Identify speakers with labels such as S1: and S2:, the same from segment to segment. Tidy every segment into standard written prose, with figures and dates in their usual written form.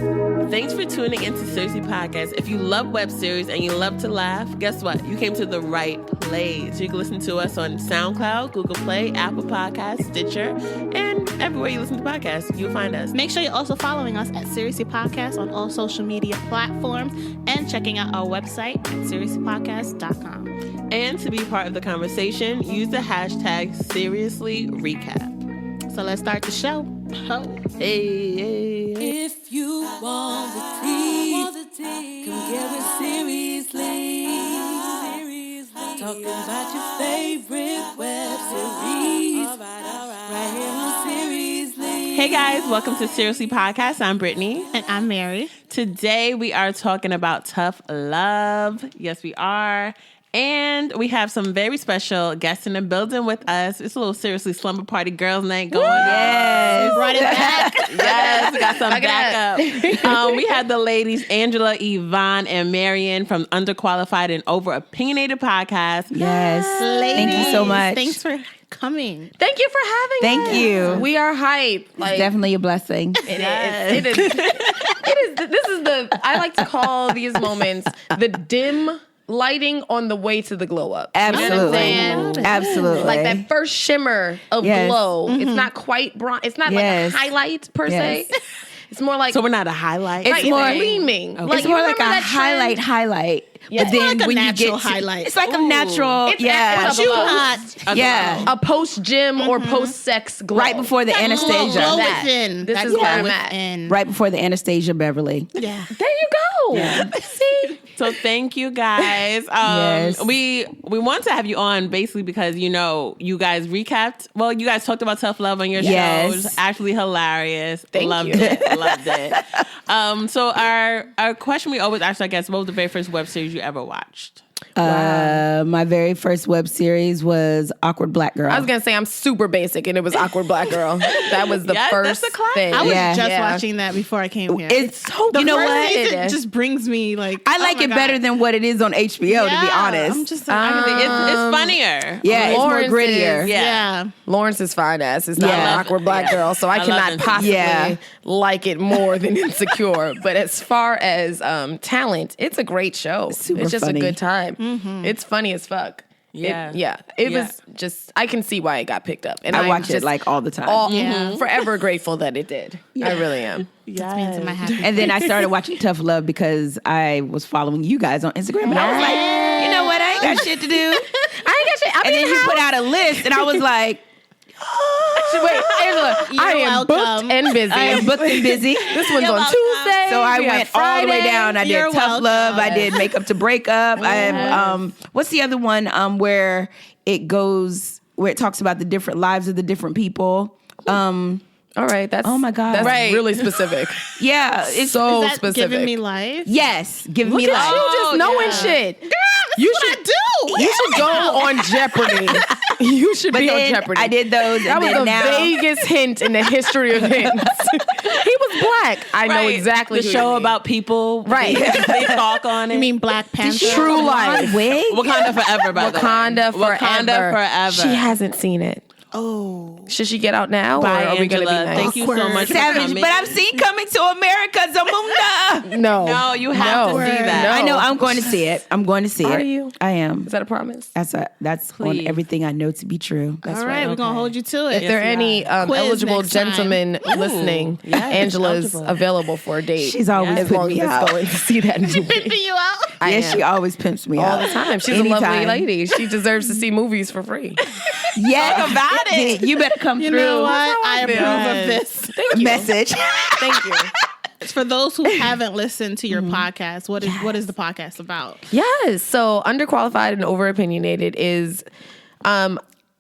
S1: Thanks for tuning into Seriously Podcast. If you love web series and you love to laugh, guess what? You came to the right place. You can listen to us on SoundCloud, Google Play, Apple Podcasts, Stitcher, and everywhere you listen to podcasts, you'll find us.
S2: Make sure you're also following us at Seriously Podcast on all social media platforms and checking out our website at seriouslypodcast.com.
S1: And to be part of the conversation, use the hashtag SeriouslyRecap.
S2: So let's start the show.
S1: Hey.
S3: If you want the tea, come get it seriously. Talking about your favorite web series. Right here on Seriously.
S1: Hey guys, welcome to Seriously Podcast. I'm Brittany.
S2: And I'm Mary.
S1: Today we are talking about tough love. Yes, we are. And we have some very special guests in the building with us. It's a little Seriously Slumber Party Girls Night going on.
S2: Yes. We brought it back.
S1: Yes, we got some backup. We had the ladies, Angela, Yvonne, and Marion from Underqualified and Over Opinionated Podcast.
S4: Yes.
S2: Ladies,
S4: thank you so much.
S2: Thanks for coming.
S5: Thank you for having us.
S4: Thank you.
S5: We are hype.
S4: It's definitely a blessing.
S5: It is. This is I like to call these moments the dim lighting on the way to the glow up.
S4: Absolutely. Absolutely.
S5: Like that first shimmer of glow.
S2: Mm-hmm.
S5: It's not quite bronze. It's not like a highlight per se. It's more like...
S1: So we're not a highlight?
S5: It's more gleaming.
S1: Okay.
S4: It's more like a highlight.
S2: Yeah.
S4: But then
S2: like
S4: when
S2: a
S4: you
S2: natural
S4: get to,
S2: highlight.
S4: it's like a natural,
S5: It's
S4: yeah.
S5: a post-gym or post-sex glow.
S4: Right before the Anastasia.
S2: Glow
S5: That.
S2: within.
S5: This
S2: That
S5: is
S2: glow
S5: where I'm at.
S2: within.
S4: Right before the Anastasia Beverly.
S2: Yeah.
S5: There you go.
S4: Yeah.
S5: See?
S1: So thank you guys.
S4: Yes.
S1: We want to have you on basically because, you know, you guys recapped. Well, you guys talked about tough love on your
S4: Yes.
S1: shows. Actually hilarious.
S5: Thank
S1: Loved
S5: you.
S1: it. Loved it. So our question we always ask, I guess, what was the very first web series you ever watched?
S4: My very first web series was Awkward Black Girl.
S5: I was going to say I'm super basic and it was Awkward Black Girl. That was the
S1: Yes,
S5: first
S1: that's a classic.
S5: thing.
S2: I was
S4: Yeah.
S2: just watching that before I came here.
S4: It's so,
S2: the
S4: you know
S2: first
S4: what?
S2: season
S5: It is.
S2: just brings me like,
S4: I like it better than what it is on HBO, to be honest.
S2: I'm just like,
S1: It's funnier.
S4: Yeah, it's more
S5: Lawrence
S4: grittier.
S5: is-
S2: yeah.
S5: Lawrence's fine ass is not
S4: Yeah.
S5: an Awkward Black Girl, so I
S1: love
S5: cannot
S1: Insecure.
S5: possibly
S4: Yeah.
S5: like it more than Insecure. But as far as talent, it's a great show.
S4: Super
S5: it's just
S4: funny.
S5: a good time.
S2: Mm-hmm.
S5: It's funny as fuck.
S1: Yeah.
S5: It was just, I can see why it got picked up. And
S4: I
S5: I'm
S4: watch it
S5: just
S4: like all the time.
S2: Yeah.
S5: forever grateful that it did. I really am.
S2: Puts me into my happy
S4: And then I started watching Tough Love because I was following you guys on Instagram. And I was like, you know what? I ain't got shit to do.
S5: I ain't got shit.
S4: And then you put out a list, and I was like,
S5: Wait, Angela, I am booked
S2: welcome.
S5: and busy.
S4: I am booked and busy.
S5: This one's
S2: You're
S5: on
S2: welcome.
S5: Tuesday.
S4: So I
S5: we have
S4: went all the way
S5: Friday.
S4: down. I did
S2: You're
S4: Tough
S2: welcome.
S4: Love. I did Makeup to Breakup. I have, what's the other one where it goes, where it talks about the different lives of the different people?
S5: All right, that's
S4: Oh my God.
S5: that's
S4: Right.
S5: really specific.
S4: Yeah, it's
S5: So
S2: Is that
S5: specific.
S2: giving me life?
S4: yes, give
S5: Look
S4: me
S5: at
S4: life.
S5: you just knowing shit. You should
S2: do.
S5: You should go on Jeopardy. You should
S4: But
S5: be on
S4: then
S5: Jeopardy.
S4: I did those,
S5: That
S4: and
S5: was
S4: then
S5: the
S4: now
S5: vaguest hint in the history of hints. He was black. I know exactly
S1: the
S5: who
S1: show
S5: you mean.
S1: about people.
S5: Right.
S1: They talk on it.
S2: You mean Black Panther?
S5: True life.
S4: wig.
S1: Wakanda Forever, by the way.
S5: Wakanda forever.
S1: Wakanda Forever.
S5: She hasn't seen it.
S2: Oh.
S5: Should she get out now,
S1: Bye,
S5: or are we going to be
S1: Angela.
S5: nice?
S1: Thank you so much for
S4: Savage,
S1: coming.
S4: but I've seen Coming to America, Zamunda.
S5: No,
S1: you have to see that.
S5: No.
S4: I know. I'm going to see it. I'm going to see it.
S5: Are you?
S4: I am.
S5: Is that a promise?
S4: That's
S1: Please.
S4: on everything I know to be true.
S5: That's
S2: All right, we're going to hold you to
S5: If
S2: it.
S5: there are any
S2: Quiz
S5: eligible
S2: next time.
S5: gentlemen listening,
S1: yes,
S5: Angela's
S1: eligible.
S5: available for a date.
S4: She's always
S5: as
S4: putting
S5: long
S4: me
S5: as
S4: out.
S5: it's going to see that movie.
S2: Pimping you out?
S5: I
S4: Yes,
S5: am.
S4: she always pimps me
S5: all
S4: out.
S5: the time. She's a lovely
S4: Anytime.
S5: lady. She deserves to see movies for free.
S4: Yeah,
S1: Talk about it.
S4: You better come
S2: You
S4: through.
S2: know what? I approve
S5: Yes.
S2: of this.
S5: Thank you.
S4: Message.
S5: Thank you.
S2: For those who haven't listened to your podcast, what is the podcast about?
S5: Yes. So underqualified and overopinionated is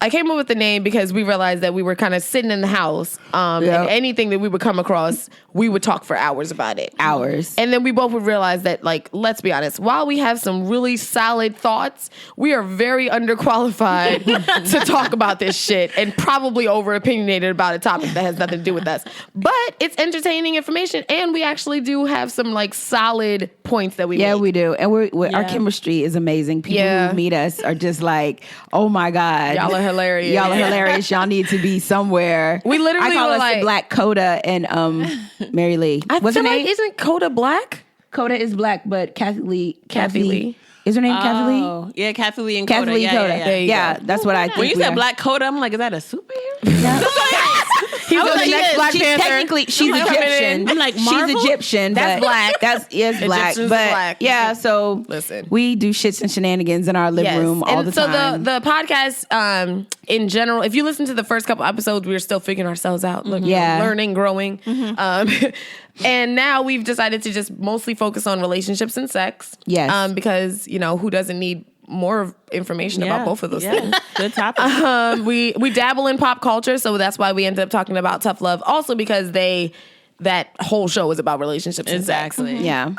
S5: I came up with the name because we realized that we were kind of sitting in the house and anything that we would come across, we would talk for hours about it.
S4: Hours.
S5: And then we both would realize that, like, let's be honest, while we have some really solid thoughts, we are very underqualified to talk about this shit and probably over-opinionated about a topic that has nothing to do with us. But it's entertaining information, and we actually do have some, like, solid points that we make.
S4: We do. And our chemistry is amazing. People who meet us are just like, oh my God.
S5: Y'all are hilarious.
S4: Y'all are hilarious. Y'all need to be somewhere.
S5: We literally
S4: I call
S5: were
S4: us
S5: like-
S4: the Black Coda and Mary Lee. What's her
S5: feel
S4: name?
S5: like, isn't Coda black?
S4: Coda is black, but Kathy Lee.
S5: Lee.
S4: Is her name Kathy Lee?
S1: Oh, yeah, Kathy Lee and
S4: Kathy
S1: Coda.
S4: Lee
S1: Yeah,
S4: Coda.
S1: yeah, yeah.
S5: There you
S4: Yeah,
S5: go.
S4: that's what I think.
S1: When you
S4: we
S1: said
S4: are.
S1: Black Coda, I'm like, is that a superhero?
S5: He's
S1: was
S5: the
S1: like,
S5: next
S1: yeah,
S5: Black
S4: she's
S5: Panther.
S4: technically she's
S1: like,
S4: Egyptian.
S2: I'm like,
S4: she's
S2: Marvel?
S4: Egyptian.
S5: That's
S4: but
S5: black.
S4: That's black.
S5: Egyptians
S4: But
S5: black.
S4: yeah, so
S5: Listen.
S4: we do shits and shenanigans in our living room all
S5: and
S4: the
S5: so
S4: time.
S5: the podcast, in general, if you listen to the first couple episodes, we were still figuring ourselves out,
S4: Yeah.
S5: learning, growing. And now we've decided to just mostly focus on relationships and sex.
S4: Yes.
S5: Because, who doesn't need more information about both of those things?
S1: Good topic.
S5: We dabble in pop culture, so that's why we ended up talking about tough love. Also because that whole show is about relationships and sex.
S1: Exactly.
S4: yeah.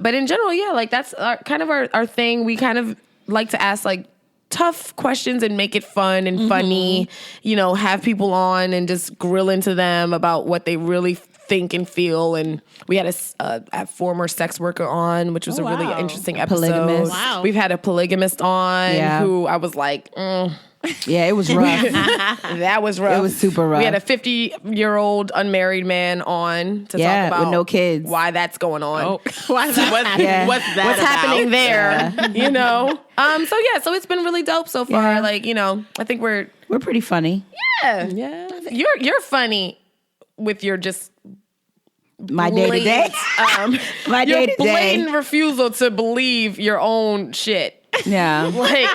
S5: But in general, yeah, like that's our thing. We kind of like to ask like tough questions and make it fun and funny, have people on and just grill into them about what they really think and feel. And we had a former sex worker on, which was a really
S1: wow.
S5: interesting episode.
S4: Polygamist.
S2: Wow.
S5: We've had a polygamist on
S4: Yeah.
S5: who I was like,
S4: Yeah, it was rough.
S5: that was rough.
S4: It was super rough.
S5: We had a 50-year-old unmarried man on to
S4: Yeah,
S5: talk about
S4: with no kids.
S5: why that's going on.
S1: Oh, what's that
S4: Yeah.
S1: What's that
S5: What's
S1: about?
S5: happening there, So it's been really dope so far.
S4: Yeah.
S5: Like, I think we're
S4: We're pretty funny.
S1: Yeah.
S5: you're funny with your just
S4: My day to day. My
S5: your
S4: day to day.
S5: blatant refusal to believe your own shit.
S4: Yeah.
S5: Like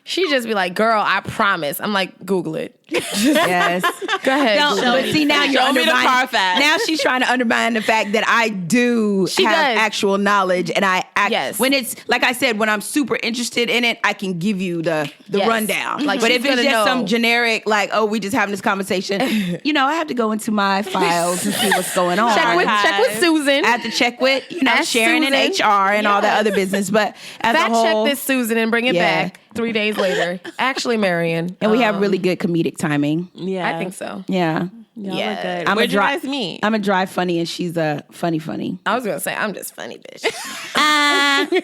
S5: she just be like, "Girl, I promise." I'm like, Google it.
S4: Yes.
S5: Go ahead.
S4: No,
S5: Google
S4: but
S5: it.
S4: see now you're
S1: Show me the
S4: undermining.
S1: Carfax.
S4: Now she's trying to undermine the fact that I do
S5: She
S4: have
S5: does.
S4: actual knowledge, and
S5: Yes.
S4: when it's like I said, when I'm super interested in it, I can give you the
S5: Yes.
S4: rundown.
S5: Like,
S4: but
S5: she's
S4: if it's
S5: gonna
S4: just
S5: know.
S4: some generic, like, oh, we just having this conversation, I have to go into my files and see what's going on.
S5: check with Susan.
S4: I have to check with
S5: Ask
S4: Sharon and
S5: Susan.
S4: HR and all that other business. But as
S5: Fact
S4: a whole,
S5: check this, Susan, and bring it
S4: Yeah.
S5: back 3 days later. Actually, Marion.
S4: and we have really good comedic timing.
S1: Yeah.
S5: I think so.
S4: Yeah.
S1: Y'all
S5: Yeah.
S1: are good.
S4: I'm
S1: Where'd
S4: a
S1: you
S4: dry,
S1: guys meet?
S4: I'm a dry funny, and she's a funny.
S5: I was gonna say I'm just funny, bitch.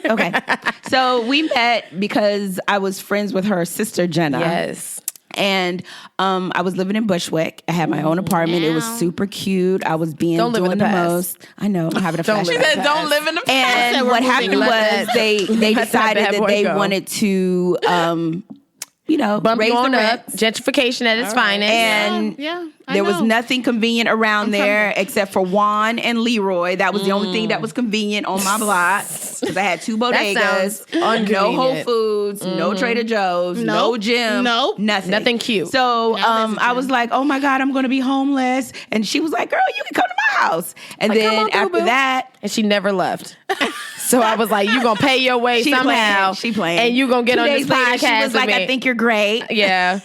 S4: Okay. So we met because I was friends with her sister, Jenna.
S5: Yes.
S4: And I was living in Bushwick. I had my own apartment. It was
S2: Wow.
S4: super cute. I was
S5: Don't live in
S4: doing
S5: the
S4: the
S5: past.
S4: most. I know. I'm having a
S5: Don't
S4: flashback.
S5: live in the
S1: Said, don't live in the
S4: And
S2: said we're
S4: what
S2: moving.
S4: happened
S5: Let
S4: was
S5: that-
S4: they
S5: let that
S4: decided
S5: bad
S4: that
S5: boy
S4: they
S5: go.
S4: wanted to,
S5: Bump
S4: raise
S5: you on
S4: the
S5: up.
S4: rent.
S5: Gentrification at its finest.
S4: And
S2: Yeah, I
S4: there was
S2: know.
S4: nothing convenient around there except for Juan and Leroy. That was the only thing that was convenient on my block because I had 2 bodegas,
S5: sounds
S4: no Whole
S5: inconvenient.
S4: Foods, no Trader Joe's, no
S2: Nope.
S4: gym,
S2: Nope.
S4: nothing.
S5: Nothing cute.
S4: So
S2: Now there's a
S4: I was like, oh my God, I'm going to be homeless. And she was like, girl, you can come to my house. And
S5: Like, come
S4: then
S5: on through,
S4: after
S5: boo.
S4: that,
S5: and she never left. So I was like, you gonna pay your way
S4: she
S5: somehow.
S4: playing.
S5: And you gonna get
S4: 2
S5: on
S4: days
S5: this
S4: later,
S5: podcast
S4: she was
S5: with
S4: like,
S5: me.
S4: I think you're great.
S5: Yeah.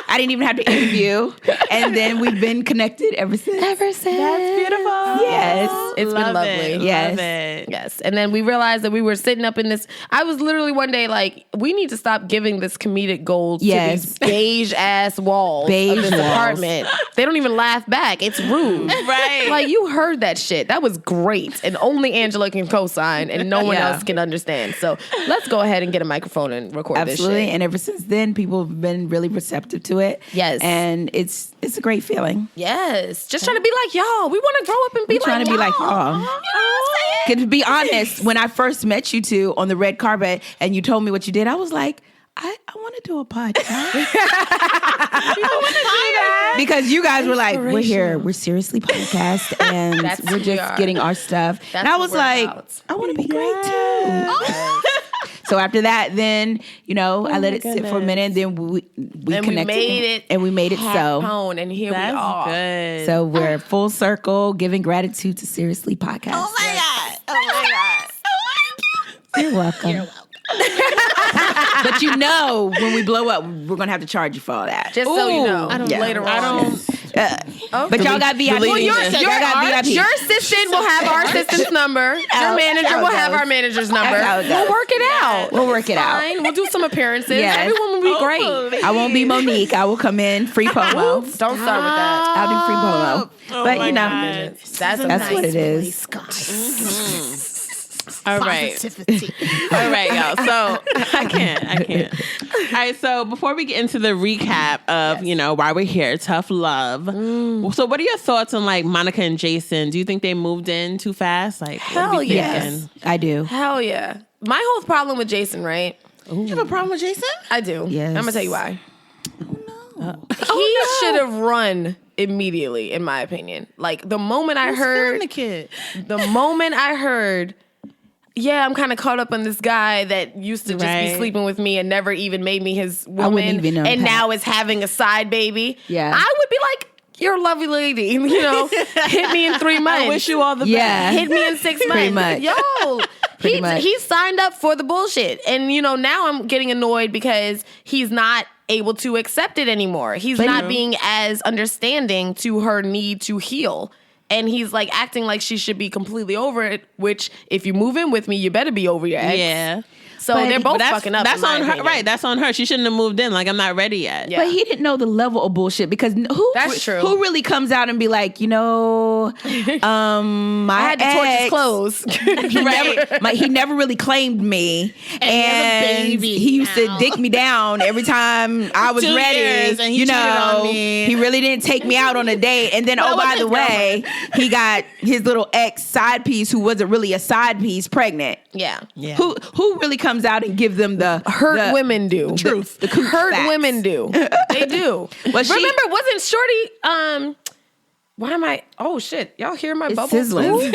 S4: I didn't even have to interview. And then we've been connected ever since.
S5: Ever since.
S1: That's beautiful.
S4: Yes.
S5: It's been
S1: Love
S5: lovely.
S1: It.
S4: Yes.
S1: Love it.
S5: Yes. And then we realized that we were sitting up in this. I was literally one day like, we need to stop giving this comedic gold
S4: Yes.
S5: to these beige ass walls
S4: Beige
S5: of this
S4: walls.
S5: apartment. They don't even laugh back. It's rude.
S1: Right.
S5: Like, you heard that shit. That was great. And only Angela can co-sign and no one
S4: Yeah.
S5: else can understand. So let's go ahead and get a microphone and record
S4: Absolutely.
S5: this shit.
S4: And ever since then, people have been really receptive to it.
S5: Yes.
S4: And it's a great feeling.
S5: Yes. Just trying to be like y'all. We want to grow up and be
S4: We're trying to be like y'all.
S5: You know what I'm saying?
S4: To be honest, when I first met you two on the red carpet and you told me what you did, I was like, I want to do a podcast. Because you guys were like, we're here, we're seriously podcast, and
S5: That's
S4: we're
S5: who we
S4: just
S5: are.
S4: getting our stuff.
S5: That's
S4: and I
S5: what
S4: was
S5: we're
S4: like,
S5: about.
S4: I want to be great too. So after that, then, I let it sit for a minute, then we
S5: And
S4: connected.
S5: we made it.
S4: And we made it so.
S5: Happen, and here
S1: That's
S5: we are.
S1: good.
S4: So we're full circle, giving gratitude to Seriously Podcast.
S1: Oh my God. Oh my God.
S4: You're welcome. But when we blow up, we're going to have to charge you for all that.
S5: Just so you know,
S2: I don't-
S5: later on.
S1: I don't.
S4: But y'all got VIP.
S1: Well,
S4: y'all got VIP.
S5: Your assistant will have our assistant's number. Your manager
S4: how it
S5: will have
S4: goes.
S5: our manager's number.
S4: That's how it
S5: We'll
S4: goes.
S5: work it out.
S4: We'll work it out.
S5: Fine. We'll do some appearances.
S4: Yes.
S5: Everyone will be great.
S4: I won't be Monique. I will come in free promo.
S5: Don't start with that.
S4: I'll do free promo.
S1: Oh
S4: but
S1: my
S4: you know,
S1: God.
S5: That's
S4: that's what it is.
S1: All right.
S2: Positivity.
S1: All right, y'all. So I can't. All right. So before we get into the recap of, why we're here, tough love. So what are your thoughts on like Monica and Jason? Do you think they moved in too fast? Like,
S5: Hell
S4: Yes, I do.
S5: Hell yeah. My whole problem with Jason, right?
S2: You have a problem with Jason?
S5: I do.
S4: Yes.
S5: I'm gonna tell you why. He should have run immediately, in my opinion. Like the moment I heard
S2: the kid.
S5: Yeah, I'm kind of caught up on this guy that used to just be sleeping with me and never even made me his woman.
S4: I wouldn't even
S5: and
S4: unpack.
S5: now is having a side baby.
S4: Yeah.
S5: I would be like, you're a lovely lady. Hit me in 3 months.
S1: I wish you all the
S4: Yeah.
S1: best.
S5: Hit me in 6 months.
S4: Pretty much.
S5: Yo,
S4: Pretty much.
S5: he signed up for the bullshit. And, now I'm getting annoyed because he's not able to accept it anymore. He's not being as understanding to her need to heal. And he's like acting like she should be completely over it, which if you move in with me, you better be over your ex.
S1: Yeah.
S5: So
S4: But-
S5: they're both
S1: But
S5: fucking up.
S1: That's
S5: in my
S1: on her,
S5: opinion.
S1: right? That's on her. She shouldn't have moved in. Like, I'm not ready yet.
S5: Yeah.
S4: But he didn't know the level of bullshit because
S5: That's true.
S4: who really comes out and be like, my
S5: I had to torch his
S4: ex,
S5: clothes.
S4: he never really claimed me,
S2: And he has a baby
S4: he used
S2: now.
S4: to dick me down every time I was
S2: 2
S4: ready.
S2: years and he cheated on me.
S4: He really didn't take me out on a date. And then,
S2: That was
S4: by
S2: his
S4: the way, he got his little ex side piece, who wasn't really a side piece, pregnant.
S5: Yeah.
S1: Yeah.
S4: Who really comes out and give them the
S5: Hurt women do.
S4: truth? The
S5: Hurt
S4: facts.
S5: women do. They do.
S4: Well, she-
S5: Remember, wasn't Shorty, why am I, oh shit, y'all hear my
S4: It's
S5: bubbles?
S4: sizzling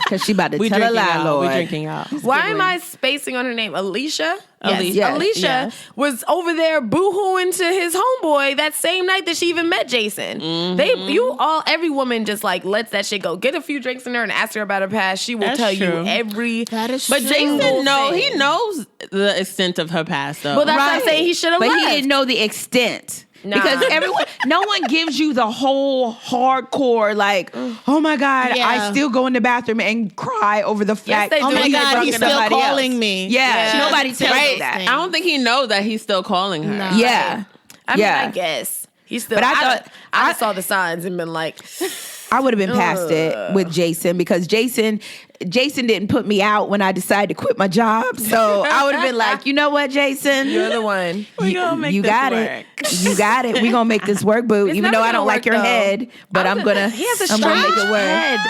S4: because she about to
S1: We
S4: tell a
S1: drinking,
S4: lie,
S1: y'all.
S4: Lord.
S1: We drinking, y'all.
S5: Why am I spacing on her name? Alicia?
S1: Alicia.
S4: Yes.
S5: Alicia
S1: Yes.
S5: was over there boo-hooing to his homeboy that same night that she even met Jason. Every woman just like lets that shit go. Get a few drinks in her and ask her about her past. She will
S1: That's
S5: tell
S1: true.
S5: you every.
S2: That is
S1: But
S2: true.
S1: Jason, he
S5: thing.
S1: knows the extent of her past, though.
S5: Well, that's what I'm saying. He should have
S4: But
S5: left.
S4: he didn't know the extent.
S5: Nah.
S4: Because no one gives you the whole hardcore, like, oh my God,
S2: Yeah.
S4: I still go in the bathroom and cry over the fact
S5: they do.
S2: Oh my
S5: He
S2: God,
S5: fucking
S2: he's still
S4: somebody else.
S2: calling me.
S4: Yeah,
S5: Yeah.
S4: nobody tells
S2: Right.
S4: you that.
S2: Thing.
S1: I don't think he knows that he's still calling her.
S2: No.
S4: Yeah.
S5: I mean,
S4: Yeah.
S5: I guess. He's still.
S4: But I
S5: I saw the signs and been like,
S4: I would have been past it with Jason because Jason didn't put me out when I decided to quit my job. So I would have been like, you know what, Jason?
S5: you're the one.
S1: We gonna make
S4: you
S1: this
S4: got
S1: work.
S4: it. You got it. We gonna make this work, boo.
S5: It's
S4: Even
S5: never
S4: though I
S5: gonna
S4: don't like
S5: work,
S4: your
S5: though.
S4: head, but I'm gonna
S5: He has a
S4: I'm gonna make
S5: strange
S4: it work.
S5: head.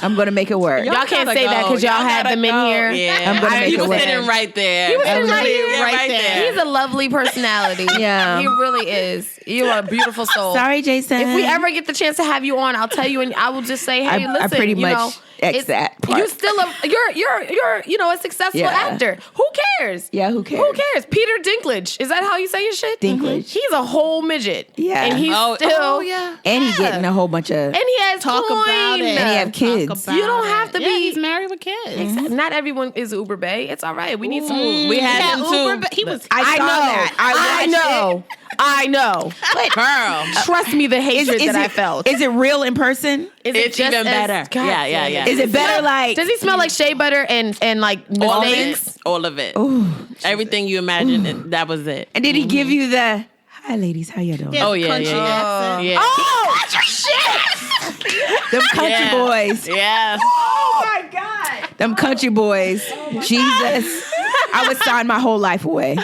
S4: I'm gonna make it work.
S5: Y'all can't
S1: gotta
S5: say that
S1: go.
S5: 'cause y'all had
S1: gotta
S5: them in
S1: go.
S5: here.
S1: Yeah.
S4: I'm gonna make
S1: he
S4: it
S1: was
S4: work.
S1: sitting right there. He
S5: was sitting right
S2: here.
S1: there.
S5: He's a lovely personality.
S4: Yeah.
S5: He really is. You are a beautiful soul.
S4: Sorry, Jason.
S5: If we ever get the chance to have you on, I'll tell you, and I will just say, hey,
S4: I
S5: listen,
S4: pretty
S5: you
S4: much
S5: know,
S4: X
S5: it's-
S4: that part.
S5: you're still you're a successful
S4: Yeah.
S5: actor. Who cares?
S4: Yeah, who cares?
S5: Who cares? Peter Dinklage. Is that how you say his shit?
S4: Dinklage.
S5: He's a whole midget.
S4: Yeah.
S5: And he's
S1: Oh,
S5: still
S1: oh,
S2: yeah.
S4: And he getting a whole bunch of.
S5: and he has
S2: Talk
S5: coin.
S2: about it.
S4: And he have kids.
S2: Talk about
S5: You don't
S2: it.
S5: have to
S2: Yeah,
S5: be-
S2: he's married with kids.
S5: Not everyone is Uber Bay. It's all right. We need some.
S1: We had
S2: Yeah,
S1: him too.
S2: Uber, but he was.
S4: I saw
S5: know.
S4: that.
S5: I know. I know.
S1: Girl.
S5: Trust me, the hatred that I felt.
S4: Is it real in person?
S5: Is
S1: It's even better.
S5: God
S1: Yeah, yeah,
S5: damn
S1: yeah.
S4: Is it better like?
S5: Does he smell like shea butter and like
S1: All of
S5: mistakes?
S1: it. All of it. Everything you imagined, that was it.
S4: And did he give you the? Hi, ladies. How you doing?
S2: He has
S1: Oh, yeah,
S2: country
S1: yeah.
S2: accent.
S1: Yeah.
S5: Oh,
S4: Them country
S1: Yeah.
S4: boys.
S1: Yeah.
S4: Them country boys. Jesus. I would sign my whole life away.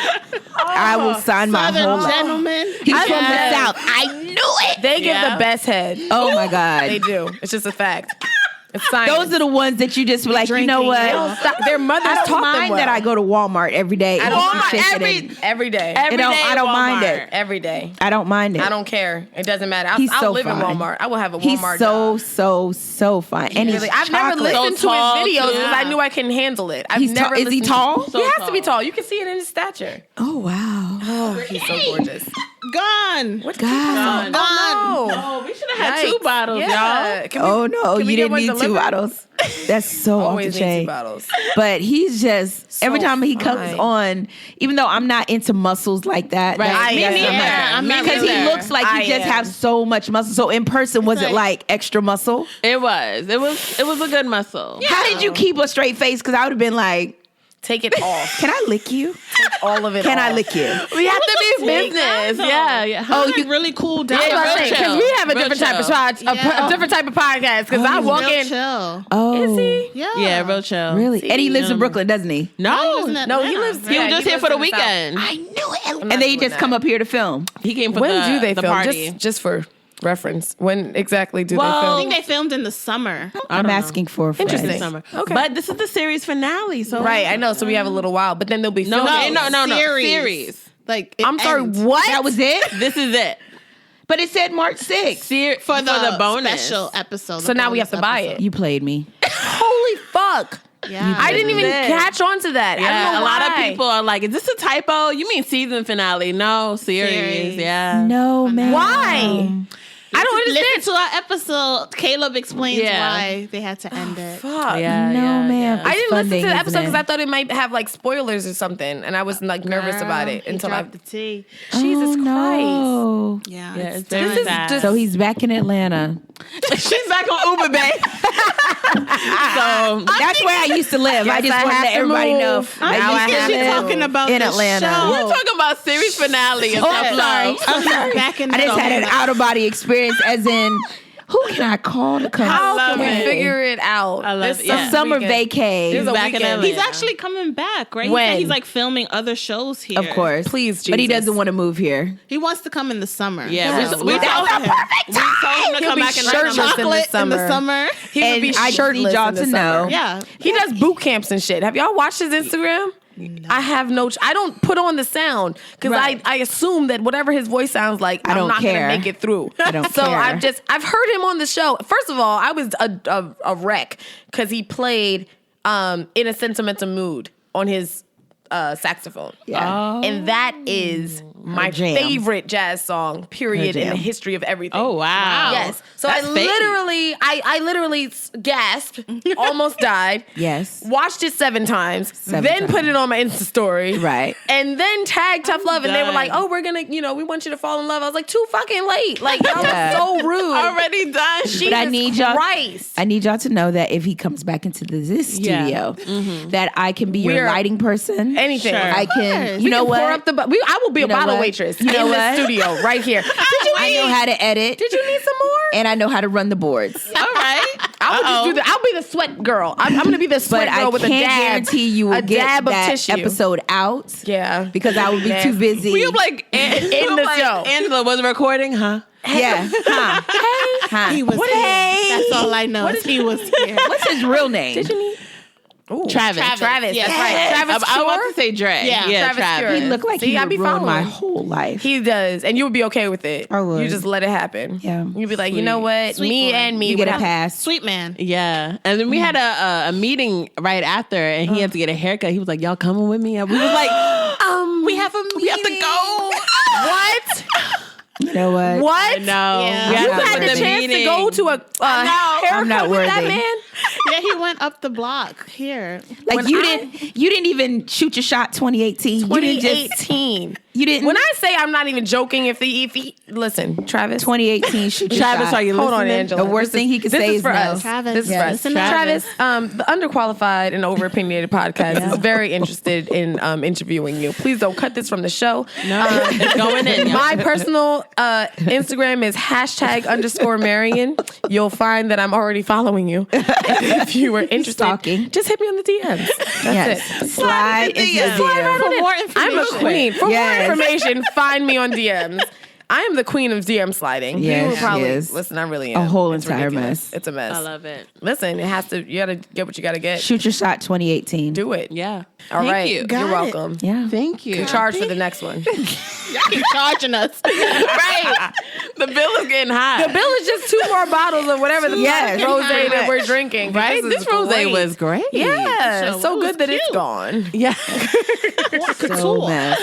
S4: I will sign my whole
S2: Southern
S4: life.
S2: gentleman.
S4: He's from the
S5: Yes.
S4: South. I knew it.
S5: they give
S1: Yeah.
S5: the best head.
S4: Oh my God.
S5: They do. It's just a fact. It's science.
S4: Those are the ones that you just be like, you know what?
S5: They don't stop. Their mothers
S4: I don't
S5: taught them
S4: mind
S5: well.
S4: that I go to Walmart every day. and
S5: don't
S4: eat
S5: mind.
S4: chicken
S1: Every-
S4: and-
S5: every day.
S1: Every
S4: don't-
S1: day
S4: I don't mind
S1: Walmart.
S4: it.
S5: Every day.
S4: I don't mind it.
S5: I don't care. It doesn't matter.
S4: He's
S5: I'll
S4: so
S5: live
S4: fine.
S5: in Walmart. I will have a
S4: He's
S5: Walmart
S4: so,
S5: job.
S4: so fine. And he's
S5: Really, I've never
S4: chocolate.
S5: listened
S1: So
S5: to his
S1: tall,
S5: videos
S1: too.
S5: because I knew I couldn't handle it. I've
S4: He's
S5: never
S4: tall. Is he
S5: listened
S4: tall?
S5: To,
S1: So
S5: he has to be
S1: tall.
S5: tall. You can see it in his stature.
S4: Oh, wow.
S5: Oh, he's so gorgeous.
S2: Gone.
S5: What
S4: God.
S5: Oh, no.
S1: Oh, we should have had two
S5: Yikes.
S1: bottles, y'all.
S5: Yeah. Can we-
S4: Oh, no.
S5: can we
S4: You
S5: get
S4: didn't
S5: one
S4: need two
S5: delivered?
S4: bottles. That's so off
S5: Always
S4: the
S5: need two
S4: chain.
S5: bottles.
S4: But he's just, every time he comes
S5: fine.
S4: on, even though I'm not into muscles like that.
S1: Right.
S5: I
S1: Me
S5: am.
S1: neither.
S2: I'm not
S4: Because he
S2: either.
S4: looks like
S5: I
S4: he just
S5: am.
S4: has so much muscle. So in person, was it like extra muscle?
S1: It was a good muscle.
S4: How did you keep a straight face? Because I would have been like,
S5: Take it off.
S4: Can I lick you?
S5: All of it
S4: Can
S5: off.
S4: I lick you?
S5: We have to be business. Yeah.
S2: Oh, you really cool down.
S5: Because we have a different type of a different type of podcast. Because I walk
S2: real
S5: in.
S2: chill.
S4: Oh.
S5: Is he?
S2: Yeah.
S1: real chill.
S4: Really? And he lives in Brooklyn, doesn't he?
S1: No,
S5: No, he lives.
S1: he was just here for the
S5: lives in South.
S1: weekend.
S4: I knew it. And then he just come up here to film.
S1: He came for
S5: When do they
S1: the
S5: film?
S1: party.
S5: Just for reference. When exactly do they
S2: I
S5: film?
S2: think they filmed in the summer.
S4: I'm asking for a friend.
S5: Interesting.
S1: Summer.
S5: Okay.
S1: But this is the series finale, so
S5: Right, I know. So we have a little while, but then there'll be
S1: No,
S5: filming.
S1: series.
S2: Like it
S5: I'm sorry.
S2: ends
S5: What?
S4: That was it?
S1: This is it.
S4: But it said March 6th.
S2: for the
S1: bonus
S2: special episode.
S5: So now we have to buy it.
S4: You played me.
S5: Holy fuck!
S2: Yeah.
S5: I didn't even
S1: This is it.
S5: catch on to that. I don't
S1: Yeah,
S5: know
S1: a lot of
S5: why.
S1: people are like, "Is this a typo? You mean season finale? No, series.
S2: Series.
S1: Yeah,
S4: No, man.
S5: Why? I don't understand.
S2: Listen to our episode. Caleb explains
S1: Yeah.
S2: why they had to end it.
S5: Fuck.
S1: Yeah,
S4: No,
S1: yeah,
S4: ma'am.
S1: yeah.
S5: I didn't listen to the
S4: funding,
S5: episode
S4: isn't
S5: because
S4: it?
S5: I thought it might have like spoilers or something, and I was like nervous about it
S2: He
S5: until I.
S2: dropped the T.
S5: Jesus Christ!
S4: No.
S2: Yeah,
S1: Yeah,
S2: it's
S1: it's very
S5: This is
S1: sad.
S5: just-
S4: So he's back in Atlanta.
S1: She's back on Uber, babe. So
S4: That's where I used to live. I
S5: Guess
S4: just
S5: I
S4: wanted to
S5: have
S4: let
S5: to
S4: everybody
S5: move.
S4: know.
S5: Now I
S2: Because
S5: have
S2: she's
S5: to
S2: talking about
S4: in
S2: the
S4: Atlanta.
S2: show.
S1: we're talking about series finale. And
S4: Oh, I'm sorry. I'm sorry.
S2: Back in
S4: I just had an out of body experience, as in, who can I call to come?
S5: How
S1: love
S5: can we
S1: it.
S5: figure it out?
S1: I love
S5: This
S1: it, yeah.
S4: Summer
S5: weekend.
S4: vacay.
S5: There's a
S1: back in
S5: weekend.
S1: Atlanta.
S2: He's actually coming back, right?
S5: When?
S2: He said he's like filming other shows here.
S4: Of course.
S5: Please,
S4: But he
S5: Jesus.
S4: doesn't want to move here.
S2: He wants to come in the summer.
S1: Yeah,
S5: Yes.
S1: we told him. We told him to
S5: He'll
S1: come
S5: be
S1: back in the
S5: shirtless
S1: summer.
S5: in the
S2: Chocolate in the
S5: summer.
S2: summer.
S5: He would
S4: And
S5: be
S4: I just need
S5: shirtless
S4: y'all
S5: in the
S4: to
S5: summer.
S4: know.
S2: Yeah.
S5: He does boot camps and shit. Have y'all watched his Instagram? I have no. I don't put on the sound because
S4: Right.
S5: I assume that whatever his voice sounds like,
S4: I
S5: I'm
S4: don't
S5: not
S4: care.
S5: gonna make it through.
S4: I don't
S5: so
S4: care.
S5: I've heard him on the show. First of all, I was a wreck because he played In a Sentimental Mood on his saxophone.
S4: Yeah.
S5: And that is my
S4: jam.
S5: favorite jazz song, period,
S4: Her
S5: in the
S4: jam.
S5: history of everything.
S1: Oh wow!
S5: Yes. So
S1: That's fake.
S5: I literally gasped, almost died.
S4: Yes.
S5: Watched it 7 times,
S4: Seven
S5: then
S4: times.
S5: put it on my Insta story.
S4: Right.
S5: And then tagged Tough Love, and they were
S1: done.
S5: like, "Oh, we're gonna, we want you to fall in love." I was like, "Too fucking late!" Like, y'all
S4: Yeah.
S5: was so rude.
S1: Already done.
S5: Jesus
S4: But I need y'all.
S5: Christ.
S4: I need y'all to know that if he comes back into this
S1: Yeah.
S4: studio, that I can be your
S5: We're-
S4: lighting person.
S5: Anything.
S1: Sure.
S4: I can.
S2: course.
S4: You know
S5: Pour
S4: what?
S5: up the. I will be a
S4: You know
S5: bottle
S4: what?
S5: waitress
S4: You know
S5: in
S4: what?
S5: the studio right here.
S4: I know how to edit.
S5: Did you need some more?
S4: And I know how to run the boards.
S1: All right.
S5: I will just do that. I'll be the sweat girl. I'm going to be the sweat
S4: But
S5: girl
S4: I
S5: with a
S4: can't
S5: dab.
S4: guarantee you will
S5: a
S4: get
S5: dab of
S4: that
S5: tissue.
S4: episode out.
S5: Yeah.
S4: Because I will be too busy.
S1: We were like,
S5: In the show.
S1: Angela was recording, huh?
S4: Yeah. Huh. Huh.
S2: He was
S4: What
S2: here.
S4: hey?
S2: That's all I know. He was here.
S4: What's his real name?
S5: Ooh,
S1: Travis.
S5: Travis.
S2: Yes.
S5: That's right. Travis
S1: I
S5: Cure?
S1: want to say Dre.
S2: Yeah,
S5: Travis Cure.
S4: He looked like
S5: See,
S4: he
S5: I
S4: would
S5: be
S4: ruin my
S5: following.
S4: whole life.
S5: He does, and you would be okay with it.
S4: I would.
S5: You just let it happen.
S4: Yeah.
S5: You'd be like, you know what?
S2: Sweet
S5: me
S2: boy.
S5: and me.
S4: You get a
S5: when I-
S4: pass.
S2: Sweet man.
S1: Yeah. And then we had a meeting right after, and he had to get a haircut. He was like, y'all coming with me? And we was like,
S2: We have a meeting.
S1: we have to go.
S5: What?
S4: You know what?
S5: What?
S1: No.
S2: Yeah.
S1: We
S5: You
S1: to
S5: had
S1: put
S5: the chance
S1: meeting.
S5: to go to a haircut
S4: I'm not
S5: with that
S4: worthy.
S5: man?
S2: Yeah, he went up the block here.
S4: Like
S5: When
S4: you
S5: I-
S4: didn't even shoot your shot 2018. You didn't just
S5: 2018.
S4: you didn't
S5: When I say I'm not even joking, if he listen, Travis.
S4: 2018 shoot your
S1: Travis,
S4: shot.
S1: are you
S5: Hold
S1: listening?
S5: on, Angela.
S4: The worst thing he could
S5: this
S4: say
S5: is
S4: is
S5: for
S4: no.
S5: us.
S2: Travis,
S5: This is
S2: yes.
S5: for us.
S2: Listen up.
S5: Travis, the underqualified and overopinionated podcast is very interested in interviewing you. Please don't cut this from the show.
S1: No, it's going in.
S5: My personal Instagram is #_Marion. You'll find that I'm already following you. If you were interested,
S4: Stalking.
S5: just hit me on the DMs. That's
S4: Yes.
S5: it.
S4: Slide into the
S1: DMs.
S4: DM.
S2: For more
S5: I'm a
S2: information.
S5: queen. For
S4: Yes.
S5: more information, find me on DMs. I am the queen of DM sliding.
S4: Yes,
S5: you will probably
S4: she is.
S5: listen. I really am.
S4: A whole
S5: It's
S4: entire
S5: ridiculous.
S4: mess.
S5: It's a mess.
S1: I love it.
S5: Listen, it has to. You gotta get what you gotta get.
S4: Shoot your shot 2018.
S5: Do it.
S1: Yeah.
S5: All
S1: Thank
S5: right.
S1: you.
S5: You're
S2: Got it.
S5: welcome.
S4: Yeah.
S1: Thank you.
S5: Charge for the next one.
S2: Y'all keep charging us.
S1: Right. The bill is getting high.
S5: The bill is just 2 more bottles of whatever the
S4: Yes.
S5: rosé that we're drinking.
S1: Right? This rose
S5: great.
S1: was great.
S5: Yeah,
S2: So
S5: so
S2: it was
S5: good that it's
S2: cute.
S5: gone.
S1: Yeah.
S4: So mess.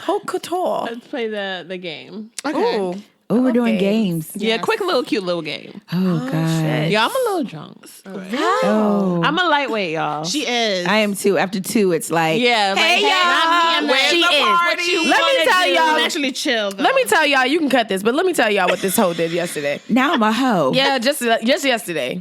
S5: Haute couture.
S1: Let's play the game.
S5: Ooh.
S4: Oh, we're doing
S5: games.
S4: games.
S1: Yeah, quick cute little game.
S4: Oh, God.
S1: Yeah, I'm a little drunk.
S4: Oh.
S1: I'm a lightweight, y'all.
S2: She is.
S4: I am too. After 2, it's like,
S1: Yeah,
S4: Hey,
S1: like,
S4: y'all.
S1: where's
S5: She
S1: the
S5: is.
S1: party?
S5: What you Let me tell
S2: I'm
S5: y'all.
S2: actually chill. Though.
S5: Let me tell y'all. You can cut this, but let me tell y'all what this hoe did yesterday.
S4: now I'm a hoe.
S5: Yeah, just yesterday.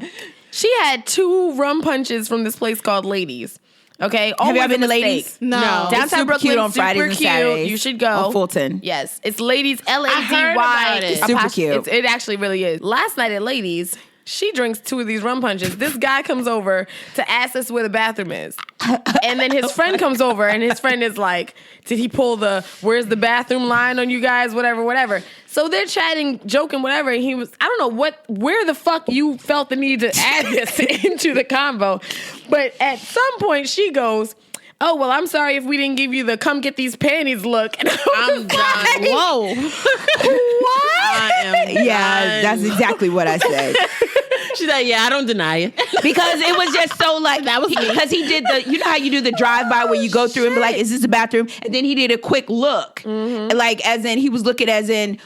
S5: She had 2 rum punches from this place called Ladies. Okay,
S4: Have y'all
S5: always
S4: been
S5: a
S4: to
S5: mistake.
S4: Ladies?
S2: No.
S4: It's
S5: Downtown
S4: super
S5: Brooklyn,
S4: cute on Fridays
S5: super
S4: and
S5: cute.
S4: Saturdays.
S5: You should go.
S4: On Fulton.
S5: Yes, it's Ladies. LADY.
S2: heard about it.
S4: Super cute.
S5: It actually really is. Last night at Ladies, she drinks 2 of these rum punches. This guy comes over to ask us where the bathroom is. And then his friend comes over and his friend is like, did he pull the where's the bathroom line on you guys? Whatever. So they're chatting, joking, whatever. And he was, I don't know where the fuck you felt the need to add this into the convo. But at some point she goes, oh, well, I'm sorry if we didn't give you the come get these panties look. And
S1: I'm done.
S2: Whoa.
S5: What?
S1: I am
S4: Yeah,
S1: done.
S4: that's exactly what I said.
S1: She's like, yeah, I don't deny it.
S4: Because it was just so like
S2: That was me.
S4: because he did you know how you do the drive-by where you go through and be like, is this a bathroom? And then he did a quick look. Like as in he was looking as in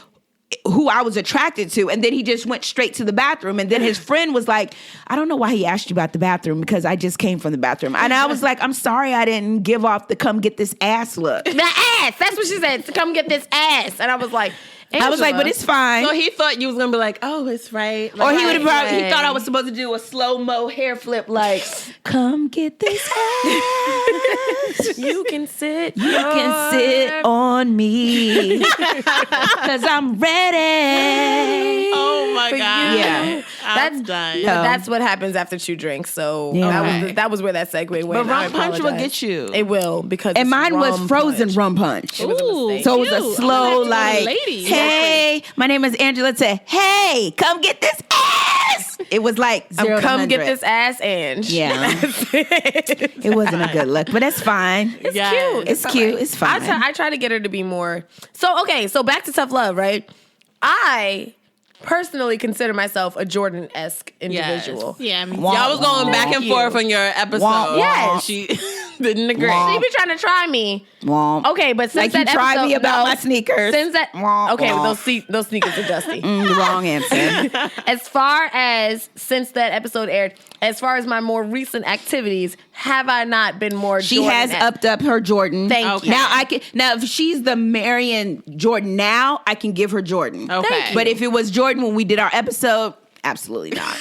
S4: who I was attracted to, and then he just went straight to the bathroom. And then his friend was like, I don't know why he asked you about the bathroom because I just came from the bathroom. And I was like, I'm sorry I didn't give off the come get this ass look.
S5: The ass. That's what she said. Come get this ass. And I was like,
S4: I was like, but it's fine.
S1: So he thought you was gonna be like, oh, it's right.
S4: Or he would have probably, he
S1: Right.
S4: thought I was supposed to do a slow-mo hair flip like, come get this ass.
S5: You can sit.
S4: You can sit on me because I'm ready.
S1: Oh my
S5: For
S1: god.
S5: you.
S4: Yeah.
S1: I'm done.
S5: But that's what happens after 2 drinks. So
S4: Yeah.
S5: that was where that segue went.
S1: But
S5: I
S1: rum punch will
S5: apologize.
S1: get you.
S5: It will because
S4: And
S5: it's
S4: mine was
S5: rum
S4: frozen
S5: punch.
S4: rum punch.
S5: It was a
S2: Ooh,
S5: mistake.
S4: So it was
S2: cute.
S4: a
S2: I'm
S4: slow
S2: gonna have to go to
S4: like,
S2: Ladies.
S4: hey, my name is Angela. Say, hey, come get this ass. It was like 0 to
S5: Come
S4: 100.
S5: get this ass, Ange.
S4: Yeah. It wasn't a good look, but that's fine.
S5: It's
S1: Yes.
S5: cute.
S4: It's cute. It's fine.
S5: I try to get her to be more. So back to tough love, right? I personally consider myself a Jordan-esque individual.
S2: Yeah, I mean,
S4: Womp.
S1: Y'all was going back and
S5: Thank you.
S1: forth on your episode.
S4: Womp.
S5: Yes.
S1: She didn't agree.
S4: Womp.
S5: She be trying to try me.
S4: Womp.
S5: Okay, but since
S4: Like you
S5: that
S4: tried
S5: episode,
S4: me about
S5: no,
S4: my sneakers.
S5: Since that,
S4: Womp,
S5: okay,
S4: womp.
S5: those sneakers are dusty.
S4: The wrong answer.
S5: As far as since that episode aired, as far as my more recent activities, have I not been more?
S4: She has
S5: Jordan-esque?
S4: upped up her Jordan.
S5: Thank you.
S4: Now I can. Now if she's the Marion Jordan, now I can give her Jordan.
S1: Okay.
S5: Thank you.
S4: But if it was Jordan when we did our episode, absolutely not.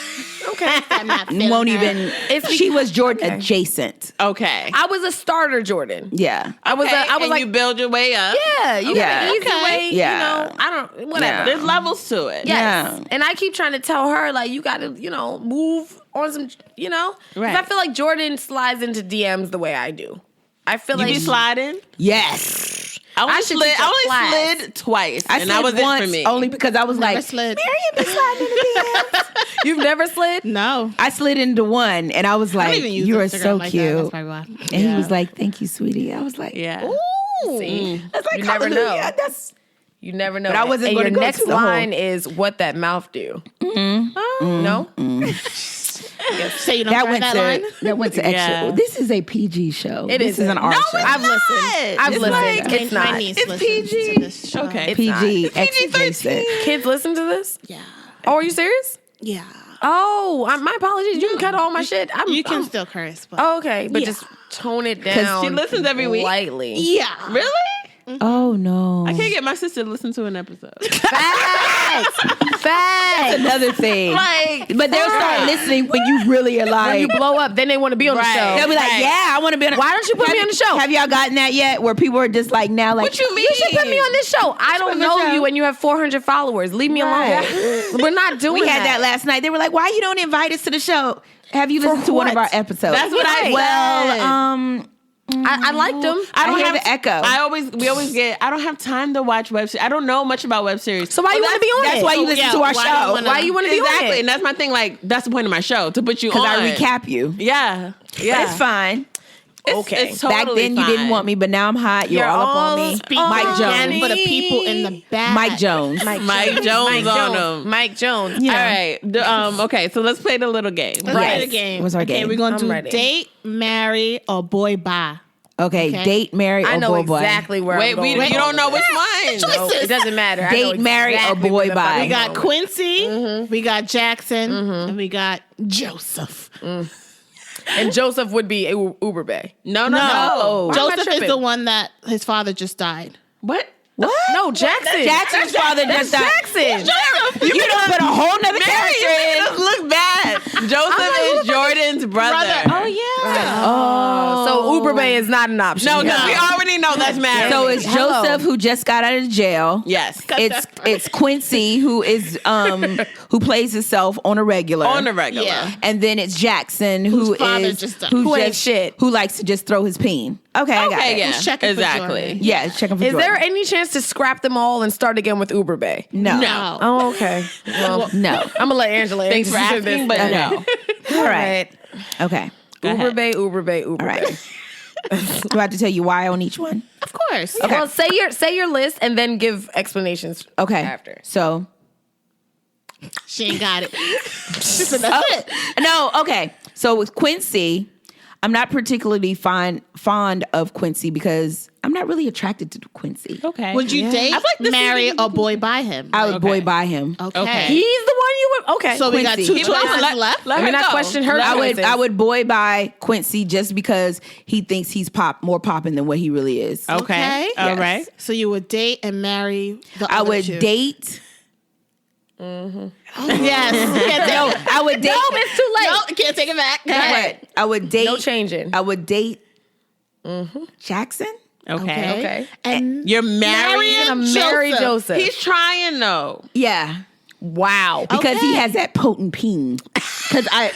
S5: Okay.
S2: I'm not feeling
S4: Won't
S2: that.
S4: even.
S5: It's
S4: She was Jordan
S5: okay.
S4: adjacent.
S1: Okay.
S5: I was a starter Jordan.
S4: Yeah.
S5: I was
S1: and
S5: like,
S1: you build your way up.
S5: yeah, you
S4: Yeah.
S5: got an easy
S2: Okay.
S5: way.
S4: Yeah.
S5: You know, I don't, whatever.
S1: There's levels to it.
S5: Yes.
S4: Yeah.
S5: And I keep trying to tell her, like, you got to, move on some, 'cause
S1: Right.
S5: I feel like Jordan slides into DMs the way I do. I feel
S1: You
S5: like
S1: be sliding.
S4: Yes.
S1: I
S5: should teach a class.
S1: only slid twice,
S4: I
S1: and
S4: slid
S1: that was
S4: once
S1: it for me.
S4: only because I was
S2: Never
S4: like,
S2: slid.
S4: Marion be sliding in the DMs.
S5: You've never slid?
S2: No.
S4: I slid into one and I was
S2: I
S4: like,
S2: don't even use
S4: you are
S2: Instagram
S4: so
S2: like that.
S4: cute.
S2: That's probably why.
S4: And he was like, thank you, sweetie. I was like,
S1: Yeah.
S4: ooh.
S5: See?
S4: That's like,
S5: You never know.
S4: hallelujah. That's
S5: You never know.
S4: But I wasn't
S5: and
S4: gonna
S5: your
S4: go
S5: next
S4: to the whole-
S5: line is what that mouth do. No?
S2: So you don't
S4: that
S2: try
S4: went
S2: that
S4: to
S2: line?
S4: that went to extra.
S1: Yeah.
S4: This is a PG show.
S5: It
S4: this is an
S5: isn't.
S4: art
S5: No,
S4: show.
S5: I've listened. I've
S1: It's
S5: listened.
S1: like-
S5: It's not.
S2: My niece
S1: It's
S2: listens
S1: PG.
S2: to this show.
S1: Okay.
S5: It's
S4: PG,
S5: not.
S4: extra adjacent.
S5: Kids listen to this?
S2: Yeah.
S5: Oh, are you serious?
S2: Yeah.
S5: Oh, my apologies. You can cut all my shit.
S2: You can still curse, but
S5: Oh, okay, but
S2: Yeah.
S5: just tone it down.
S1: she listens every week?
S5: Lightly.
S2: yeah.
S1: Really?
S4: Oh no.
S1: I can't get my sister to listen to an episode.
S5: Facts. Facts.
S4: Another thing.
S1: Like,
S4: But they'll start listening when you really are like,
S5: When you blow up, then they want to be on the
S1: Right.
S5: show.
S4: they'll be like,
S1: Right.
S4: yeah, I want to be on.
S5: Why don't you put me on the show?
S4: Have y'all gotten that yet? Where people are just like now, like,
S1: what you mean?
S5: You should put me on this show. I don't
S4: on the
S5: know
S4: show.
S5: you and you have 400 followers. Leave me
S4: Right.
S5: alone. We're not doing
S4: we had that last night. They were like, why you don't invite us to the show? Have you listened to one of
S5: what?
S4: our episodes?
S1: That's what I
S4: Well,
S1: said.
S5: I liked them.
S4: I hear the echo.
S1: We always get. I don't have time to watch web series. I don't know much about web series.
S5: So why you want to be on
S4: that's
S5: it?
S4: why you listen to our
S2: why do you
S4: show.
S2: wanna-
S5: Why you want to be
S1: Exactly,
S5: on it?
S1: and that's my thing. Like, that's the point of my show, to put you on.
S4: Because I recap you.
S1: Yeah, yeah.
S4: That's fine.
S5: Okay.
S1: It's totally
S4: Back then you didn't
S1: fine.
S4: want me, but now I'm hot. You're all up on me.
S2: Speak
S4: Mike
S2: again
S4: Jones.
S2: for the people in the back.
S4: Mike Jones.
S1: Mike Jones on them.
S5: Mike Jones.
S4: Yeah.
S1: All right. Okay, so let's play the little game.
S2: Let's
S4: Right.
S2: play the game.
S4: What's our
S2: Okay,
S4: game?
S2: we're gonna
S5: I'm
S2: do
S5: ready.
S2: date, marry, or boy bye.
S4: Okay,
S2: Okay.
S4: date, marry,
S5: I
S4: or
S5: know
S4: boy boy.
S5: exactly where
S1: Wait,
S5: I'm going.
S1: you don't know which one.
S5: No, it doesn't matter. I know
S4: Date, marry, or
S5: exactly
S4: boy
S5: where the fuck
S4: bye.
S5: I'm
S2: We got
S5: going.
S2: Quincy, we got Jackson, and we got Joseph.
S5: And Joseph would be Uber Bay.
S1: No.
S2: No,
S5: Why am I
S2: Joseph is
S5: tripping?
S2: the one that his father just died.
S1: What?
S4: What?
S5: No, Jackson.
S4: Jackson's father just died.
S5: Jackson.
S4: You don't put a whole nother character in.
S1: This look bad. Joseph is Jordan's brother.
S2: Oh yeah.
S5: So Uber Bay is not an option.
S1: No, because we already know that's married.
S4: So it's
S5: Hello.
S4: Joseph who just got out of jail.
S1: yes.
S4: It's Quincy who is who plays himself on a regular.
S1: On the regular.
S2: Yeah.
S4: And then it's Jackson who
S2: father
S4: is
S2: just died.
S5: Who ain't shit.
S4: who likes to just throw his peen. Okay, I got
S1: Okay,
S4: it.
S1: yeah.
S2: Who's checking for
S1: exactly.
S2: Jordan?
S4: Yeah, it's checking for
S5: Is
S4: Jordan.
S5: there any chance to scrap them all and start again with Uber Bay?
S4: No.
S2: No.
S5: Oh, okay. Well,
S4: No.
S5: I'm gonna let Angela
S1: Thanks for
S5: answer
S1: asking,
S5: this.
S1: but
S5: then.
S1: no.
S4: All right. Okay.
S5: Uber
S1: ahead.
S5: Bay, Uber Bay, Uber
S4: All right.
S5: Bay.
S4: Do I have to tell you why on each one?
S2: Of course.
S4: Okay.
S5: Well, say your list and then give explanations.
S4: Okay.
S5: After.
S4: So
S2: She ain't got it. So that's it.
S4: no, okay. So with Quincy, I'm not particularly fond of Quincy because I'm not really attracted to Quincy.
S1: Okay.
S2: Would you date, marry, or boy by him?
S4: I would
S1: Okay.
S4: boy by him.
S2: Okay.
S5: He's the one you would. Okay.
S2: So we got
S4: Quincy.
S2: two
S4: Keep
S2: choices
S1: going.
S2: left.
S1: Let
S5: Let me
S1: her
S5: not
S1: go.
S5: question her.
S4: I would boy by Quincy just because he thinks he's more popping than what he really is.
S1: Okay.
S2: Okay.
S1: All
S4: Yes.
S1: right.
S2: So you would date and marry the
S4: I
S2: other
S4: would
S2: two.
S4: date.
S2: Yes. Can't take
S4: No,
S2: it.
S4: I would date.
S5: No, it's too late.
S2: No, can't take it back. Go ahead.
S4: What? I would date.
S5: No changing.
S4: I would date Jackson.
S1: Okay.
S5: Okay.
S2: And
S1: You're marrying
S5: Gonna marry Joseph.
S1: He's trying though.
S4: Yeah,
S5: wow.
S4: because he
S2: Okay.
S4: has that potent peen. Because I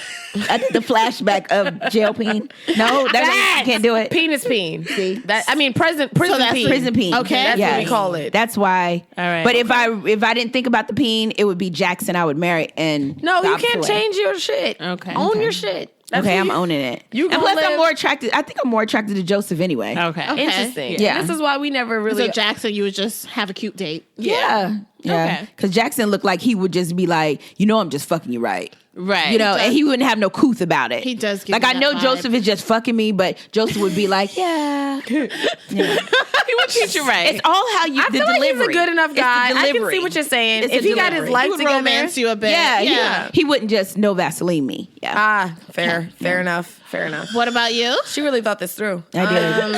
S4: did the flashback of jail peen. No, that you can't do it.
S5: Penis peen.
S4: See?
S5: That I mean prison
S2: that's
S5: peen.
S4: Prison peen.
S2: Okay.
S5: That's
S4: Yes.
S5: what we call it.
S4: That's why.
S1: All right.
S4: But if I didn't think about the peen, it would be Jackson I would marry. And
S5: No,
S4: the
S5: you
S4: opposite
S5: can't
S4: way.
S5: change your shit.
S1: Okay.
S5: Own your shit. That's
S4: Okay,
S5: who
S4: I'm
S5: you-
S4: owning it.
S5: you
S4: and
S5: gonna
S4: plus, I'm
S5: live-
S4: more attracted. I think I'm more attracted to Joseph anyway.
S1: Okay.
S2: Okay.
S5: Interesting.
S4: Yeah.
S5: This is why we never really.
S2: so Jackson, you would just have a cute date.
S4: Yeah.
S1: Okay.
S4: Because Jackson looked like he would just be like, I'm just fucking you right.
S1: Right.
S4: You know, and he wouldn't have no couth about it.
S2: He does give
S4: Like,
S2: me
S4: I
S2: that
S4: know
S2: vibe.
S4: Joseph is just fucking me, but Joseph would be like, yeah.
S1: He would treat you right.
S4: It's all how you,
S5: I
S4: the
S5: feel like
S4: delivery.
S5: he's a good enough
S4: It's the
S5: guy. I can
S4: delivery.
S5: see what you're saying.
S4: It's
S5: If
S4: the
S5: he got his
S4: delivery.
S5: life
S2: He would
S5: together,
S2: romance you a bit.
S4: Yeah, he wouldn't just no Vaseline me. Yeah.
S5: Ah, fair enough. Fair enough.
S2: What about you?
S5: She really thought this through.
S4: I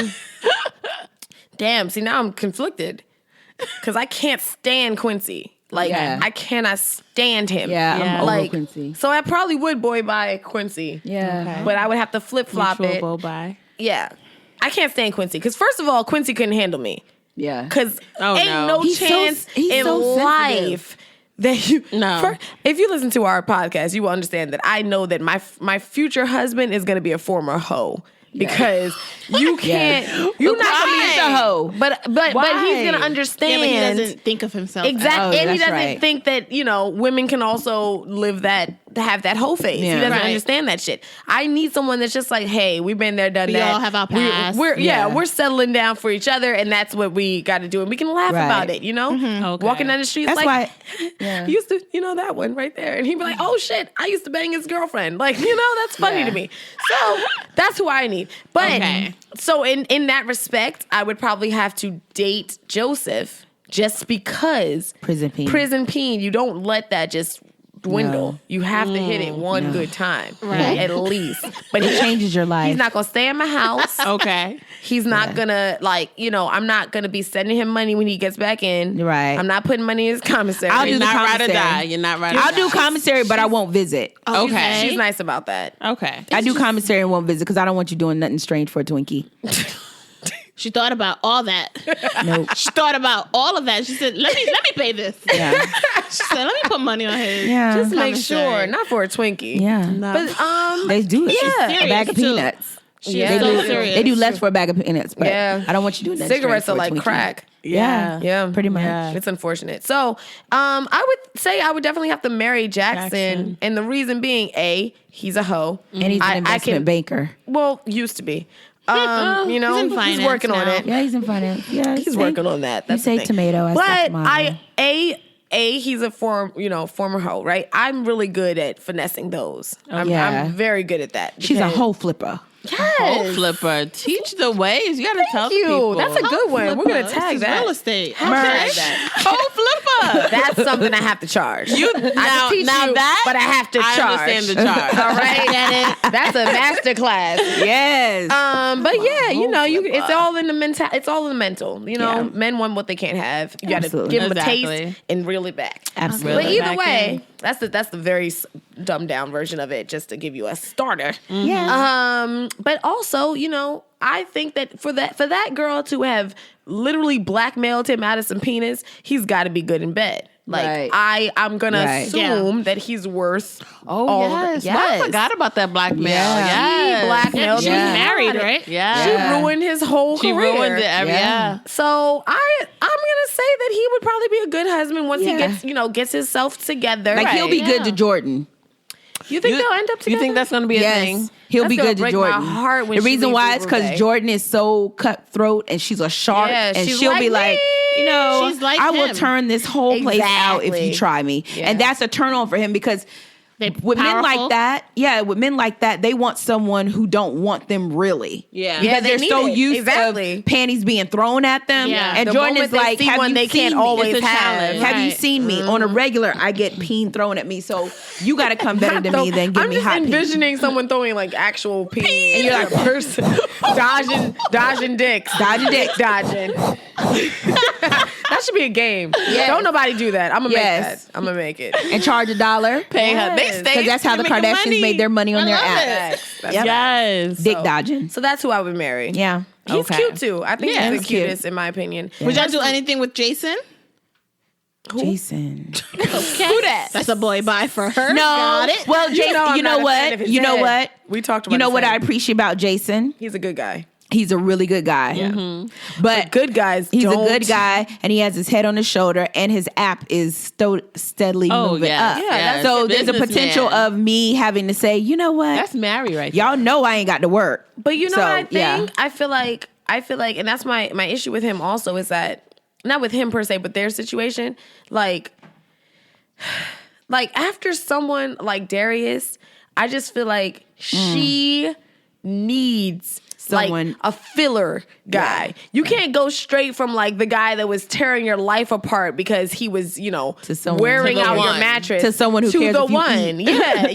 S4: did.
S5: Damn. See, now I'm conflicted because I can't stand Quincy. Like,
S4: Yeah.
S5: I cannot stand him.
S4: Yeah, I'm over
S5: like,
S4: Quincy.
S5: So I probably would boy by Quincy.
S4: Yeah.
S1: Okay.
S5: But I would have to flip flop
S1: Mutual
S5: it.
S1: bow bye.
S5: Yeah. I can't stand Quincy because first of all, Quincy couldn't handle me.
S4: Yeah.
S5: Because
S1: Oh,
S5: ain't
S1: no.
S5: no
S4: He's
S5: chance
S4: he's
S5: in
S4: so sensitive.
S5: life that you.
S1: No.
S5: If you listen to our podcast, you will understand that I know that my future husband is going to be a former hoe. Because you can't, you're
S4: But
S5: not
S4: why?
S5: gonna
S4: He's a hoe.
S5: but he's
S1: Why?
S5: gonna understand.
S2: Yeah, but he doesn't think of himself.
S5: Exactly,
S4: Oh,
S5: and he
S4: that's
S5: doesn't
S4: right.
S5: think that women can also have that whole phase.
S4: Yeah.
S5: He doesn't
S2: Right.
S5: understand that shit. I need someone that's just like, hey, we've been there, done
S2: We
S5: that.
S2: all have our past.
S4: Yeah.
S5: We're settling down for each other, and that's what we got to do, and we can laugh
S4: Right.
S5: about it.
S1: Okay.
S5: Walking down the street,
S4: That's
S5: like,
S4: why. Yeah.
S5: you used to, that one right there, and he'd be like, oh shit, I used to bang his girlfriend. Like, that's funny
S4: Yeah.
S5: to me. So that's who I need. But
S1: Okay.
S5: so in that respect, I would probably have to date Joseph just because
S4: Prison peen.
S5: Prison peen, you don't let that just dwindle.
S4: No.
S5: You have to hit it one good time,
S2: Right.
S5: at least. But
S4: It changes your life.
S5: he's not gonna stay in my house.
S1: Okay.
S5: He's not gonna I'm not gonna be sending him money when he gets back in.
S4: Right.
S5: I'm not putting money in his commissary.
S4: I'll do
S1: You're
S4: the
S1: not ride or
S4: commissary.
S1: die. You're not ride or
S4: I'll
S1: die.
S4: do commissary, but I won't visit.
S1: Okay.
S5: She's nice about that.
S1: Okay.
S4: I do commissary and won't visit because I don't want you doing nothing strange for a Twinkie.
S2: She thought about all that.
S4: Nope.
S2: She thought about all of that. She said, "Let me pay this."
S4: Yeah.
S2: She said, "Let me put money on his."
S4: Yeah.
S5: Just make
S2: Commissary.
S5: sure, not for a Twinkie.
S4: Yeah.
S5: But
S4: They do it.
S5: Yeah.
S4: A bag of
S2: Serious, too.
S4: peanuts.
S2: She
S5: Yeah.
S2: is so
S5: They do.
S2: serious.
S4: They do less for a bag of peanuts, but
S5: Yeah.
S4: I don't want you doing that.
S5: cigarettes are like crack.
S4: Yeah.
S5: Yeah.
S4: Pretty much.
S1: Yeah.
S5: It's unfortunate. So, I would say I would definitely have to marry Jackson.
S1: Jackson.
S5: And the reason being, A, he's a hoe.
S4: And he's an investment banker.
S5: Well, used to be.
S2: He's in finance
S5: working on
S2: now.
S5: it.
S4: Yeah, he's in finance. Yeah,
S5: He's working on that. That's
S4: say
S5: the thing.
S4: tomato. I say
S5: But
S4: tomato.
S5: he's a former hoe, right? I'm really good at finessing those. I'm
S4: yeah.
S5: very good at that.
S4: She's a
S5: because-
S4: whole flipper.
S1: Hoe flipper. Teach the ways. You gotta tell people.
S5: That's a good one. We're gonna tag that.
S2: Real estate.
S5: Hashtag that.
S1: Hoe flipper.
S5: That's something I have to charge.
S1: You
S5: I
S1: now
S5: can teach you,
S1: that
S5: but I have to
S1: I
S5: charge.
S1: understand the charge.
S5: All right, that's a master class.
S4: Yes.
S5: But yeah, you know, it's all in the mental. It's all in the mental. You know,
S4: Yeah.
S5: men want what they can't have. You got to
S4: Absolutely.
S5: give them
S1: Exactly.
S5: a taste and reel it back.
S4: Absolutely.
S5: But either
S1: Back
S5: way, that's the very dumbed down version of it, just to give you a starter.
S4: Yeah.
S5: But also, you know, I think that for that girl to have literally blackmailed him out of some penis, he's got to be good in bed. Like
S4: Right.
S5: I'm gonna
S4: Right.
S5: assume that he's worth.
S1: Oh,
S5: all
S1: yes.
S5: of it.
S1: I forgot about that blackmail.
S4: Yeah.
S1: Yes.
S5: He blackmailed.
S2: She
S5: him.
S2: was married, right?
S1: Yeah.
S5: She ruined his whole
S1: She
S5: career.
S1: ruined it.
S4: Yeah.
S5: Yeah. So I'm gonna say that he would probably be a good husband once he gets himself together.
S4: Like he'll be good to Jordan.
S5: You think they'll end up together?
S1: You think that's going to be a
S4: Yes.
S1: thing?
S4: He'll
S5: That's
S4: be
S5: gonna
S4: good to
S5: break my
S4: Jordan.
S5: heart when
S4: The
S5: she
S4: reason
S5: leaves
S4: why
S5: with
S4: is because
S5: Roubaix.
S4: Jordan is so cutthroat and she's a shark,
S5: Yeah,
S4: and
S5: she's
S4: she'll
S5: like
S4: be like,
S5: me.
S4: you know,
S2: She's like
S4: I will
S2: him.
S4: turn this whole place out if
S5: Exactly.
S4: you try me,
S5: Yeah.
S4: and that's a turn on for him because.
S2: They
S4: With men
S2: powerful.
S4: like that, with men like that, they want someone who don't want them really.
S1: Yeah.
S4: Because
S5: they
S4: they're
S5: need
S4: so
S5: it.
S4: used
S5: Exactly.
S4: to panties being thrown at them.
S2: Yeah.
S4: And
S5: The
S4: Jordan
S5: moment
S4: is
S5: they
S4: like,
S5: see
S4: have
S5: one
S4: you
S5: they
S4: seen
S5: can't
S4: me?
S5: always
S1: It's a
S5: have.
S1: challenge.
S4: Have you
S2: Right.
S4: seen me? On a regular, I get peen thrown at me. So you got to come better than me than give
S5: I'm
S4: me
S5: just
S4: hot peen.
S5: envisioning someone throwing like actual pee, and you're like a person dodging dicks,
S4: Dodging dicks.
S5: dodging. That should be a game.
S4: Yes.
S5: Don't nobody do that. I'm gonna
S4: Yes.
S5: make that. I'm gonna make it.
S4: And charge $1.
S1: Pay her. They
S5: Yes.
S1: stay.
S4: Because that's how the
S1: making
S4: Kardashians
S1: money.
S4: made their money on
S2: I
S4: their
S2: love
S4: app.
S2: it.
S5: That's
S4: Yep.
S1: Yes.
S4: Dick dodging.
S5: So that's who I would marry.
S4: Yeah.
S5: He's
S1: Okay.
S5: cute too. I think
S1: Yeah,
S5: he's the
S4: he's cute.
S5: cutest in my opinion.
S2: Would y'all do anything with Jason?
S4: Jason.
S5: Who that?
S2: That's a boy bye for her.
S4: No.
S2: Got it.
S4: Well, Jason,
S5: I'm
S4: you know
S5: not a fan of
S4: what?
S5: his
S4: You know
S5: head.
S4: what?
S5: We talked about
S4: You know
S5: his
S4: what I
S5: head.
S4: appreciate about Jason?
S5: He's a good guy.
S4: He's a really good guy.
S5: Yeah.
S4: But
S5: Good guys.
S4: he's
S5: don't.
S4: a good guy, and he has his head on his shoulder, and his app is steadily moving
S1: yeah.
S4: up.
S1: Yeah,
S4: So
S1: that's
S4: there's a potential
S1: businessman.
S4: of me having to say, you know what?
S1: That's Mary right
S4: Y'all know I ain't got to work.
S5: But you know
S4: So,
S5: what I think?
S4: yeah.
S5: I feel like, and that's my issue with him also is that, not with him per se, but their situation, like after someone like Darius, I just feel like she needs
S4: Someone-
S5: like a filler guy.
S4: Yeah.
S5: You can't go straight from like the guy that was tearing your life apart because he was, you know,
S4: To someone-
S5: wearing
S1: to the
S5: out your
S1: one.
S5: mattress.
S4: To someone who
S5: to
S4: cares
S5: the
S4: if you
S5: one.
S4: eat.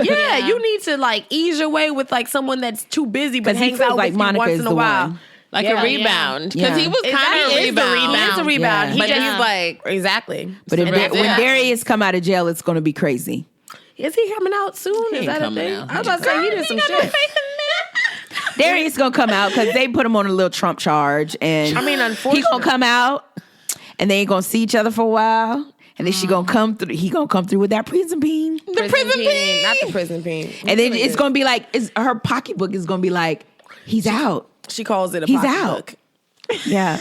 S5: Yeah. You need to like ease your way with like someone that's too busy but
S4: 'Cause he
S5: hangs
S4: feels
S5: out
S4: like
S5: with you
S4: Monica
S5: once
S4: is
S5: in a
S4: the
S5: while.
S4: one.
S1: Like
S5: Yeah.
S1: a rebound. Because
S4: Yeah.
S1: he was kind of a
S5: Exactly.
S1: rebound.
S5: He is a rebound.
S4: Yeah.
S5: He
S1: But
S5: just,
S1: he's like,
S5: exactly.
S4: But if
S5: And that's
S4: when
S5: why-
S4: Darius come out of jail, it's going to be crazy.
S5: Is he coming out soon? Is
S1: ain't
S5: that a
S1: coming
S5: thing?
S1: out.
S5: I was about to say he did some shit.
S4: Darius going to come out because they put him on a little Trump charge. And
S5: I mean,
S4: he going
S5: unfortunately.
S4: to come out, and they ain't going to see each other for a while. And then she going to come through. He going to come through with that prison bean.
S5: The prison peen. Not the prison peen.
S4: And then it's going to be like, her pocketbook is going to be like, he's out.
S5: She calls it a
S4: He's
S5: pocketbook.
S4: Yeah.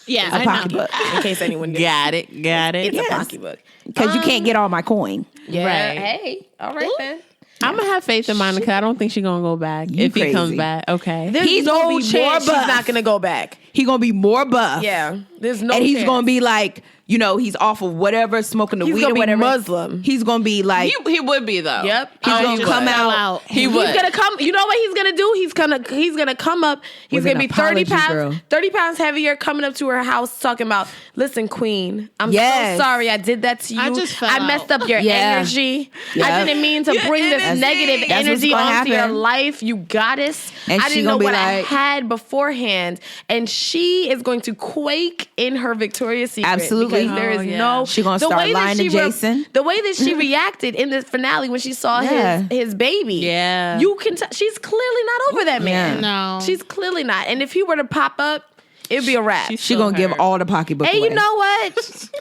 S2: Yeah,
S4: A
S2: I know.
S4: pocketbook.
S5: In case anyone gets
S1: got it.
S5: it's
S4: Yes.
S5: a pocketbook.
S4: Because you can't get all my coin.
S5: Yeah.
S1: Right.
S5: Hey. All right then.
S1: I'm going to have faith in Monica. I don't think she's going to go back
S4: You
S1: if he comes
S4: crazy.
S1: back. Okay.
S5: There's
S4: He's
S5: no
S4: gonna be
S5: chance
S4: more
S5: she's
S4: buff.
S5: not gonna go back.
S4: He going to be more buff.
S5: Yeah. There's no
S4: And he's
S5: chance.
S4: going to be like, you know, he's off of whatever, smoking the
S5: He's
S4: weed
S5: gonna
S4: or
S5: be
S4: whatever.
S5: Muslim.
S4: He's going to be like,
S1: He would be, though.
S5: Yep.
S4: he's
S1: Oh,
S4: going
S1: he
S4: to come
S1: would.
S4: out.
S1: He would.
S5: He's gonna come. You know what he's gonna do? He's gonna come up. He's
S4: With
S5: gonna
S4: an
S5: be 30
S4: apology,
S5: pounds,
S4: girl.
S5: 30 pounds heavier, coming up to her house talking about, listen, Queen, I'm
S4: Yes.
S5: so sorry I did that to you.
S2: I just fell
S5: I messed up your
S4: Yeah.
S5: energy.
S4: Yep.
S5: I didn't mean to bring this
S1: energy.
S5: negative
S4: That's what's
S5: energy
S4: gonna
S5: onto your
S4: happen.
S5: life, you goddess.
S4: And
S5: I
S4: she
S5: didn't know
S4: gonna be
S5: what I
S4: like-
S5: had beforehand. And she is going to quake in her Victoria's Secret.
S4: Absolutely.
S5: Because there is
S1: Oh, yeah.
S5: no
S4: She gonna
S5: the
S4: start
S5: way that
S4: lying to
S5: she
S4: Jason.
S5: the way that she reacted in the finale when she saw
S4: Yeah.
S5: his baby.
S1: Yeah.
S5: You can she's clearly not over that man.
S4: Yeah.
S2: No.
S5: She's clearly not. And if he were to pop up, it'd be a wrap.
S1: She's
S4: She
S1: so
S4: going to give
S1: hurt.
S4: all the pocketbook
S5: Hey,
S4: away.
S5: you know what?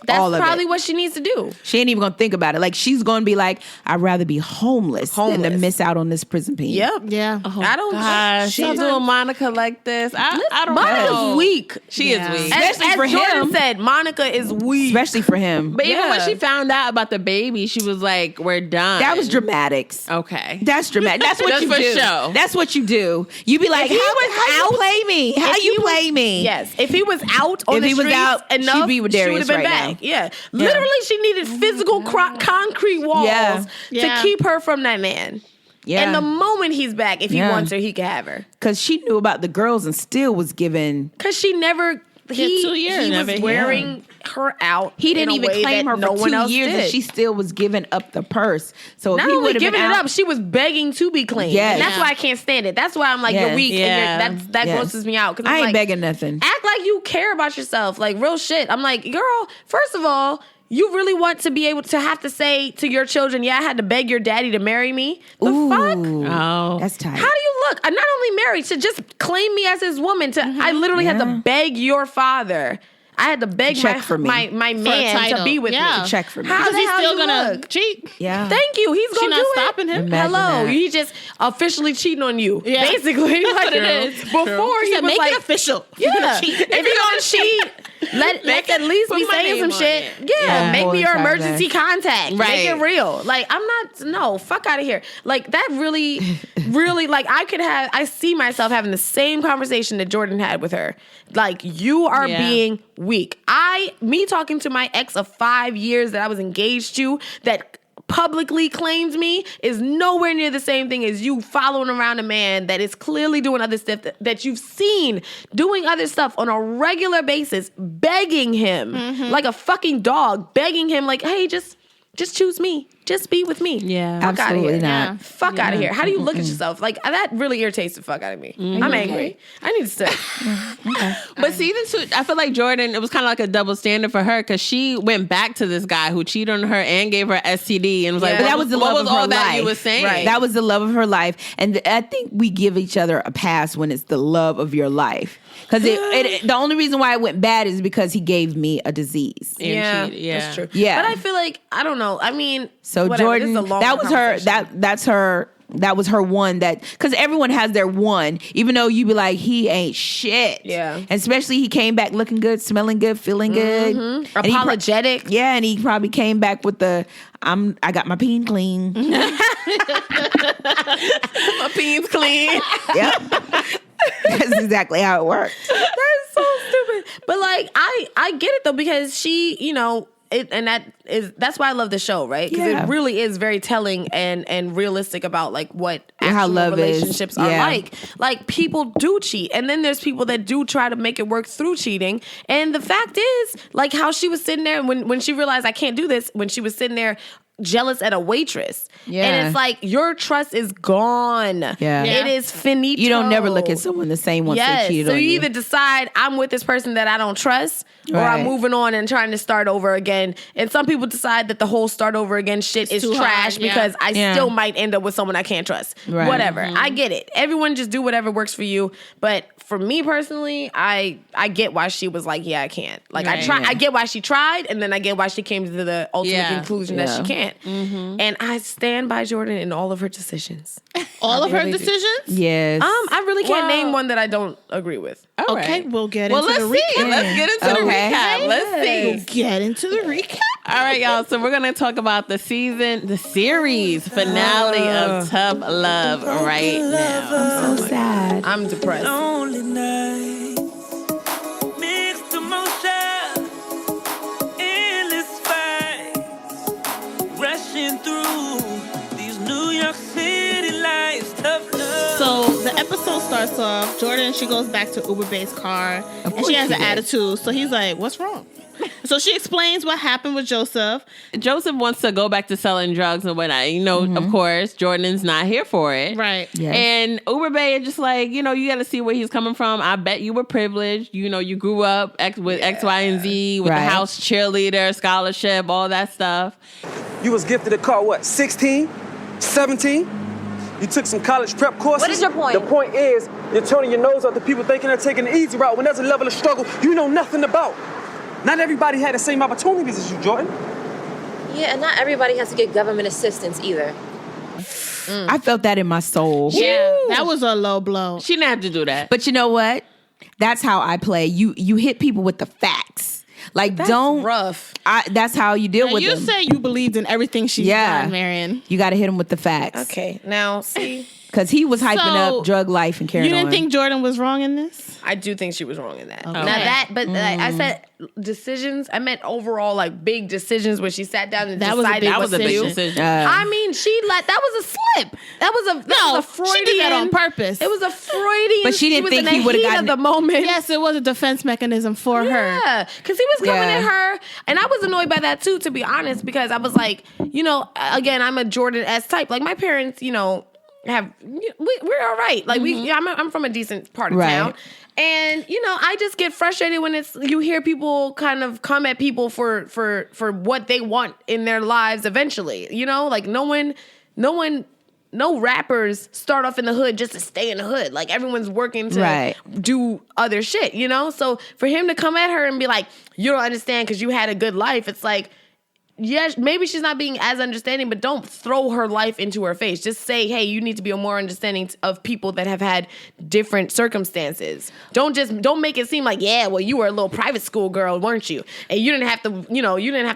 S5: That's
S4: All of
S5: probably
S4: it.
S5: what she needs to do.
S4: She ain't even going to think about it. Like, she's going to be like, I'd rather be homeless than to
S5: Homeless.
S4: miss out on this prison peen.
S5: Yep.
S2: Yeah.
S5: I don't
S1: Gosh, she's doing Monica like this. I don't know.
S5: Monica's weak.
S1: She
S2: Yeah.
S1: is weak.
S4: Especially
S5: as
S4: for
S5: Jordan
S4: him.
S5: said, Monica is weak.
S4: Especially for him.
S1: But even when
S5: Yeah.
S1: she found out about the baby, she was like, we're done.
S4: That was dramatics.
S1: Okay.
S4: That's dramatic. That's what
S1: Just
S4: you
S1: for
S4: do.
S1: show.
S4: That's what you do. You be like,
S5: If he was
S4: how you
S5: out-
S4: play me? How
S5: If
S4: you
S5: he was-
S4: play me?
S5: Yes. If he was out on
S4: If
S5: the
S4: he was
S5: streets
S4: out, she'd
S5: enough,
S4: be with
S5: she
S4: Darius
S5: would have been
S4: right
S5: back.
S4: now.
S5: Yeah. Literally, she needed physical concrete walls
S4: Yeah.
S5: to
S2: Yeah.
S5: keep her from that man.
S4: Yeah.
S5: And the moment he's back, if he wants her, he can have her.
S4: Because she knew about the girls and still was giving.
S5: Because she never...
S2: He had 2 years.
S5: He was wearing her out.
S4: He didn't even claim her
S5: no
S4: for
S5: one
S4: 2
S5: else
S4: years,
S5: did.
S4: and she still was giving up the purse. So
S5: Not
S4: if he
S5: only
S4: would have
S5: giving
S4: been
S5: it
S4: out,
S5: up, she was begging to be claimed.
S4: Yes.
S5: And that's why I can't stand it. That's why I'm like,
S4: Yes.
S5: you're weak.
S1: Yeah.
S5: And that grosses me out. 'Cause I'm
S4: I ain't
S5: like,
S4: begging nothing.
S5: act like you care about yourself. Like, real shit. I'm like, girl, first of all, you really want to be able to have to say to your children, yeah, I had to beg your daddy to marry me? The fuck?
S1: Oh.
S4: That's tight.
S5: How do you look? I'm not only married, to just claim me as his woman. I literally had to beg your father. I had to beg
S4: Check for me.
S5: my man to
S2: title.
S5: be with
S2: Yeah.
S5: me.
S4: To check for me.
S5: How
S2: Because
S5: the
S2: he's
S5: hell
S2: still
S5: you
S2: gonna
S5: look?
S2: cheat.
S4: Yeah.
S5: Thank you. He's
S2: She
S5: gonna
S2: not
S5: do
S2: stopping
S5: it.
S2: him.
S4: Imagine
S5: Hello,
S4: that.
S5: he just officially cheating on you.
S2: Yeah.
S5: Basically, like
S2: what it is.
S5: Before
S2: She
S5: he
S2: said,
S5: was
S2: make
S5: like,
S2: it official.
S5: yeah,
S2: You're gonna cheat.
S5: if you're gonna cheat, let's at least
S2: put
S5: be
S2: my
S5: saying
S2: name
S5: some
S2: on
S5: shit.
S2: it.
S5: Yeah, make
S4: Whole
S5: me your
S4: entire
S5: emergency
S4: thing.
S5: contact.
S1: Right.
S5: Make it real. Like no, fuck out of here. Like that really, really, like I see myself having the same conversation that Jordan had with her. Like, you are being weak. Me talking to my ex of 5 years that I was engaged to, that publicly claimed me, is nowhere near the same thing as you following around a man that is clearly doing other stuff that you've seen doing other stuff on a regular basis, begging him like a fucking dog, begging him like, hey, just choose me. Just be with me.
S1: Yeah.
S5: Fuck out of
S4: Absolutely
S5: here.
S4: not.
S5: Fuck out of here. How do you look at yourself? Like, that really irritates the fuck out of me. I'm angry. I need to sit.
S1: But season 2, I feel like Jordan, it was kind of like a double standard for her because she went back to this guy who cheated on her and gave her STD and was like,
S5: Yeah.
S4: But that was the
S1: what
S4: love
S1: was
S4: of her
S1: all that
S4: life.
S1: you were saying?
S5: Right.
S4: That was the love of her life. And I think we give each other a pass when it's the love of your life. Because the only reason why it went bad is because he gave me a disease.
S1: And cheated,
S5: that's true.
S4: Yeah.
S5: But I feel like, I don't know. I mean,
S4: So
S5: whatever. This
S4: Jordan,
S5: is a long
S4: that was her.
S5: conversation.
S4: That was her one. That because everyone has their one. Even though you be like, he ain't shit.
S5: Yeah.
S4: And especially he came back looking good, smelling good, feeling good, And he
S5: Apologetic.
S4: yeah, and he probably came back with the I got my peen clean.
S1: My peens clean.
S4: Yep. That's exactly how it worked.
S5: That's so stupid. But like, I get it though, because she, that's why I love the show, right? Because
S4: Yeah.
S5: it really is very telling and realistic about like what
S4: How
S5: actual
S4: love is.
S5: relationships are
S4: Yeah.
S5: like. Like, people do cheat, and then there's people that do try to make it work through cheating. And the fact is, like how she was sitting there when she realized I can't do this, when she was sitting there jealous at a waitress.
S4: Yeah.
S5: And it's like, your trust is gone.
S4: Yeah.
S5: It is finito.
S4: You don't never look at someone the same once they cheated
S5: so
S4: on
S5: you
S4: you.
S5: either decide I'm with this person that I don't trust, or
S4: Right.
S5: I'm moving on and trying to start over again. And some people decide that the whole start over again shit is
S2: too
S5: trash
S2: hard, yeah.
S5: because I
S4: Yeah.
S5: still might end up with someone I can't trust.
S4: Right.
S5: Whatever. I get it. Everyone just do whatever works for you. But for me personally, I get why she was like, yeah, I can't. Like,
S1: Right.
S5: I get why she tried, and then I get why she came to the ultimate
S1: Yeah.
S5: conclusion that she
S4: Yeah.
S5: can't. And I stand by Jordan in all of her decisions.
S2: All of her
S5: really do.
S2: decisions?
S4: Yes.
S5: I really can't
S1: Well-
S5: name one that I don't agree with.
S1: All
S2: Okay,
S1: right.
S2: we'll get
S1: Well,
S2: into
S1: let's
S2: the
S1: see.
S2: recap.
S1: Let's get into the
S4: Okay.
S1: recap. Let's
S2: We'll
S1: see.
S2: get into the recap.
S1: All right, y'all. So we're gonna talk about the series finale of Tough Love right now.
S4: so sad.
S5: I'm depressed.
S3: Lonely night, mixed emotion, endless fights, rushing through these New York City lights. Tough love.
S2: So the episode starts off, Jordan, she goes back to Uber Bay's car, and
S4: course
S2: she has
S4: she
S2: an
S4: did.
S2: attitude. So he's like, what's wrong? So she explains what happened with Joseph.
S1: Joseph wants to go back to selling drugs and whatnot. Of course, Jordan's not here for it.
S2: Right.
S4: Yes.
S1: And Uber Bay is just like, you got to see where he's coming from. I bet you were privileged. You grew up with X, Y, and Z, with
S4: Right.
S1: the house cheerleader, scholarship, all that stuff.
S6: You was gifted a car, what, 16? 17? You took some college prep courses?
S7: What is your point?
S6: The point is, you're turning your nose up to people thinking they're taking the easy route when there's a level of struggle you know nothing about. Not everybody had the same opportunities as you, Jordan.
S7: Yeah, and not everybody has to get government assistance either.
S4: I felt that in my soul.
S2: Yeah, that was a low blow.
S1: She didn't have to do that.
S4: But you know what? That's how I play. You hit people with the facts. Like, don't
S5: rough.
S4: that's how you deal
S2: Now,
S4: with
S2: you
S4: them.
S2: say you believed in everything she's
S4: Yeah.
S2: done, Marion.
S4: You got to hit them with the facts.
S5: Okay, now see,
S4: Because he was hyping
S2: So,
S4: up drug life and carrying
S2: You didn't
S4: on.
S2: think Jordan was wrong in this?
S5: I do think she was wrong in that.
S2: Okay.
S5: Now but I said decisions. I meant overall, like big decisions where she sat down and
S2: That was a
S5: decided
S2: big
S1: That
S5: what
S1: was a
S5: to
S1: big
S5: do.
S1: decision.
S5: I mean, that was a slip. That was a Freudian.
S2: she did that on purpose.
S5: It was a Freudian.
S4: But she didn't
S5: was
S4: think
S5: in
S4: he
S5: the
S4: would've
S5: heat
S4: gotten
S5: of the moment.
S2: Yes, it was a defense mechanism for her.
S5: Yeah, because he was coming
S4: Yeah.
S5: at her, and I was annoyed by that too, to be honest, because I was like, again, I'm a Jordan-esque type. Like my parents, we're all right. Like I'm from a decent part of
S4: Right.
S5: town. And I just get frustrated when you hear people kind of come at people for what they want in their lives eventually. Like no rappers start off in the hood just to stay in the hood. Like everyone's working to do other shit, So for him to come at her and be like, you don't understand because you had a good life, it's like, yes, maybe she's not being as understanding, but don't throw her life into her face. Just say, hey, you need to be more understanding of people that have had different circumstances. Don't make it seem like, yeah, well, you were a little private school girl, weren't you? And you didn't have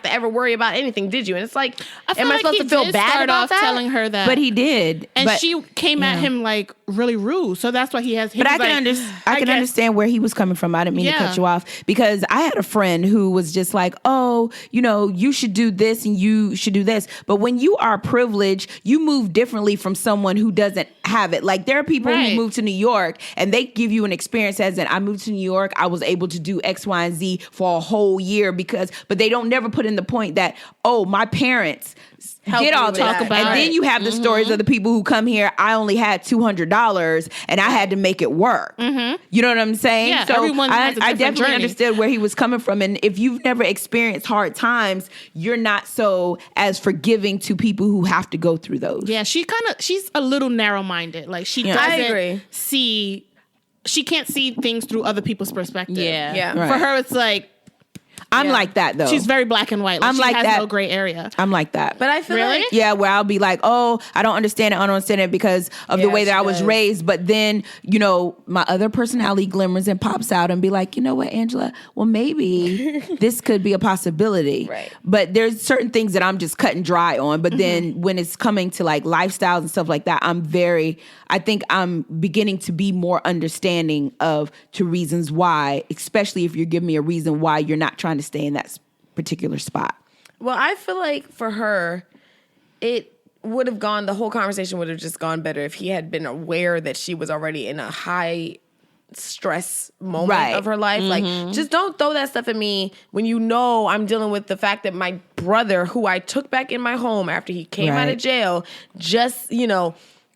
S5: to ever worry about anything, did you? And it's like, am I supposed to feel bad about that?
S2: Telling her that,
S4: But he did.
S2: and
S4: but,
S2: she came at him like really rude. So that's why he has.
S4: But I can understand where he was coming from. I didn't mean to cut you off, because I had a friend who was just like, oh, you should do this and you should do this. But when you are privileged, you move differently from someone who doesn't have it. Like there are people who move to New York and they give you an experience as in, I moved to New York, I was able to do X, Y, and Z for a whole year but they don't never put in the point that, oh, my parents did all this.
S2: talk about
S4: and then
S2: it.
S4: you have the stories of the people who come here, I only had $200 and I had to make it work. You know what I'm saying?
S2: Yeah,
S4: so
S2: everyone has a
S4: I
S2: different
S4: definitely
S2: journey.
S4: understood where he was coming from. And if you've never experienced hard times, you're not so as forgiving to people who have to go through those.
S2: Yeah, she's a little narrow-minded. Like she doesn't
S5: I agree.
S2: she can't see things through other people's perspective.
S5: Yeah.
S4: Right.
S2: For her, it's like
S4: I'm like that though.
S2: she's very black and white. Like,
S4: I'm
S2: she
S4: like
S2: has
S4: that.
S2: no gray area.
S4: I'm like that.
S5: But I feel
S2: Really?
S5: like
S4: Yeah, where I'll be like, oh, I don't understand it because of the way that
S5: she
S4: I was
S5: does.
S4: raised. But then, my other personality glimmers and pops out and be like, you know what, Angela? Well, maybe this could be a possibility.
S5: Right.
S4: But there's certain things that I'm just cut and dry on. But then when it's coming to like lifestyles and stuff like that, I think I'm beginning to be more understanding to reasons why, especially if you're giving me a reason why you're not trying to stay in that particular spot.
S5: Well, I feel like for her, the whole conversation would have just gone better if he had been aware that she was already in a high stress moment of her life. Like, just don't throw that stuff at me when I'm dealing with the fact that my brother, who I took back in my home after he came out of jail, just,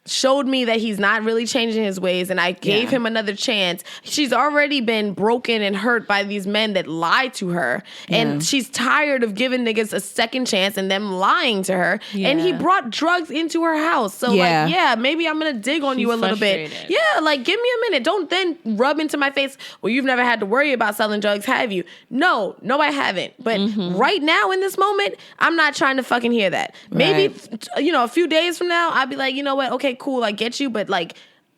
S5: showed me that he's not really changing his ways, and I gave him another chance. She's already been broken and hurt by these men that lied to her, and she's tired of giving niggas a second chance and them lying to her. And he brought drugs into her house. So maybe I'm gonna dig on you a little bit.
S1: frustrated.
S5: Yeah, like give me a minute. Don't then rub into my face, well, you've never had to worry about selling drugs, have you? No, I haven't. But right now in this moment, I'm not trying to fucking hear that. Maybe a few days from now, I'll be like, you know what? Okay, cool, I get you, but like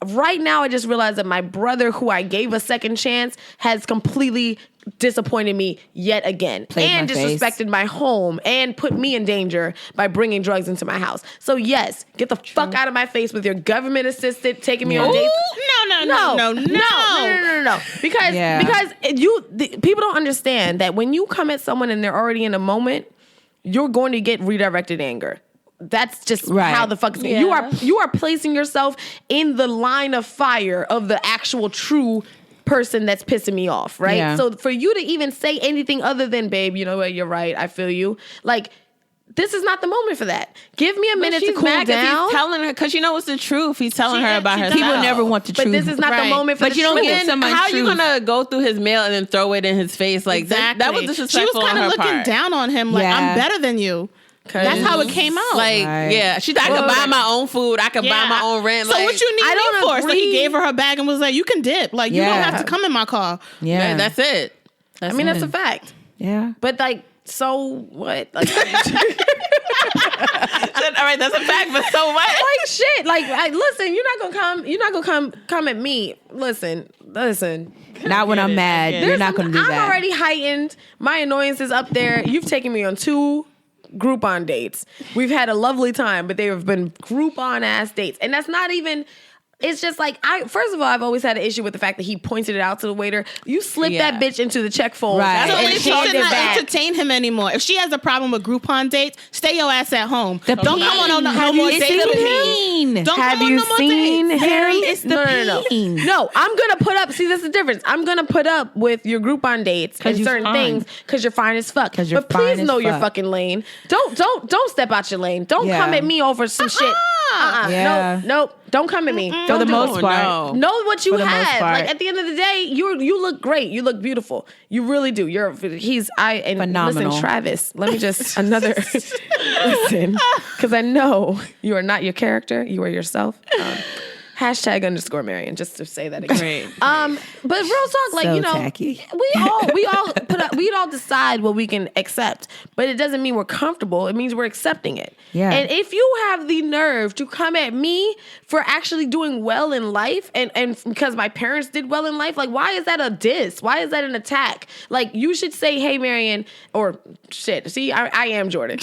S5: right now I just realized that my brother, who I gave a second chance, has completely disappointed me yet again and disrespected my home and put me in danger by bringing drugs into my house. So yes, get the fuck out of my face with your government assistant taking me on dates. No. Because people don't understand that when you come at someone and they're already in a moment, you're going to get redirected anger. That's just how the fuck it's going. You are placing yourself in the line of fire of the actual true person that's pissing me off, right?
S4: Yeah.
S5: So for you to even say anything other than, babe, you know what, you're right, I feel you. Like, this is not the moment for that. Give me a minute to cool down.
S1: He's telling her, because it's the truth. He's telling her about herself.
S4: People never want the truth.
S5: But this is not the moment for the truth.
S1: But then how are you gonna go through his mail and then throw it in his face? Like that was disrespectful.
S2: She was kind of looking
S1: part.
S2: down on him, like I'm better than you. That's how it came out.
S1: Like, she's like, I can buy my own food. I can buy my own rent.
S2: So what you need me for? So he gave her bag and was like, you can dip. Like, you don't have to come in my car.
S1: Yeah, that's it.
S5: That's a fact.
S4: Yeah.
S5: But like, so what? Like,
S1: all right, that's a fact, but so what?
S5: Like shit. Like, listen, you're not gonna come at me. Listen.
S4: Not when I'm mad. You're not gonna do that.
S5: I'm already heightened. My annoyance is up there. You've taken me on 2 Groupon dates. We've had a lovely time, but they have been Groupon ass dates. And that's not even... It's just like, first of all, I've always had an issue with the fact that he pointed it out to the waiter. You slip that bitch into the check fold.
S4: Right.
S2: So
S5: And
S2: she
S5: hand
S2: should
S5: it
S2: not
S5: back.
S2: entertain him anymore. If she has a problem with Groupon dates, stay your ass at home. Don't come on no more dates with me. Don't
S5: Have
S2: come on
S5: you
S2: no more
S5: seen
S2: dates.
S5: him?
S2: Harry, it's the pain.
S5: No, I'm gonna put up. See, that's the difference. I'm gonna put up with your Groupon dates and
S4: you're
S5: certain
S4: fine.
S5: things because you're fine as fuck.
S4: You're
S5: But please
S4: fine as
S5: know your
S4: fuck.
S5: fucking lane. Don't step out your lane. Don't
S4: Yeah.
S5: come at me over some shit.
S4: Yeah.
S5: Nope. Don't come at me.
S4: For
S5: Don't
S4: the
S5: do
S4: most
S5: it.
S4: part.
S5: Know what you
S4: For the most
S5: have.
S4: part.
S5: Like at the end of the day, you look great. You look beautiful. You really do.
S4: Phenomenal.
S5: Listen, Travis. Let me just listen, because I know you are not your character. You are yourself. #_ Marion, just to say that again.
S1: Great.
S5: But real talk, like
S4: So
S5: you know,
S4: tacky.
S5: we all decide what we can accept, but it doesn't mean we're comfortable. It means we're accepting it.
S4: Yeah.
S5: And if you have the nerve to come at me for actually doing well in life, and because my parents did well in life, like why is that a diss? Why is that an attack? Like you should say, "Hey, Marion," or shit. See, I am Jordan.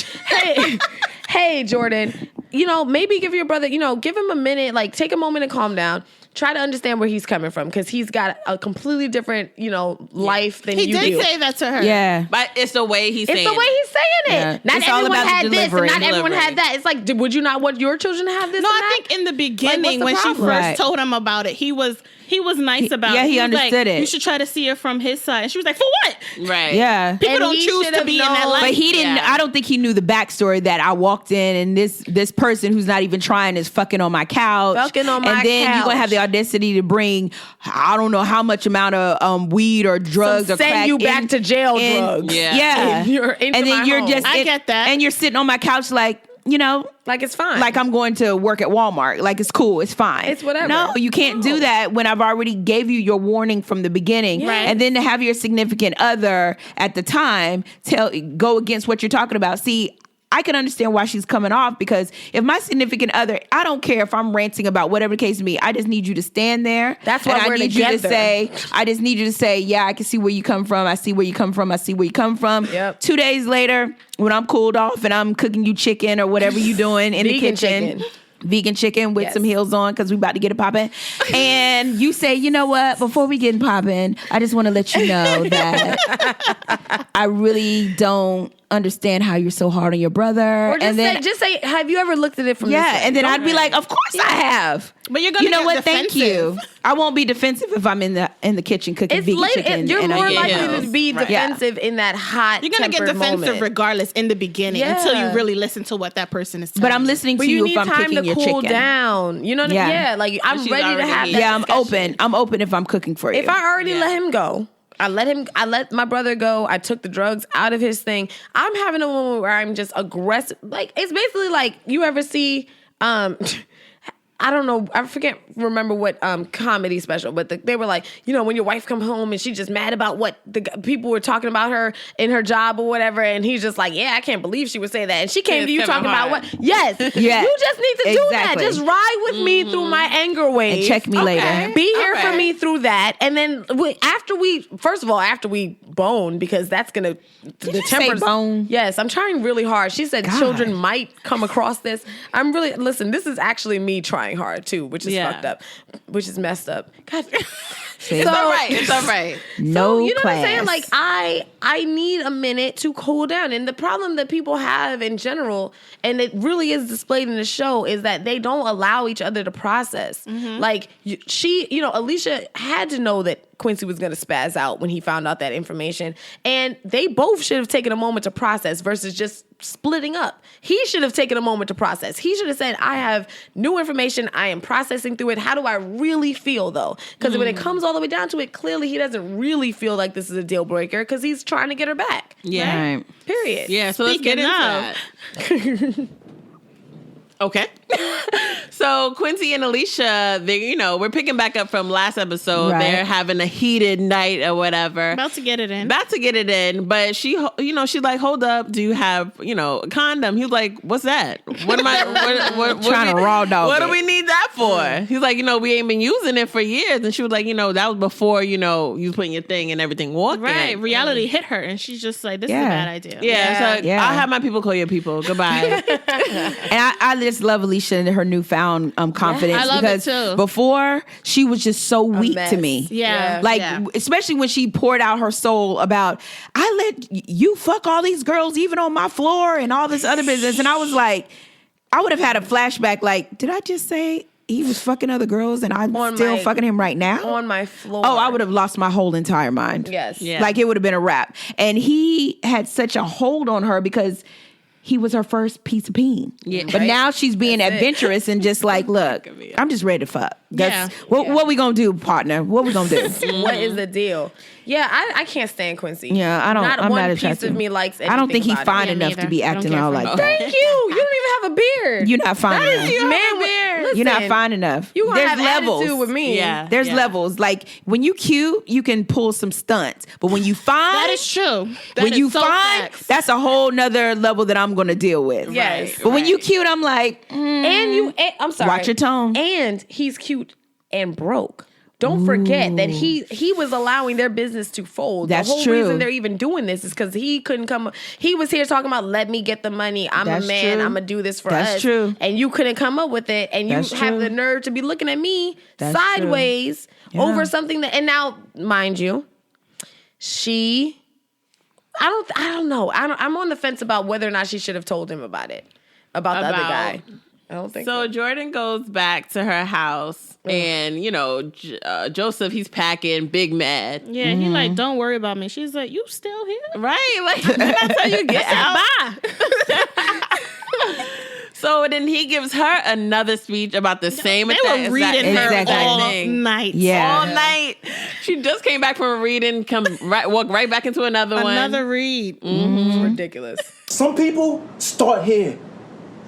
S5: Hey, Jordan. You know, maybe give your brother, give him a minute, like take a moment and calm down. Try to understand where he's coming from because he's got a completely different, life than
S2: He
S5: you do.
S2: did say that to her.
S4: Yeah.
S1: But it's the way he's saying
S5: It's the way he's saying it.
S4: Yeah.
S5: Not
S4: It's all
S5: everyone
S4: about the
S5: had this and
S4: delivery.
S5: not everyone
S1: Delivery.
S5: had that. It's like, would you not want your children to have this?
S2: No,
S5: and
S2: I
S5: that?
S2: think in the beginning
S5: the
S2: when she
S5: problem?
S2: first
S4: Right.
S2: told him about it, he was nice about
S4: yeah,
S2: it.
S4: he
S2: was
S4: understood
S2: like,
S4: it.
S2: You should try to see it from his side. And she was like, for what?
S1: Right.
S4: Yeah.
S2: People
S5: And
S2: don't
S5: he
S2: choose
S5: should
S2: to
S5: have
S2: be in that
S5: known-
S2: life.
S4: But he didn't.
S1: Yeah.
S4: I don't think he knew the backstory that I walked in and this person who's not even trying is fucking on my couch.
S5: Fucking on my
S4: and then you're gonna have
S5: couch.
S4: the audacity to bring I don't know how much amount of weed or drugs
S5: Some
S4: or
S5: send
S4: crack
S5: you back to jail drugs.
S1: Yeah.
S4: Yeah.
S5: Into
S4: and then
S5: my
S4: you're
S5: home.
S4: just
S2: I get that.
S4: and you're sitting on my couch like
S5: like it's fine.
S4: like I'm going to work at Walmart. Like it's cool. It's fine.
S5: It's whatever.
S4: No, you can't do that when I've already gave you your warning from the beginning.
S5: Right.
S4: And then to have your significant other at the time go against what you're talking about. See, I can understand why she's coming off because if my significant other, I don't care if I'm ranting about whatever the case may be. I just need you to stand there.
S5: That's why
S4: and
S5: we're
S4: I need you to
S5: together.
S4: say, I just need you to say, yeah, I can see where you come from. I see where you come from. I see where you come from.
S5: Yep.
S4: 2 days later, when I'm cooled off and I'm cooking you chicken or whatever you doing in the
S5: Vegan
S4: kitchen.
S5: chicken.
S4: Vegan chicken with
S5: Yes.
S4: some heels on because we about to get it popping. And you say, you know what? Before we get popping, I just want to let you know that I really don't understand how you're so hard on your brother.
S5: or just say, have you ever looked at it from this
S4: yeah,
S5: way?
S4: and then I'd be like, of course I have.
S2: But you're gonna
S4: You know
S2: get
S4: what? Thank
S2: defensive.
S4: you. I won't be defensive if I'm in the kitchen cooking
S5: It's
S4: vegan
S5: late.
S4: chicken.
S5: You're
S4: and I
S5: more
S4: get
S5: likely
S4: heels.
S5: to be
S4: Right.
S5: defensive in that hot.
S2: You're gonna get
S5: tempered
S2: defensive
S5: moment.
S2: regardless in the beginning until you
S5: Yeah.
S2: really listen to what that person is saying.
S4: But I'm listening
S5: But
S4: to
S5: you
S4: you
S5: need
S4: if I'm
S5: time
S4: cooking
S5: to
S4: your
S5: cool
S4: chicken.
S5: down. You know what I mean?
S4: Yeah.
S5: Yeah, like I'm
S1: she's
S5: ready to
S1: already
S5: have
S1: eating.
S5: that
S4: Yeah, I'm
S5: discussion.
S4: open. I'm open if I'm cooking for you.
S5: If I already let him go, I let my brother go. I took the drugs out of his thing. I'm having a moment where I'm just aggressive. Like it's basically like you ever see I don't know. I remember what comedy special, but they were like, when your wife come home and she's just mad about what the people were talking about her in her job or whatever, and he's just like, yeah, I can't believe she would say that, and she came
S1: Yeah,
S5: to you
S1: it's kinda
S5: talking about
S1: hard.
S5: what? Yes,
S4: Yeah.
S5: you just need to do that.
S4: Exactly.
S5: Just ride with me through my anger wave
S4: and check me later.
S5: Be here for
S1: Okay.
S5: me through that, and then after we bone, because that's gonna the
S4: you say
S5: tempers.
S4: bone?
S5: Yes, I'm trying really hard. She said
S4: God.
S5: children might come across this. I'm really listen. This is actually me trying hard too, which is
S1: Yeah.
S5: fucked up, which is messed up. God.
S4: See?
S1: It's all right. It's all right.
S4: No
S5: You know
S4: class.
S5: what I'm saying? Like I need a minute to cool down. And the problem that people have in general, and it really is displayed in the show, is that they don't allow each other to process. Like Alicia had to know that Quincy was going to spaz out when he found out that information. And they both should have taken a moment to process versus just splitting up. He should have taken a moment to process. He should have said, I have new information. I am processing through it. How do I really feel though? Because when it comes all the way down to it, clearly he doesn't really feel like this is a deal breaker because he's trying to get her back.
S1: Yeah.
S4: Right.
S5: Period.
S1: Yeah. So let's get
S2: Speaking
S1: into
S2: of.
S1: that. Okay. So Quincy and Alicia, they, we're picking back up from last episode.
S4: Right.
S1: They're having a heated night or whatever.
S2: About to get it in.
S1: But she's like, hold up, do you have, a condom? He's like, what's that? What am I what
S4: Trying to raw dog
S1: What
S4: it.
S1: do we need that for? He's like, we ain't been using it for years. And she was like, that was before, you putting your thing and everything walking.
S2: Right. Reality hit her, and she's just like, this is a bad idea.
S1: Yeah. So
S4: Yeah.
S1: I'll have my people call your people. Goodbye.
S4: And I just love Alicia and her newfound confidence.
S2: I love it
S4: because
S2: too.
S4: before she was just so weak to
S5: mess.
S4: me.
S2: Yeah.
S4: Like,
S2: Yeah.
S4: especially when she poured out her soul about, I let you fuck all these girls even on my floor and all this other business. And I was like, I would have had a flashback like, did I just say he was fucking other girls and I'm still fucking him right now?
S5: On my floor.
S4: Oh, I would have lost my whole entire mind.
S5: Yes.
S1: Yeah.
S4: Like it would have been a wrap. And he had such a hold on her because he was her first piece of peen.
S1: Yeah.
S4: But now she's being adventurous and just like, look, I'm just ready to fuck. That's, what we gonna do, partner? What we gonna do?
S5: What is the deal? Yeah, I can't stand Quincy.
S4: Yeah, I don't.
S5: Not
S4: I'm
S5: one
S4: not
S5: piece
S4: attracted.
S5: of me likes anything
S4: I don't think he's
S5: about
S4: fine
S5: it.
S4: enough to be
S2: I don't
S4: acting
S2: care
S4: all
S2: for
S4: like
S2: him.
S4: that.
S5: Thank you. You don't even have a beard.
S4: You're not fine enough.
S5: Man,
S4: You're not fine enough.
S5: You gonna
S4: There's
S5: have
S4: levels
S5: attitude with me.
S1: Yeah.
S4: There's levels. Like when you cute, you can pull some stunts. But when you fine,
S2: That is true. That
S4: when
S2: is
S4: you
S2: so
S4: fine,
S2: facts.
S4: that's a whole nother level that I'm gonna deal with.
S5: Yes.
S4: But when you cute, I'm like,
S5: And I'm sorry.
S4: Watch your tone.
S5: And he's cute and broke. Don't forget that he was allowing their business to fold.
S4: That's
S5: the whole
S4: true.
S5: reason they're even doing this is because he couldn't come. He was here talking about, let me get the money. I'm
S4: That's
S5: a man.
S4: true.
S5: I'm gonna do this for
S4: That's
S5: us.
S4: true.
S5: And you couldn't come up with it. And you
S4: That's
S5: have
S4: true.
S5: the nerve to be looking at me
S4: That's true.
S5: sideways
S4: Yeah.
S5: over something that. And now, mind you, I don't know. I'm on the fence about whether or not she should have told him about it. About the other guy. I don't think
S1: So Jordan goes back to her house and, Joseph, he's packing, big mad.
S2: Yeah, he like, don't worry about me. She's like, you still here?
S1: Right? Like, that's how you get out.
S2: Bye.
S1: So then he gives her another speech about the same
S2: They
S1: exact
S2: were reading her
S4: exact
S2: all
S1: thing.
S2: night.
S4: Yeah.
S1: All night. She just came back from a reading, walk right back into another one.
S2: Another read.
S5: it's ridiculous.
S8: Some people start here.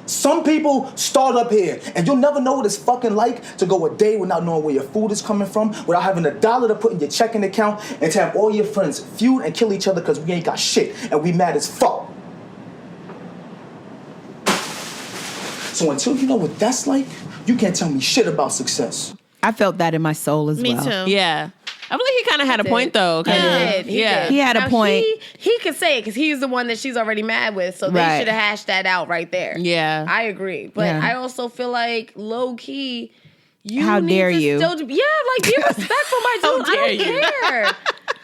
S8: Some people start up here. And you'll never know what it's fucking like to go a day without knowing where your food is coming from, without having $1 to put in your checking account, and to have all your friends feud and kill each other because we ain't got shit and we mad as fuck. So until you know what that's like, you can't tell me shit about success.
S4: I felt that in my soul as
S2: Me
S4: well.
S2: too.
S1: Yeah. I believe he kind of had a point, though.
S5: He did. He did.
S4: He had a
S5: Now,
S4: point.
S5: He could say it because he's the one that she's already mad with. So they
S4: Right.
S5: should have hashed that out right there.
S1: Yeah.
S5: I agree. But
S4: Yeah.
S5: I also feel like low key, you
S4: How
S5: need
S4: dare
S5: to
S4: you.
S5: Still, be respectful, my dude.
S1: dare
S5: I
S1: you.
S5: don't care.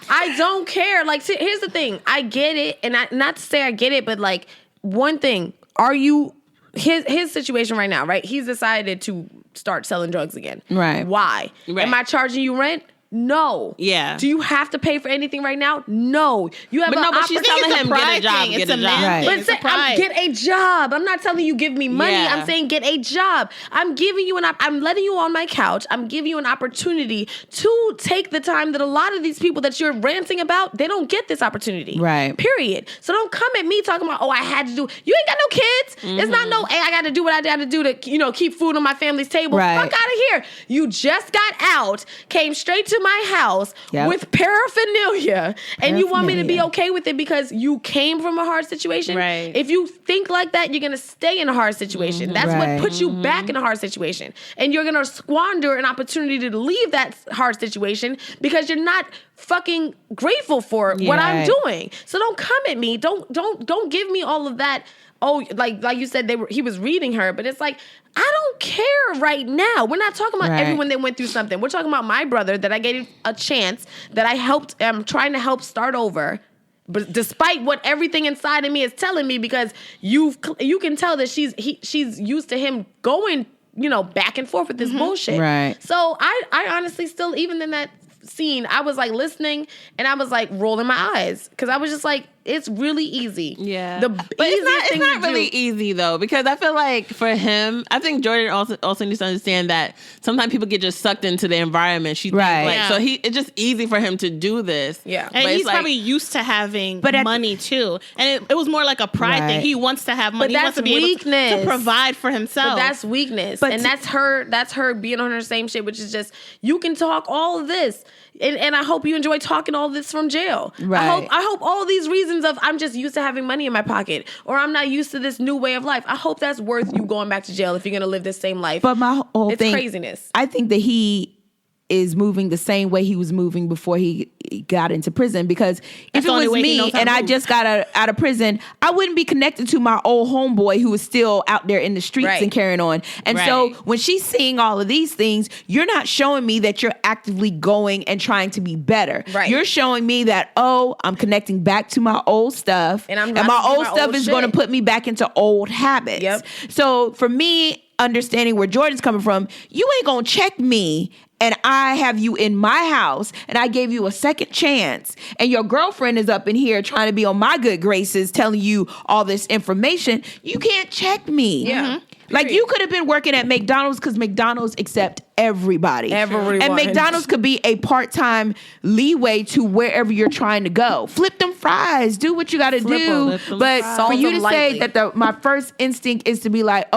S5: I don't care. Like, see, here's the thing. I get it, and not to say I get it, but like one thing. Are you his situation right now? Right, he's decided to start selling drugs again.
S4: Right.
S5: Why?
S1: Right.
S5: Am I charging you rent? No.
S1: Yeah.
S5: Do you have to pay for anything right now? No. You have
S1: But
S5: an
S1: no, but she's
S5: opportunity.
S1: telling him, get a
S2: pride
S1: job,
S2: thing.
S1: get
S2: It's
S1: a
S2: a
S1: job.
S2: man
S4: Right.
S2: thing.
S5: But
S2: It's a
S5: say,
S2: pride.
S5: get a job. I'm not telling you give me money.
S1: Yeah.
S5: I'm saying get a job. I'm giving you I'm letting you on my couch. I'm giving you an opportunity to take the time that a lot of these people that you're ranting about, they don't get this opportunity.
S4: Right.
S5: Period. So don't come at me talking about, oh, I had to do. You ain't got no kids. It's not no, hey, I got to do what I got to do to, keep food on my family's table.
S4: Right.
S5: Fuck out of here. You just got out, came straight to my house
S4: Yep.
S5: with paraphernalia, and you want me to be
S4: Paraphernalia.
S5: okay with it because you came from a hard situation?
S1: Right.
S5: If you think like that, you're gonna stay in a hard situation. That's
S4: Right.
S5: what puts you back in a hard situation. And you're gonna squander an opportunity to leave that hard situation because you're not fucking grateful for what I'm
S4: Right.
S5: doing. So don't come at me. Don't give me all of that. Oh, like you said, he was reading her, but it's like, I don't care right now. We're not talking about
S4: Right.
S5: everyone that went through something. We're talking about my brother that I gave a chance, that I'm trying to help start over. But despite what everything inside of me is telling me, because you can tell that she's used to him going, back and forth with this bullshit.
S4: Right.
S5: So I honestly still, even in that scene, I was like listening and I was like rolling my eyes because I was just like, It's really easy.
S1: Yeah,
S5: The
S1: but it's not really easy though, because I feel like for him, I think Jordan also needs to understand that sometimes people get just sucked into the environment. So it's just easy for him to do this.
S5: Yeah,
S2: and he's probably used to having money too, and it was more like a pride thing. He wants to have money.
S5: But
S2: he wants to be able to provide for himself.
S5: But that's weakness, and that's her being on her same shit, which is just you can talk all of this. And I hope you enjoy talking all this from jail.
S4: Right.
S5: I hope all these reasons of I'm just used to having money in my pocket or I'm not used to this new way of life. I hope that's worth you going back to jail if you're going to live this same life.
S4: But my whole
S5: it's
S4: thing,
S5: craziness.
S4: I think that he is moving the same way he was moving before he got into prison, because if it was me and I just got out of prison, I wouldn't be connected to my old homeboy who is still out there in the streets and carrying on. And so when she's seeing all of these things, you're not showing me that you're actively going and trying to be better.
S5: Right.
S4: You're showing me that, I'm connecting back to my old stuff, and my old stuff is going to put me back into old habits.
S5: Yep.
S4: So for me, understanding where Jordan's coming from, you ain't gonna check me and I have you in my house and I gave you a second chance and your girlfriend is up in here trying to be on my good graces telling you all this information. You can't check me.
S5: Yeah.
S4: Like you could have been working at McDonald's because McDonald's accept everybody.
S5: Everyone.
S4: And McDonald's could be a part-time leeway to wherever you're trying to go. Flip them fries. Do what you got to do. But for you to say that my first instinct is to be like,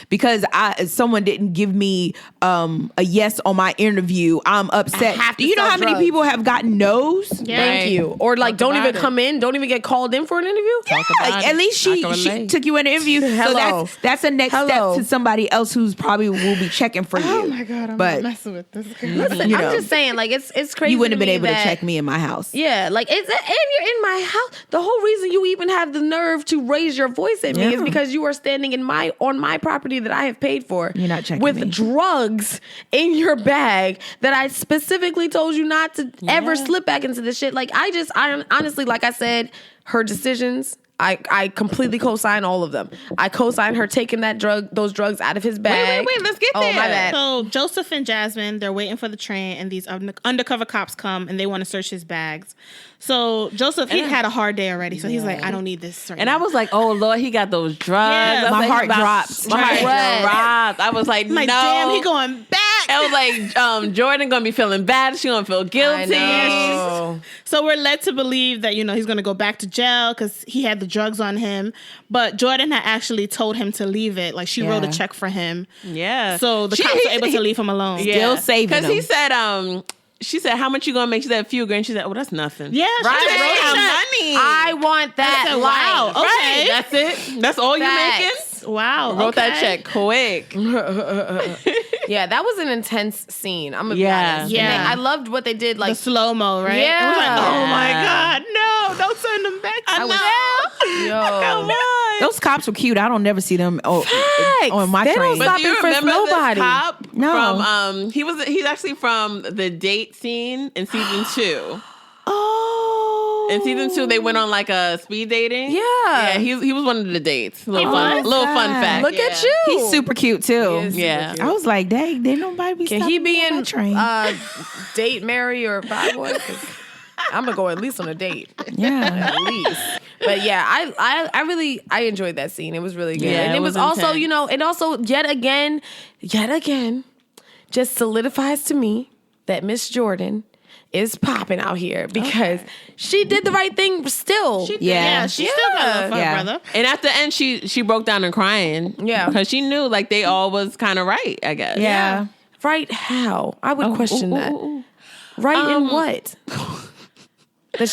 S4: because someone didn't give me a yes on my interview, I'm upset. Do you know how many people have gotten no's?
S5: Yeah. Thank you. Or like don't even come in, don't even get called in for an interview?
S4: Yeah, at least she took you in an interview. So that's a next step to somebody else who's probably will be checking for you.
S2: Oh my God, I'm not messing with this girl.
S5: Listen, I'm just saying, like it's crazy.
S4: You wouldn't have been able to check me in my house.
S5: Yeah, like and you're in my house. The whole reason you even have the nerve to raise your voice at me is because you are standing on my property that I have paid for.
S4: You're not checking
S5: with
S4: me.
S5: Drugs in your bag that I specifically told you not to ever slip back into this shit. Like I honestly, like I said, her decisions, I completely co-sign all of them. I co-sign her taking those drugs out of his bag.
S1: Wait, let's get there.
S5: Oh, my bad.
S2: So Joseph and Jasmine, they're waiting for the train, and these undercover cops come, and they want to search his bags. So Joseph, he had a hard day already, so he's like, I don't need this right now.
S1: I was like, oh Lord, he got those drugs.
S2: Yeah,
S4: my heart drops.
S1: My heart dropped. I was like, no.
S2: Damn, he going back.
S1: I was like, Jordan gonna be feeling bad. She gonna feel guilty.
S5: I know.
S2: So we're led to believe that, he's going to go back to jail because he had the drugs on him. But Jordan had actually told him to leave it. Like, she wrote a check for him.
S1: Yeah.
S2: So the cops were able to leave him alone.
S4: Still saving him.
S1: Because he said, she said, how much you gonna make? She said, a few grand. She said, well, that's nothing.
S2: Yeah,
S5: Right.
S2: she wrote
S1: money.
S5: I want that.
S2: I said, wow,
S5: life.
S2: okay.
S1: Right, that's it. That's all you're making?
S2: Wow.
S1: Wrote that check quick.
S5: Yeah, that was an intense scene. I'm gonna be honest.
S2: Yeah.
S5: I loved what they did. Like
S2: the slow-mo, right?
S5: Yeah.
S2: It was like, oh my God, no, don't send them back to jail.
S5: Yo.
S1: Come on.
S4: Those cops were cute. I don't never see them on my
S5: They
S4: train.
S5: don't stop
S1: Do you
S5: and frisk
S1: remember
S5: nobody.
S1: this cop?
S4: No.
S1: From, he's actually from the date scene in season 2.
S4: Oh.
S1: In season 2, they went on like a speed dating.
S5: Yeah.
S1: He was one of the dates. Little
S2: was?
S1: fun fact.
S5: Look at you.
S4: He's super cute too.
S1: Yeah.
S4: I was like, dang, didn't nobody be
S5: Can he
S4: stopping
S5: be
S4: me on my
S5: in
S4: train?
S5: date, marry, or bad boy? I'm gonna go at least on a date.
S4: Yeah.
S5: At least. But yeah, I really enjoyed that scene. It was really good.
S1: Yeah,
S5: and it was also,
S1: intense.
S5: it also yet again, just solidifies to me that Miss Jordan is popping out here because she did the right thing still.
S2: Yeah, she still got love for her brother.
S1: And at the end, she broke down and crying.
S5: Yeah.
S1: Because she knew like they all was kind of right, I guess.
S4: Yeah.
S5: Right how? I would question that. Right in what? That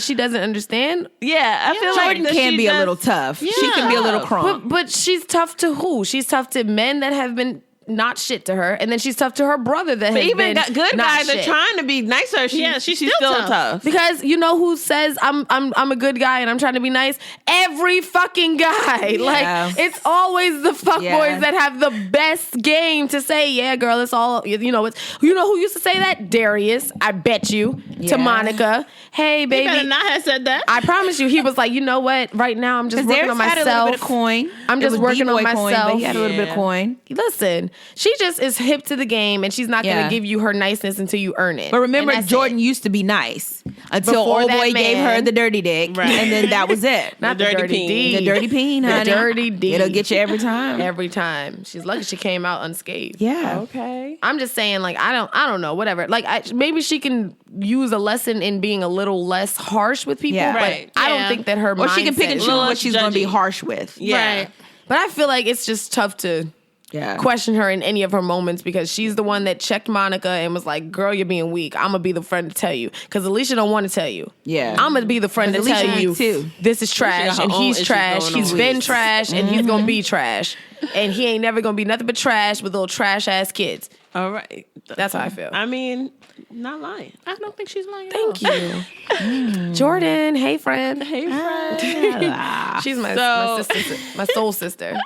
S5: she doesn't understand?
S1: Yeah, I feel like
S4: Jordan
S1: that
S4: can
S1: she
S4: be a
S1: does-
S4: little tough. She can be a little crump.
S5: But she's tough to who? She's tough to men that have been not shit to her, and then she's tough to her brother that
S1: But
S5: has
S1: even
S5: been
S1: good
S5: not
S1: guys
S5: shit.
S1: are trying to be nice to her. She's still tough.
S5: Because you know who says I'm a good guy and I'm trying to be nice? Every fucking guy. Like it's always the fuckboys that have the best game to say, yeah, girl, it's all you know who used to say that? Darius, I bet you. To Monica. Hey baby.
S2: He better not have said that.
S5: I promise you, he was like, you know what? Right now I'm just working on myself.
S4: Had a little bit of coin.
S5: I'm just working on myself.
S4: Coin, but he had a little bit of coin.
S5: Listen, she just is hip to the game and she's not going to give you her niceness until you earn it.
S4: But remember, Jordan used to be nice. Until
S5: before
S4: old
S5: that
S4: boy gave her
S5: man.
S4: the dirty dick,
S1: Right.
S4: and then that was it.
S5: Not the
S1: dirty
S5: dirty
S1: peen.
S5: D.
S4: The dirty peen,
S5: The
S4: honey.
S5: dirty D.
S4: It'll get you every time.
S5: Every time. She's lucky she came out unscathed.
S4: Yeah.
S1: Okay.
S5: I'm just saying, like, I don't know, whatever. Like, maybe she can use a lesson in being a little less harsh with people.
S4: Yeah.
S5: But
S1: Right.
S5: I don't
S2: Yeah.
S5: think that her
S4: Or she can pick and
S5: mindset-
S4: choose
S1: little
S4: what she's going to be
S1: judgy.
S4: harsh with.
S1: Yeah.
S2: Right.
S5: But I feel like it's just tough to
S4: Yeah.
S5: question her in any of her moments because she's the one that checked Monica and was like, girl, you're being weak. I'm going to be the friend to tell you. Because Alicia don't want to tell you.
S4: Yeah.
S5: I'm going to be the friend to
S4: 'Cause
S5: tell
S4: Alicia
S5: you
S4: weak too.
S5: this is trash
S1: got her
S5: and
S1: own
S5: he's
S1: issues
S5: trash.
S1: going
S5: He's
S1: on.
S5: been trash and he's going to be trash. And he ain't never going to be nothing but trash with little trash ass kids.
S1: All right.
S5: That's how I feel.
S1: I mean, not lying.
S2: I don't think she's lying.
S5: Thank you. Jordan, hey friend.
S1: Hey, friend.
S5: She's my sister, my soul sister.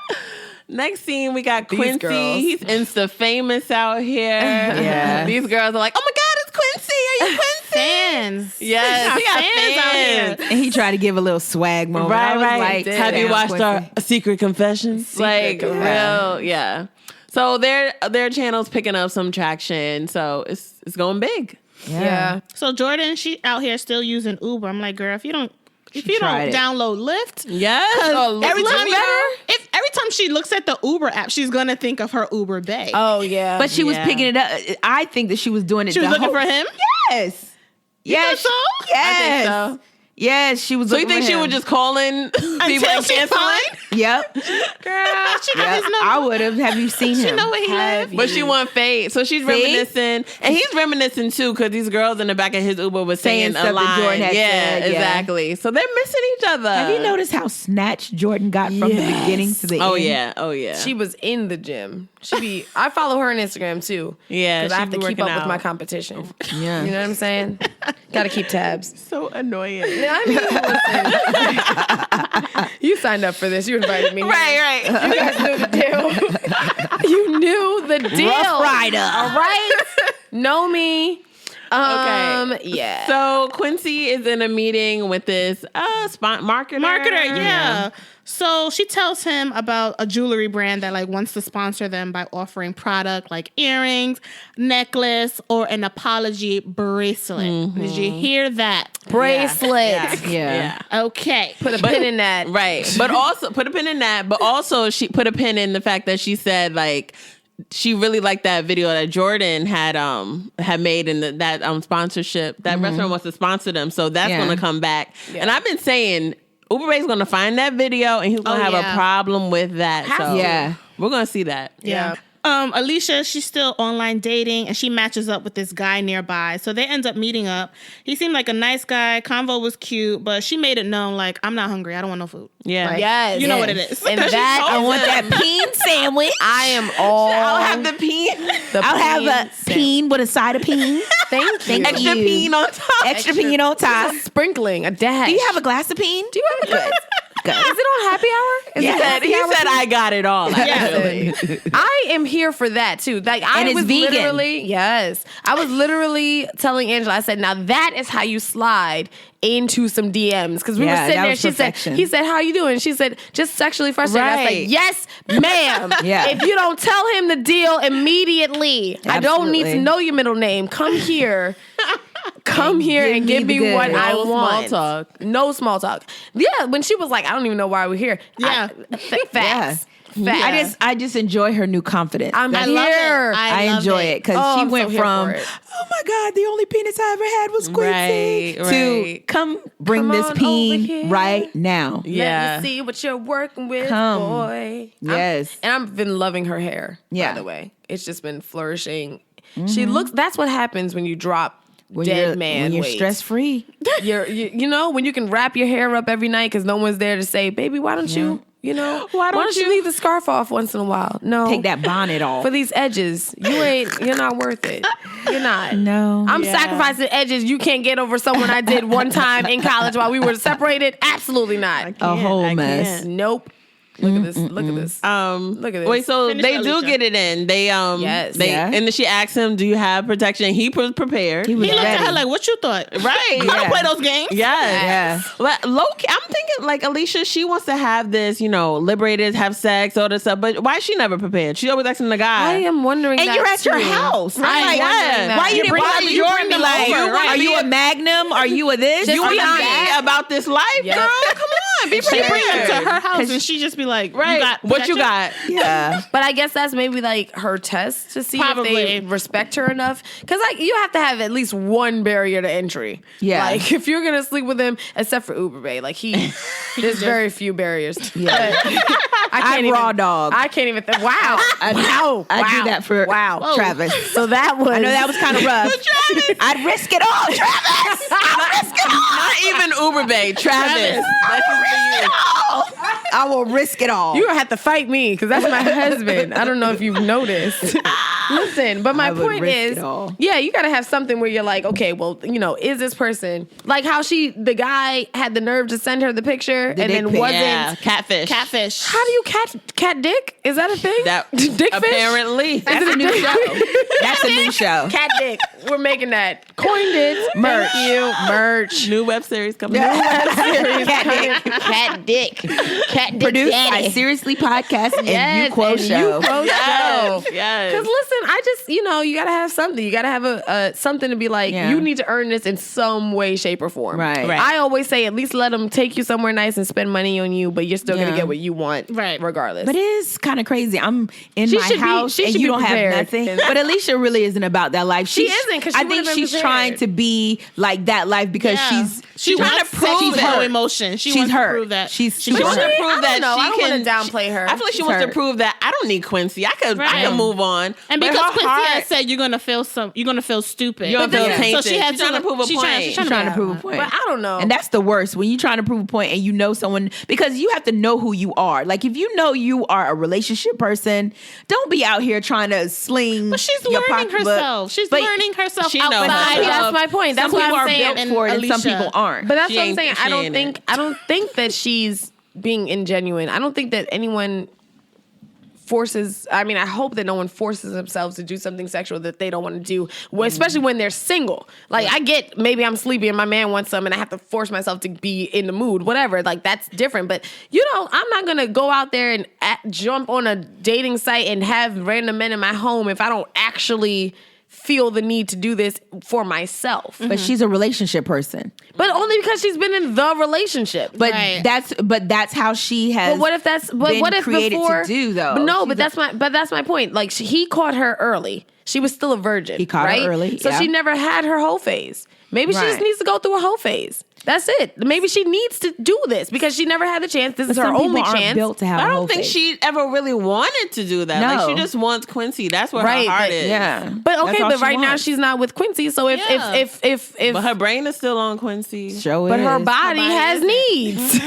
S1: Next scene, we got
S5: These
S1: Quincy.
S5: girls.
S1: He's Insta famous out here.
S4: Yeah.
S1: These girls are like, oh my God, it's Quincy. Are you Quincy?
S2: Fans.
S1: Yes,
S2: We got fans out here.
S4: And he tried to give a little swag moment. I
S1: Right,
S4: was
S1: right.
S4: like,
S1: Have you
S4: damn,
S1: watched
S4: Quincy.
S1: our Secret Confessions? Like, real, yeah. So their channel's picking up some traction. So it's going big.
S5: Yeah.
S2: So Jordan, she out here still using Uber. I'm like, girl, if you don't
S4: tried it.
S2: download Lyft,
S1: Yes.
S2: every time
S5: better?
S2: every time she looks at the Uber app, she's gonna think of her Uber bae.
S5: Oh yeah.
S4: But she was
S1: Yeah.
S4: picking it up. I think that she was doing it.
S2: She was
S4: the
S2: looking
S4: whole-
S2: for him?
S4: Yes. Yes.
S2: think so?
S4: Yes.
S1: I think so.
S4: Yes, she was
S1: So you
S4: looking
S1: think
S4: for
S1: she
S4: him.
S1: was just calling people
S2: Until
S1: and
S2: she
S1: canceling?
S2: find,
S4: Yep.
S2: girl, she know
S4: Yep.
S2: his number.
S4: I would have. Have you seen
S2: She
S4: him?
S2: know where he lives.
S1: But she want fade. So she's reminiscing. And he's reminiscing too, because these girls in the back of his Uber was
S4: Saying
S1: saying
S4: stuff
S1: a
S4: that
S1: line.
S4: Jordan had
S1: yeah,
S4: said, yeah.
S1: exactly. So they're missing each other.
S4: Have you noticed how snatched Jordan got from the beginning to the
S1: Oh
S4: end?
S1: yeah. Oh yeah.
S5: she was in the gym. I follow her on Instagram too.
S1: Yeah,
S5: Because I
S1: she
S5: have to
S1: be
S5: keep
S1: working
S5: up with my
S1: out.
S5: competition.
S4: Yeah.
S5: You know what I'm saying? Gotta keep tabs.
S1: so annoying.
S5: I mean, listen. You signed up for this. You invited me. here.
S1: Right.
S5: You guys knew the deal. You knew the deal.
S4: Rough Rider.
S5: All right. Know me.
S1: Okay.
S5: Yeah.
S1: So Quincy is in a meeting with this marketer.
S2: Yeah. So she tells him about a jewelry brand that like wants to sponsor them by offering product like earrings, necklace, or an apology bracelet. Did you hear that?
S5: bracelet.
S4: Yeah.
S2: Okay.
S5: Put a pin in that.
S1: Right. But also put a pin in that. But also she put a pin in the fact that she said like she really liked that video that Jordan had made in that sponsorship. That restaurant wants to sponsor them. So that's
S4: Yeah.
S1: gonna come back. And I've been saying Uber Ray's gonna find that video and he's gonna have a problem with that. So
S4: Yeah.
S1: we're gonna see that.
S2: Yeah. Alicia, she's still online dating and she matches up with this guy nearby. So they end up meeting up. He seemed like a nice guy. Convo was cute, but she made it known like, I'm not hungry. I don't want no food.
S1: Yeah.
S5: Yes.
S2: You know what it is.
S5: And that
S4: I want that peen sandwich.
S5: I am all.
S1: I'll have the peen.
S4: I'll have a peen with a side of peen.
S5: Thank you.
S1: Extra
S4: you.
S1: peen on top.
S4: Extra peen on top.
S5: Sprinkling, a dash.
S4: Do you have a glass of peen?
S5: Do you have a glass? Is it on happy hour? Is
S1: He
S5: it happy
S1: said
S5: hour?
S1: I got it all. Actually.
S5: I am here for that too. Like I
S4: And it's
S5: was
S4: vegan.
S5: literally, yes. I was literally telling Angela, I said, now that is how you slide into some DMs. Because we were
S4: Yeah,
S5: sitting
S4: that
S5: there,
S4: was
S5: she
S4: perfection.
S5: said, he said, how are you doing? She said, just sexually frustrated. I was
S1: Right.
S5: like, yes, ma'am.
S4: Yeah.
S5: If you don't tell him the deal immediately, I don't need to
S4: Absolutely.
S5: know your middle name. Come here. Come here and give
S4: me
S5: me
S4: the
S5: what
S4: goods.
S5: I
S1: No
S5: want.
S1: small talk.
S5: No small talk. Yeah, when she was like, I don't even know why we're here.
S2: Yeah.
S5: Facts. Facts.
S4: I just enjoy her new confidence.
S5: I'm
S4: That's-
S5: here.
S4: I
S2: love
S4: enjoy it because
S5: Oh,
S4: she
S5: I'm
S4: went
S5: so here
S4: from,
S5: for it.
S4: oh my God, the only penis I ever had was Quincy,
S1: Right,
S4: to
S1: right.
S4: come bring
S5: Come
S4: this
S5: on
S4: peen
S5: over here.
S4: right now.
S1: Yeah.
S5: Let me see what you're working with,
S4: Come.
S5: boy.
S4: Yes.
S5: And I've been loving her hair,
S4: Yeah.
S5: by the way. It's just been flourishing. She looks, that's what happens when you drop dead man
S4: when you're
S5: weight.
S4: stress free.
S5: You know, when you can wrap your hair up every night because no one's there to say, baby, why don't you, why don't you leave the scarf off once in a while? No.
S4: Take that bonnet off.
S5: For these edges, you're not worth it. You're not.
S4: No.
S5: I'm sacrificing edges you can't get over someone I did one time in college while we were separated. Absolutely not.
S4: A whole
S1: I
S4: mess.
S1: can't.
S5: Nope. Look at this. Look at this. Look at this.
S1: Wait, so
S2: Finish
S1: they
S2: that,
S1: do
S2: Alicia.
S1: get it in. They
S5: Yes.
S1: they
S4: Yeah.
S1: and then she asks him, "Do you have protection?" He was prepared.
S4: He was
S2: He looked at
S4: ready.
S2: her like, "What you thought?
S1: Right.
S2: You don't play those games."
S1: Yes.
S4: Yeah.
S1: But low-key, I'm thinking like Alicia, she wants to have this, liberated, have sex, all this stuff. But why is she never prepared? She always asking the guy.
S5: I am wondering
S4: And
S5: that
S4: you're at your
S5: too.
S4: house.
S5: I'm
S4: Right?
S5: wondering that.
S4: Why you didn't
S1: bring
S4: bother
S1: them-
S4: Jordan
S1: you
S4: and
S1: bring
S4: be
S1: them
S4: like,
S1: over, right.
S4: are you a Magnum? Are you a this?
S1: You
S4: You
S1: want
S4: a
S1: to
S4: that?
S1: be about this life,
S5: Yep.
S1: girl? Come on, be
S2: She bring
S1: prepared.
S2: him to her house and she just be like,
S1: Right.
S2: "You got
S1: What you
S2: protection?"
S1: got?
S4: Yeah.
S5: But I guess that's maybe like her test to see if
S2: Probably.
S5: they respect her enough. Because like you have to have at least one barrier to entry.
S4: Yeah.
S5: Like if you're gonna sleep with him, except for Uber Bay, like there's very few barriers.
S4: Yeah.
S5: I
S4: I'm raw dog.
S5: I can't even think. Wow. Wow.
S4: I do
S5: Wow.
S4: that for
S5: Wow.
S4: Travis.
S5: So that was.
S4: I know that was kind of rough. I'd risk it all, Travis. I'd risk it all.
S1: Not even Uber Bay, Travis. That's just for you.
S4: I will risk it all.
S5: You're gonna have to fight me because that's my husband. I don't know if you've noticed. Listen, but my
S4: I would
S5: point
S4: risk
S5: is,
S4: it all.
S5: yeah, you gotta have something where you're like, okay, well, is this person like how the guy had the nerve to send her the picture and
S4: dick
S5: then
S4: pic.
S5: wasn't.
S1: Yeah, catfish.
S2: Catfish.
S5: How do you cat dick? Is that a thing?
S1: That
S5: dick fish?
S1: apparently.
S4: That's a new show. That's a new show.
S5: Cat dick. We're making that. Coined it. Merch. Thank you. Merch.
S1: New web series coming out.
S4: Cat dick. Cat dick. Produced by Seriously Podcast and UQOO Show.
S1: Yes, yes.
S5: Because listen, I just you gotta have something. You gotta have a something to be like.
S4: Yeah.
S5: You need to earn this in some way, shape, or form.
S4: Right.
S1: Right.
S5: I always say at least let them take you somewhere nice and spend money on you, but you're still
S4: Yeah.
S5: gonna get what you want,
S2: Right.
S5: regardless.
S4: But it is kind of crazy. I'm in
S5: She
S4: my
S5: should be-
S4: house
S5: she
S4: and
S5: should
S4: you
S5: be
S4: don't
S5: prepared.
S4: have nothing. But Alicia really isn't about that life.
S5: She isn't, 'cause she
S4: I think
S5: would've been
S4: she's
S5: prepared.
S4: trying to be like that life because
S2: She
S1: trying
S2: wants
S1: to prove
S2: she's
S1: that-
S2: low emotion. She
S4: she's
S2: wants
S4: hurt.
S2: to prove that
S4: She's
S1: She wants to
S4: hurt.
S1: prove that
S5: I don't
S1: she
S5: want
S1: can
S5: to downplay her.
S1: I feel like she wants to
S4: hurt.
S1: prove that I don't need Quincy. I could
S2: Right.
S1: move on.
S2: And
S1: But
S2: because
S1: her
S2: Quincy
S1: heart-
S2: had said you're gonna feel stupid.
S1: You're gonna feel
S2: So
S1: tainted.
S2: she had
S1: She's trying to prove a
S2: she's
S1: point.
S2: She's
S4: trying to prove a point.
S5: But I don't know.
S4: And that's the worst when you're trying to prove a point and you know someone, because you have to know who you are. Like if you know you are a relationship person, don't be out here trying to sling.
S2: But she's
S4: your
S2: learning
S4: pocketbook.
S2: herself. She's
S4: But
S2: learning herself
S1: she knows
S2: outside.
S1: herself.
S5: That's my point. That's
S4: some
S5: what
S4: people
S5: I'm
S4: are
S5: saying.
S4: built for it and some
S2: Alicia.
S4: people aren't.
S5: But that's
S1: She
S5: what I'm
S1: ain't-
S5: saying.
S1: she ain't it.
S5: I don't think that she's being ingenuine. I don't think that anyone forces. I mean, I hope that no one forces themselves to do something sexual that they don't want to do, especially when they're single. Like I get maybe I'm sleepy and my man wants some and I have to force myself to be in the mood, whatever. Like that's different. But I'm not gonna go out there and jump on a dating site and have random men in my home if I don't actually feel the need to do this for myself.
S4: But she's a relationship person.
S5: But only because she's been in the relationship.
S4: But
S2: Right.
S4: that's how she has.
S5: But what if that's? But
S4: been
S5: what if
S4: created
S5: before?
S4: to do though?
S5: But no,
S4: She's
S5: but that's my point. Like he caught her early. She was still a virgin.
S4: He caught her
S5: right?
S4: early,
S5: so
S4: yeah.
S5: she never had her whole phase. Maybe she just
S4: Right.
S5: needs to go through a whole phase. That's it. Maybe she needs to do this because she never had the chance. This is her
S4: some people
S5: only
S4: aren't
S5: chance.
S4: built to have
S1: I
S4: a whole
S1: don't think
S4: face.
S1: she ever really wanted to do that. Like
S4: No.
S1: she just wants Quincy. That's where
S5: Right,
S1: her heart
S5: but-
S1: is.
S4: Yeah.
S5: But okay,
S4: That's all
S5: but
S4: she
S5: right now
S4: wants.
S5: she's not with Quincy. So if
S1: But her brain is still on Quincy.
S4: Show
S5: but
S4: is.
S5: her body
S2: body
S5: has
S2: isn't.
S5: needs.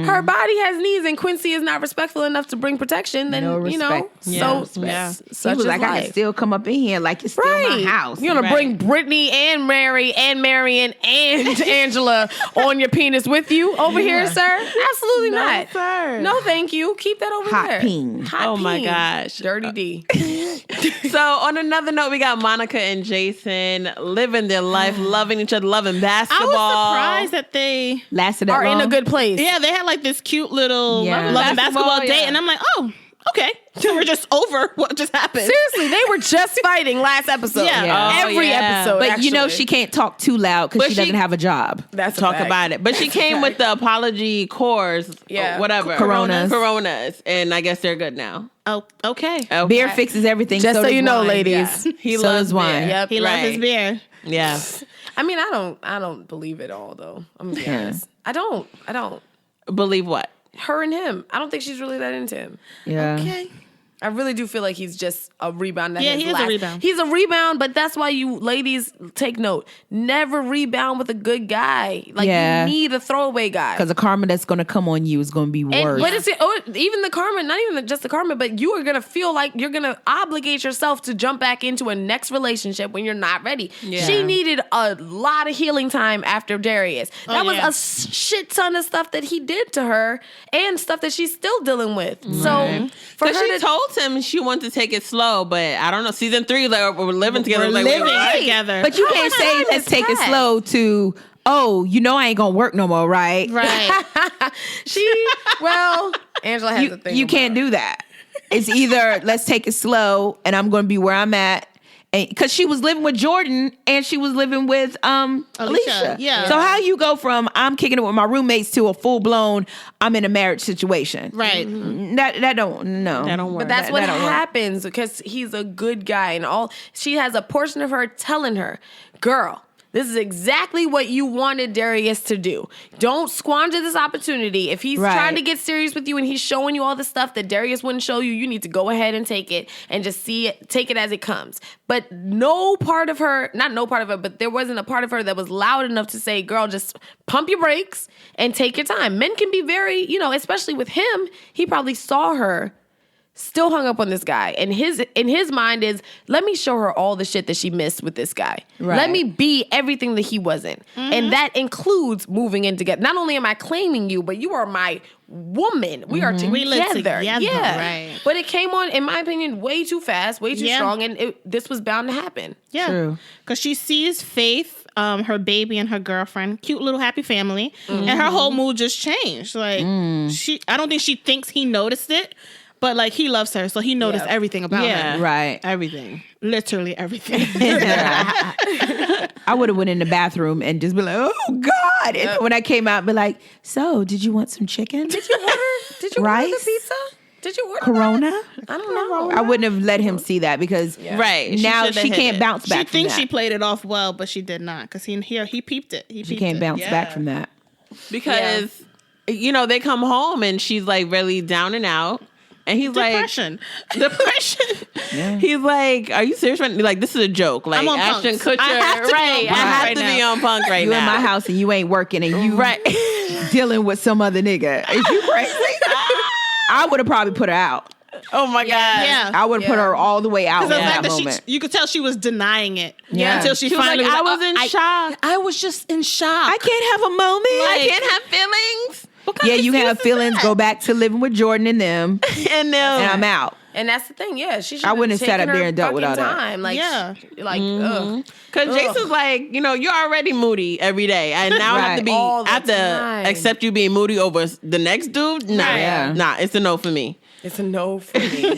S5: Her body has needs, and Quincy is not respectful enough to bring protection. Then
S4: No
S5: so
S1: Yeah.
S5: such
S4: He was
S5: is
S4: like, I
S5: life.
S4: can still come up in here like it's still my house.
S5: You're gonna
S1: Right.
S5: bring Brittany and Mary and Marion and Angela on your penis with you over here, sir? Absolutely not.
S1: sir.
S5: No, thank you. Keep that over
S4: Hot
S5: there.
S4: peen.
S5: Hot
S1: Oh my
S5: peen.
S1: gosh.
S5: Dirty D.
S1: So on another note, we got Monica and Jason living their life, loving each other, loving
S2: I
S1: basketball.
S2: was surprised that they
S4: Lasted that
S5: Are in
S4: long?
S5: a good place.
S2: yeah, they had like this cute little
S4: Yeah.
S2: loving basketball
S1: Basketball,
S2: date,
S1: yeah.
S2: and I'm like, oh, okay. So we're just over what just happened.
S5: Seriously, they were just fighting last episode.
S2: Yeah.
S4: Yeah.
S5: Every
S1: yeah.
S5: episode.
S4: But you know
S5: actually.
S4: she can't talk too loud because
S1: But
S4: she
S1: she-
S4: doesn't have a job.
S5: That's a
S1: Talk
S5: fact.
S1: about it. But she came with the apology cores,
S5: Yeah.
S1: whatever. Coronas. And I guess they're good now.
S2: Oh, okay.
S1: Okay.
S4: Beer fixes everything.
S5: Just so
S4: does
S5: you know,
S4: wine.
S5: ladies.
S1: Yeah. He
S4: So
S1: loves
S4: does wine.
S1: beer.
S5: Yep.
S2: He loves his beer.
S1: Yeah.
S5: I mean, I don't believe it all though. I'm gonna be honest. I don't.
S1: Believe what?
S5: Her and him. I don't think she's really that into him.
S4: Yeah.
S2: Okay.
S5: I really do feel like he's just a rebound.
S2: Yeah, he is a rebound.
S5: He's a rebound, but that's why you ladies take note. Never rebound with a good guy. Like, you need a throwaway guy.
S4: Because the karma that's going to come on you is going to be worse.
S5: But even the karma, not even just the karma, but you are going to feel like you're going to obligate yourself to jump back into a next relationship when you're not ready. Yeah. She needed a lot of healing time after Darius. That was a shit ton of stuff that he did to her and stuff that she's still dealing with. So for her
S1: she told him she wanted to take it slow, but I don't know. Season 3, like, we're living together.
S2: We're living together.
S4: But you can't say let's take it slow to, oh, I ain't gonna work no more, right?
S2: Right.
S5: Angela has a thing.
S4: You can't do that. It's either let's take it slow and I'm gonna be where I'm at. Because she was living with Jordan and she was living with Alicia.
S2: Yeah.
S4: So how you go from I'm kicking it with my roommates to a full blown I'm in a marriage situation?
S2: Right.
S4: That don't work.
S5: But that's what happens because he's a good guy and she has a portion of her telling her, girl, this is exactly what you wanted Darius to do. Don't squander this opportunity. If he's trying to get serious with you and he's showing you all the stuff that Darius wouldn't show you, you need to go ahead and take it and just take it as it comes. But but there wasn't a part of her that was loud enough to say, girl, just pump your brakes and take your time. Men can be very, especially with him, he probably saw her still hung up on this guy. And in his mind is, let me show her all the shit that she missed with this guy. Right. Let me be everything that he wasn't. Mm-hmm. And that includes moving in together. Not only am I claiming you, but you are my woman. We are together.
S2: We live together.
S5: Yeah.
S2: Right.
S5: But it came on, in my opinion, way too fast, way too strong. And this was bound to happen.
S2: Yeah. True. Because she sees Faith, her baby and her girlfriend, cute little happy family. Mm-hmm. And her whole mood just changed. Like, I don't think she thinks he noticed it. But, like, he loves her, so he noticed everything about her.
S4: Right.
S2: Everything. Literally everything.
S4: I would have went in the bathroom and just be like, oh, God. And when I came out, be like, so, did you want some chicken?
S5: Did you order the pizza? Did you order
S4: Corona?
S5: I don't know.
S4: I wouldn't have let him see that because now she can't bounce back from that.
S2: She thinks she played it off well, but she did not because he peeped it.
S4: She can't bounce back from that.
S1: Because, they come home and she's, like, really down and out. And he's
S2: depression.
S1: Yeah. He's like, "Are you serious? Like, this is a joke. Like,
S2: I'm on
S1: Ashton
S2: Punks.
S1: Kutcher, I have to be on Punk right
S4: you
S1: now.
S4: You in my house and you ain't working and you dealing with some other nigga. Is you crazy? I would have probably put her out.
S1: Oh my God!
S2: Yeah,
S4: I would put her all the way out in that moment.
S2: You could tell she was denying it.
S4: Yeah,
S2: until she finally
S1: was like, I was in shock.
S2: I was just in shock.
S4: I can't have a moment.
S1: I can't have feelings.
S4: Yeah, you can have feelings. Go back to living with Jordan and them, and I'm out.
S5: And that's the thing. Yeah, she should.
S4: I wouldn't have sat up there and dealt with all that.
S5: Like, ugh.
S1: Because Jason's like, you're already moody every day, and now I have to accept you being moody over the next dude. Nah, it's a no for me.
S5: It's a no for me.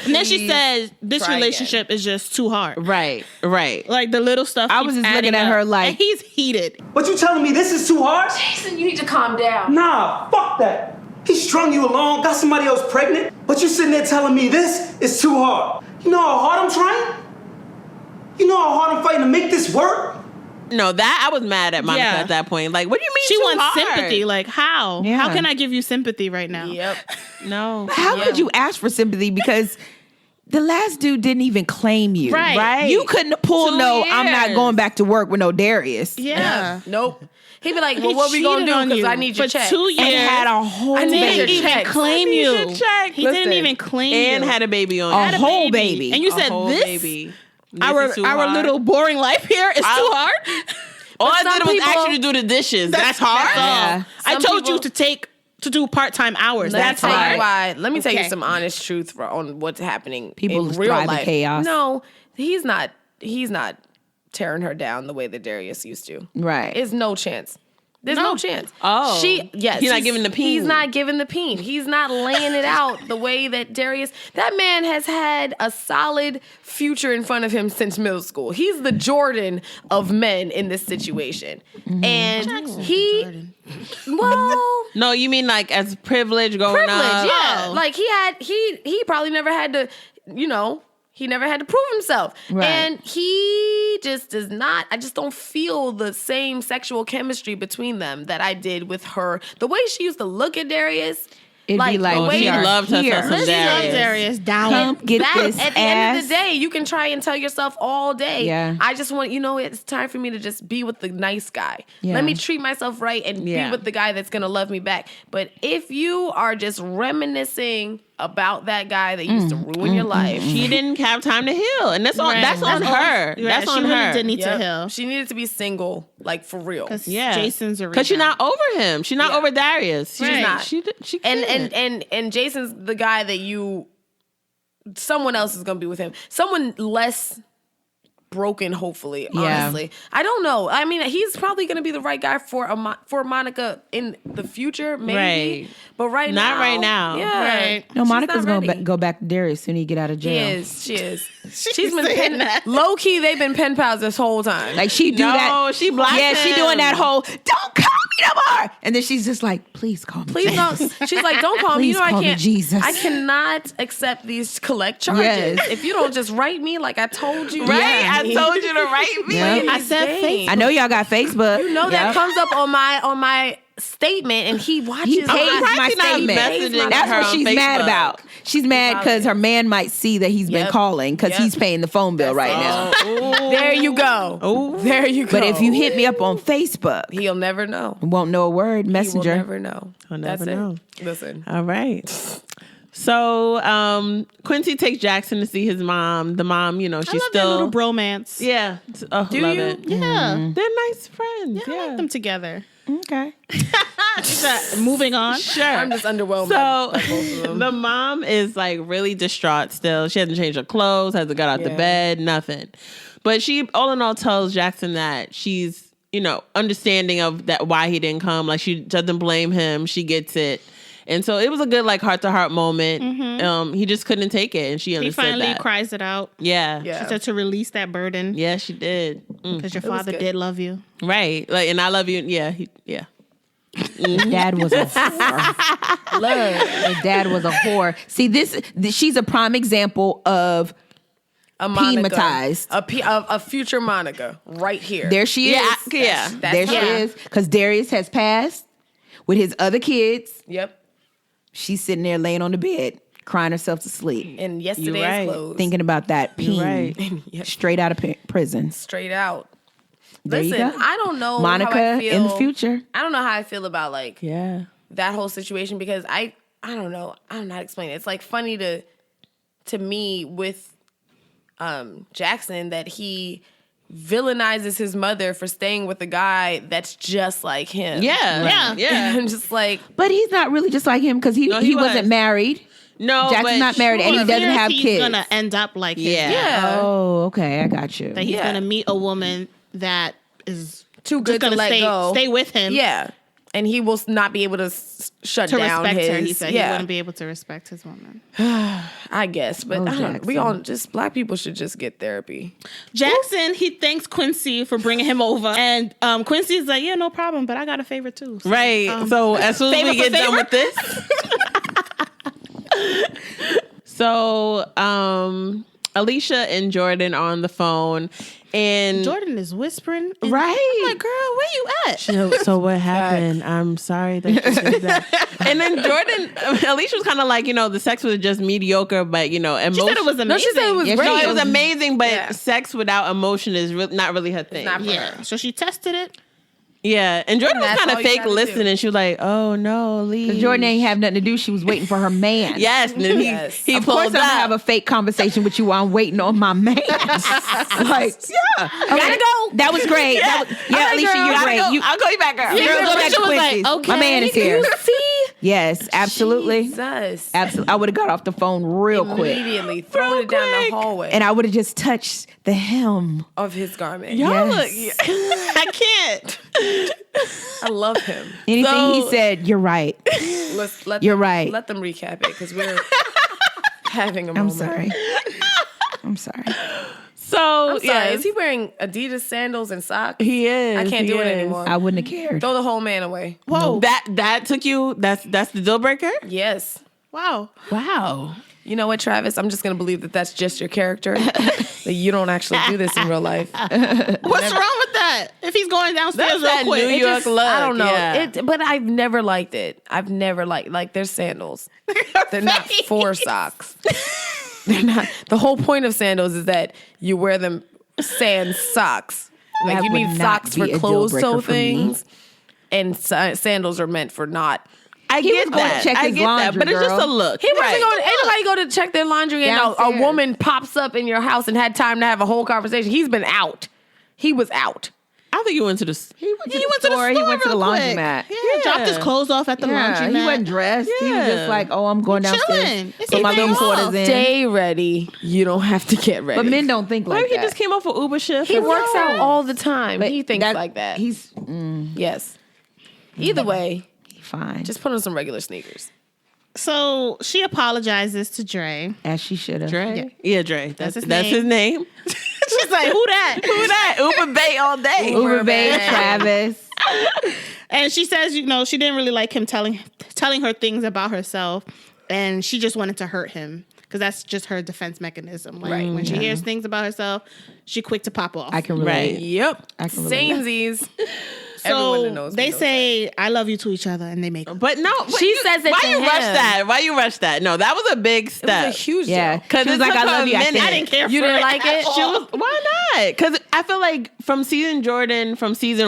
S2: And then she says, this relationship is just too hard.
S1: Right.
S2: Like the little stuff.
S4: I was just looking at her like,
S2: and he's heated.
S6: But you telling me this is too hard?
S5: Jason, you need to calm down.
S6: Nah, fuck that. He strung you along, got somebody else pregnant, but you sitting there telling me this is too hard. You know how hard I'm trying? You know how hard I'm fighting to make this work?
S1: No, that I was mad at Monica at that point. Like, what do you mean
S2: she
S1: too
S2: wants
S1: hard?
S2: sympathy? Like, how?
S4: Yeah.
S2: How can I give you sympathy right now?
S5: Yep.
S1: No.
S4: How could you ask for sympathy? Because the last dude didn't even claim you.
S2: Right.
S4: You couldn't pull I'm not going back to work with no Darius.
S2: Yeah.
S5: Nope. He'd be like, well, what we gonna do? Because I need your check.
S2: For 2 years.
S4: And had a whole
S2: I didn't
S4: baby.
S2: even claim you. He
S5: Listen,
S2: didn't even claim you.
S1: And had a baby on
S4: A whole baby.
S2: And you said this?
S1: Baby.
S2: Our little boring life here is too hard?
S1: All I did was ask you to do the dishes. That's hard?
S2: Yeah. I told you to do part-time hours. That's hard.
S5: Let me tell you some honest truth on what's happening
S4: People
S5: in real
S4: thrive in
S5: life.
S4: chaos.
S5: No, he's not tearing her down the way that Darius used to.
S4: Right.
S5: There's no chance. There's no chance.
S1: Oh.
S5: He's
S1: not giving the peen.
S5: He's not giving the peen. He's not laying it out the way that Darius. That man has had a solid future in front of him since middle school. He's the Jordan of men in this situation. Mm-hmm. And
S1: no, you mean like as privilege going up?
S5: Yeah. Like he probably never had to, he never had to prove himself.
S4: Right.
S5: And he just does not, I just don't feel the same sexual chemistry between them that I did with her. The way she used to look at Darius,
S4: It'd be like,
S5: the way
S1: she
S5: that-
S1: loved herself some
S2: She
S1: Darius.
S2: loves Darius down.
S4: Come get
S5: that,
S4: this
S5: at the end of the day, you can try and tell yourself all day,
S4: Yeah.
S5: I just want, it's time for me to just be with the nice guy.
S4: Yeah.
S5: Let me treat myself right and be with the guy that's going to love me back. But if you are just reminiscing about that guy that used to ruin your life,
S1: She didn't have time to heal, and that's on
S2: Right.
S1: that's on her.
S2: Right,
S1: That's on
S2: she really
S1: her.
S2: did need
S5: Yep.
S2: to heal.
S5: She needed to be single, like for real.
S2: Because
S1: Yeah,
S2: Jason's a
S1: because she's
S2: rebound.
S1: not over him. She's not
S5: Yeah.
S1: over Darius.
S5: She's not.
S1: She can't.
S5: And Jason's the guy that someone else is gonna be with him. Someone less broken, hopefully.
S4: Yeah.
S5: Honestly, I don't know. I mean, he's probably gonna be the right guy for Monica in the future, maybe.
S1: Right.
S5: But right
S1: Not
S5: now,
S1: right now.
S5: Yeah.
S2: Right.
S4: No,
S5: She's
S4: Monica's
S5: not
S4: gonna
S5: ready.
S4: go back to Darius soon he get out of
S5: She
S4: jail.
S5: is. She's been low key. They've been pen pals this whole time.
S4: Like she do
S1: No,
S4: that.
S1: she blocked
S4: Yeah, she doing
S1: him.
S4: that whole don't call me no more. And then she's just like, please call me.
S5: Please don't. She's like, don't call me.
S4: Please
S5: You know, I
S4: call me
S5: can't.
S4: Jesus.
S5: I cannot accept these collect charges.
S4: Yes.
S5: If you don't just write me like I told you.
S1: Right?
S5: Yeah.
S1: I told you to write me.
S4: Yeah.
S2: I said
S5: Dang.
S4: I know y'all got Facebook.
S5: You know that
S4: Yep.
S5: comes up on my statement, and he watches.
S4: He pays
S1: surprised
S4: my
S1: he's not
S4: statement.
S1: messaging
S4: That's
S1: her
S4: what
S1: on
S4: she's mad
S1: Facebook.
S4: about. She's mad because her man might see that he's been
S5: Yep.
S4: calling because
S5: Yep.
S4: he's paying the phone bill right now.
S5: There you go. There you go.
S4: But if you hit me up on Facebook,
S5: he'll never know.
S4: won't know a word.
S5: He
S4: Messenger.
S5: will never know.
S1: He'll never
S5: That's
S1: know.
S5: It. Listen.
S1: All right. So Quincy takes Jackson to see his mom. The mom, she's
S2: I love their
S1: still
S2: little bromance.
S1: Yeah. Oh,
S5: Do
S1: love
S5: you?
S1: it.
S2: Yeah.
S1: They're nice friends.
S2: I like them together.
S4: Okay.
S2: Moving on.
S1: Sure.
S5: I'm just underwhelmed.
S1: So
S5: by both of them.
S1: the mom is like really distraught still. She hasn't changed her clothes, hasn't got out the
S5: Yeah.
S1: bed, nothing. But she all in all tells Jackson that she's, understanding of that why he didn't come. Like she doesn't blame him. She gets it. And so it was a good like heart to heart moment. He just couldn't take it and she
S2: He
S1: understood
S2: finally
S1: that.
S2: cries it out.
S1: Yeah.
S5: Yeah.
S2: She said to release that burden.
S1: Yeah, she did.
S2: Because your
S5: was
S2: father
S5: good.
S2: did love you.
S1: Right. Like, and I love you. Yeah. Yeah.
S4: Dad was a whore. His dad was a whore. See, she's a prime example of
S5: a Monica,
S4: Pematized.
S5: a future Monica, right here.
S4: there she is.
S1: Yeah.
S4: There she is. Because Darius has passed with his other kids.
S5: Yep.
S4: She's sitting there laying on the bed, crying herself to sleep,
S5: In yesterday's
S1: right.
S5: clothes,
S4: thinking about that peen
S1: right.
S4: straight out of prison.
S5: straight out.
S4: There you
S5: Listen,
S4: go.
S5: I don't know
S4: Monica
S5: how I feel,
S4: in the future.
S5: I don't know how I feel about like
S1: Yeah.
S5: that whole situation because I don't know. I don't know how to explain it. It's like funny to me with Jackson that he villainizes his mother for staying with a guy that's just like him.
S1: Yeah.
S5: And I'm just like,
S4: But he's not really just like him because he
S1: he
S4: wasn't
S1: was.
S4: married.
S1: No,
S4: Jackson's
S1: but
S4: not married and he
S2: He
S4: doesn't
S2: fears
S4: have
S2: he's
S4: kids.
S2: gonna end up like him.
S1: Yeah.
S5: yeah.
S4: Oh, okay. I got you.
S2: That he's
S5: Yeah.
S2: gonna meet a woman that is
S5: Too
S2: just
S5: good to
S2: gonna
S5: let go.
S2: stay with him.
S5: Yeah. And he will not be able to shut
S2: To
S5: down
S2: respect
S5: his.
S2: her. He said he
S5: yeah,
S2: wouldn't be able to respect his woman.
S5: I guess, but
S4: Oh,
S5: I don't know. We
S4: Jackson.
S5: all just black people should just get therapy.
S2: Jackson, he thanks Quincy for bringing him over. And Quincy's like, yeah, no problem, but I got a favor too. So,
S1: Right. So as soon as we
S2: favor
S1: get
S2: for
S1: done
S2: favor?
S1: with this. So Alicia and Jordan are on the phone and
S2: Jordan is whispering. And
S1: Right.
S2: I'm like, girl, where you at?
S1: so what happened? I'm sorry that you did that. And then Alicia was kind of like, the sex was just mediocre, but emotion.
S2: She said it was amazing.
S5: No, she said it was
S4: Yeah,
S5: great.
S1: No, it was amazing, but
S5: Yeah.
S1: sex without emotion is not really her thing.
S5: not for
S2: Yeah. So she tested it.
S1: Yeah, and Jordan was
S5: that's
S1: kind
S5: all
S1: of
S5: you
S1: fake
S5: gotta do.
S1: listening. She was like, "Oh no, leave."
S4: Jordan ain't have nothing to do. She was waiting for her man.
S1: Yes, and then
S5: Yes.
S1: he
S4: Of course, I'm
S1: pulled
S4: gonna
S1: up.
S4: have a fake conversation with you while I'm waiting on my man. Like, yeah, gotta go. That was great.
S1: Yeah.
S4: Alicia,
S1: Girl,
S4: you're
S1: gotta
S4: great.
S1: go. I'll call you back, girl.
S4: Girl, go back
S2: Alicia
S4: to
S2: was like,
S4: Quincy's.
S2: okay.
S4: My man is here.
S5: See?
S4: Yes, absolutely.
S5: Jesus.
S4: Absolutely. I would have got off the phone real quick.
S5: Immediately thrown it down the hallway
S4: And I would have just touched the hem.
S5: of his garment.
S1: Y'all
S4: Yes.
S1: look. I can't.
S5: I love him.
S4: Anything he
S1: So-
S4: said, you're right. You're right.
S5: Let them recap it because we're having a
S4: I'm
S5: moment.
S4: sorry. I'm sorry.
S1: So
S5: I'm sorry.
S1: yes,
S5: Is he wearing Adidas sandals and socks?
S1: he is.
S5: I can't
S1: he
S5: do it
S1: is.
S5: anymore.
S4: I wouldn't have cared.
S5: Throw the whole man away.
S2: Whoa.
S1: That took you. That's the deal breaker.
S5: Yes.
S2: Wow.
S1: Wow.
S5: You know what, Travis? I'm just going to believe that that's just your character. That you don't actually do this in real life.
S2: What's wrong with that? If he's going downstairs real quick.
S1: New York look.
S5: I don't know.
S1: Yeah.
S5: But I've never liked it. I've never liked their sandals. They're not for socks. They're not. The whole point of sandals is that you wear them sans socks. Like
S4: That
S5: you
S4: would
S5: need
S4: not
S5: socks
S4: be
S5: for
S4: a deal
S5: closed toe
S4: breaker for me.
S5: things, and sandals are meant for not.
S1: I
S4: was
S1: get
S4: going to
S1: that.
S4: check
S1: I
S4: his
S1: get that.
S4: laundry,
S1: But it's just
S4: girl.
S1: a look.
S5: He wasn't going. Ain't nobody go to check their laundry, and a
S4: Downstairs.
S5: woman pops up in your house and had time to have a whole conversation. He's been out. He was out.
S1: I think you went to the.
S2: He went to the store.
S4: He went to the
S2: real quick.
S4: laundromat.
S2: Yeah, dropped his clothes off at the laundromat.
S4: He wasn't dressed. He was just like, oh, I'm going downstairs.
S2: chilling. It's
S4: Put my
S2: his
S4: little
S2: day
S4: quarters
S2: off.
S4: in.
S5: Stay ready. You don't have to get ready.
S4: But men don't think like
S1: Maybe he
S4: that.
S1: just came off an Uber shift.
S5: He works out all the time.
S4: But
S5: He thinks like that.
S4: He's
S5: Yes. Either way,
S4: fine.
S5: just put on some regular sneakers.
S2: So she apologizes to Dre.
S4: as she should have.
S1: Dre? Yeah, Dre. That's
S2: his
S1: his name.
S2: She's like, who that?
S1: Who that? Uber Bay all day.
S4: Uber Bay, Travis.
S2: And she says, she didn't really like him telling her things about herself, and she just wanted to hurt him because that's just her defense mechanism. Like when she hears things about herself, she quick to pop off.
S4: I can relate.
S1: Right.
S5: Yep.
S4: I can relate.
S5: Samesies.
S2: so
S5: Everyone knows
S2: they
S5: knows
S2: say, "I love you" to each other, and they make up.
S1: But no, but
S5: She says it
S1: Why
S5: to
S1: you
S5: him.
S1: rush that? Why you rush that? No, that was a big
S5: It
S1: step.
S5: was a huge
S4: Yeah.
S5: deal.
S1: Because
S4: She was like, I love you. I think.
S2: I didn't care.
S5: You
S2: for
S5: didn't
S2: it
S5: like
S2: at
S5: it?
S2: all.
S1: She was, why not? Because I feel like from season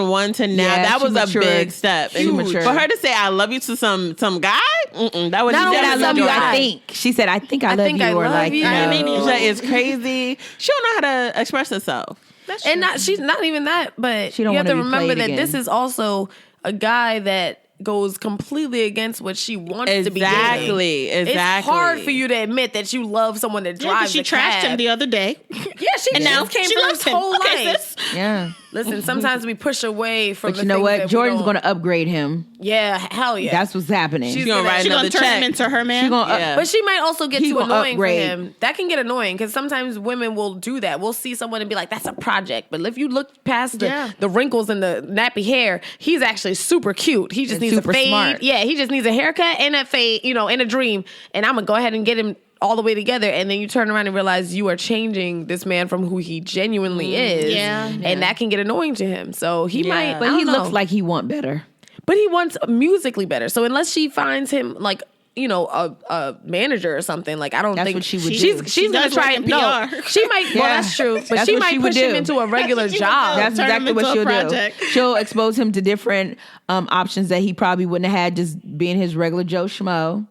S1: 1 to now,
S4: Yeah,
S1: that
S4: she
S1: was
S4: matured.
S1: a big step.
S4: She matured.
S1: For her to say "I love you" to some guy, that was
S5: Not only
S4: Said, I
S5: That
S4: love you.
S5: was a
S4: I
S5: guy.
S4: think. She said, I think I love
S5: think
S4: you.
S5: I
S4: Or
S5: love
S4: like,
S5: you.
S4: no.
S1: Asia is crazy. She don't know how to express herself.
S5: And she's not even that, but
S4: She don't
S5: you have
S4: wanna
S5: to
S4: be
S5: remember
S4: played
S5: that this
S4: again.
S5: is also a guy that goes completely against what she wants to be
S1: Exactly.
S5: doing.
S1: Exactly.
S5: It's hard for you to admit that you love someone that
S2: Yeah, 'cause
S5: drives
S2: she
S5: a
S2: trashed
S5: cab.
S2: him the other day.
S5: Yeah, she
S2: And now
S5: just came
S2: she
S5: from
S2: loves
S5: his
S2: him.
S5: whole
S2: Okay,
S5: life.
S2: sis.
S4: Yeah.
S5: Listen, sometimes we push away from
S4: But
S5: the
S4: you know
S5: things
S4: what?
S5: that we
S4: Jordan's
S5: don't-
S4: going to upgrade him.
S5: Yeah, hell yeah.
S4: That's what's happening.
S5: She's
S1: She gonna write
S2: She
S1: another
S2: gonna turn him
S1: check.
S2: into her man.
S4: She gonna
S1: Yeah.
S5: But she might also get
S4: He
S5: too
S4: gonna
S5: annoying
S4: upgrade.
S5: for him. That can get annoying because sometimes women will do that. We'll see someone and be like, "That's a project." But if you look past the wrinkles and the nappy hair, he's actually super cute. He just
S4: And
S5: needs
S4: super
S5: a fade.
S4: smart.
S5: Yeah, he just needs a haircut and a fade, in a dream. And I'm gonna go ahead and get him all the way together. And then you turn around and realize you are changing this man from who he genuinely is.
S2: Yeah.
S5: And that can get annoying to him. So he might.
S4: But
S5: I
S4: he
S5: don't
S4: looks
S5: know.
S4: like he want better.
S5: But he wants musically better. So unless she finds him like, a manager or something, like I don't
S4: That's
S5: think
S4: what she would do.
S5: she's
S2: She
S5: gonna
S2: does
S5: try
S2: work
S5: and
S2: in
S5: no.
S2: PR.
S5: She might. Well,
S4: Yeah.
S5: that's true. But
S4: That's
S5: she
S4: what
S5: might
S4: she would
S5: push him
S4: do.
S5: into a regular
S2: That's what she would
S5: job.
S2: do.
S4: That's
S2: Turn him
S4: exactly what
S2: into a
S4: she'll
S2: project.
S4: do. She'll expose him to different options that he probably wouldn't have had just being his regular Joe Schmo.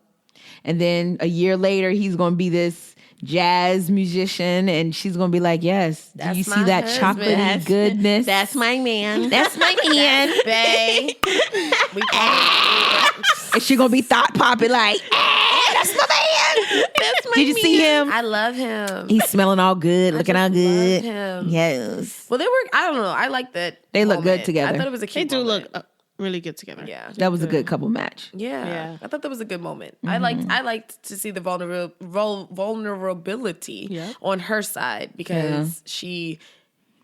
S4: And then a year later, he's going to be this jazz musician, and she's going to be like, yes, do
S5: That's
S4: you see
S5: my
S4: that
S5: husband.
S4: chocolatey goodness?
S1: That's my man.
S4: That's my man.
S5: Bae. We
S4: And she going to be thought popping like, that's my man. Did you see him?
S5: I love him.
S4: He's smelling all good, looking all
S5: just
S4: good.
S5: love him.
S4: Yes.
S5: Well, they were. I don't know. I like that.
S4: They look good
S5: moment.
S4: together.
S5: I thought it was a
S2: They
S5: cute.
S2: do
S5: moment.
S2: look really good together.
S5: Yeah.
S4: That was a good couple match.
S5: Yeah. I thought that was a good moment. I liked to see the vulnerability on her side because she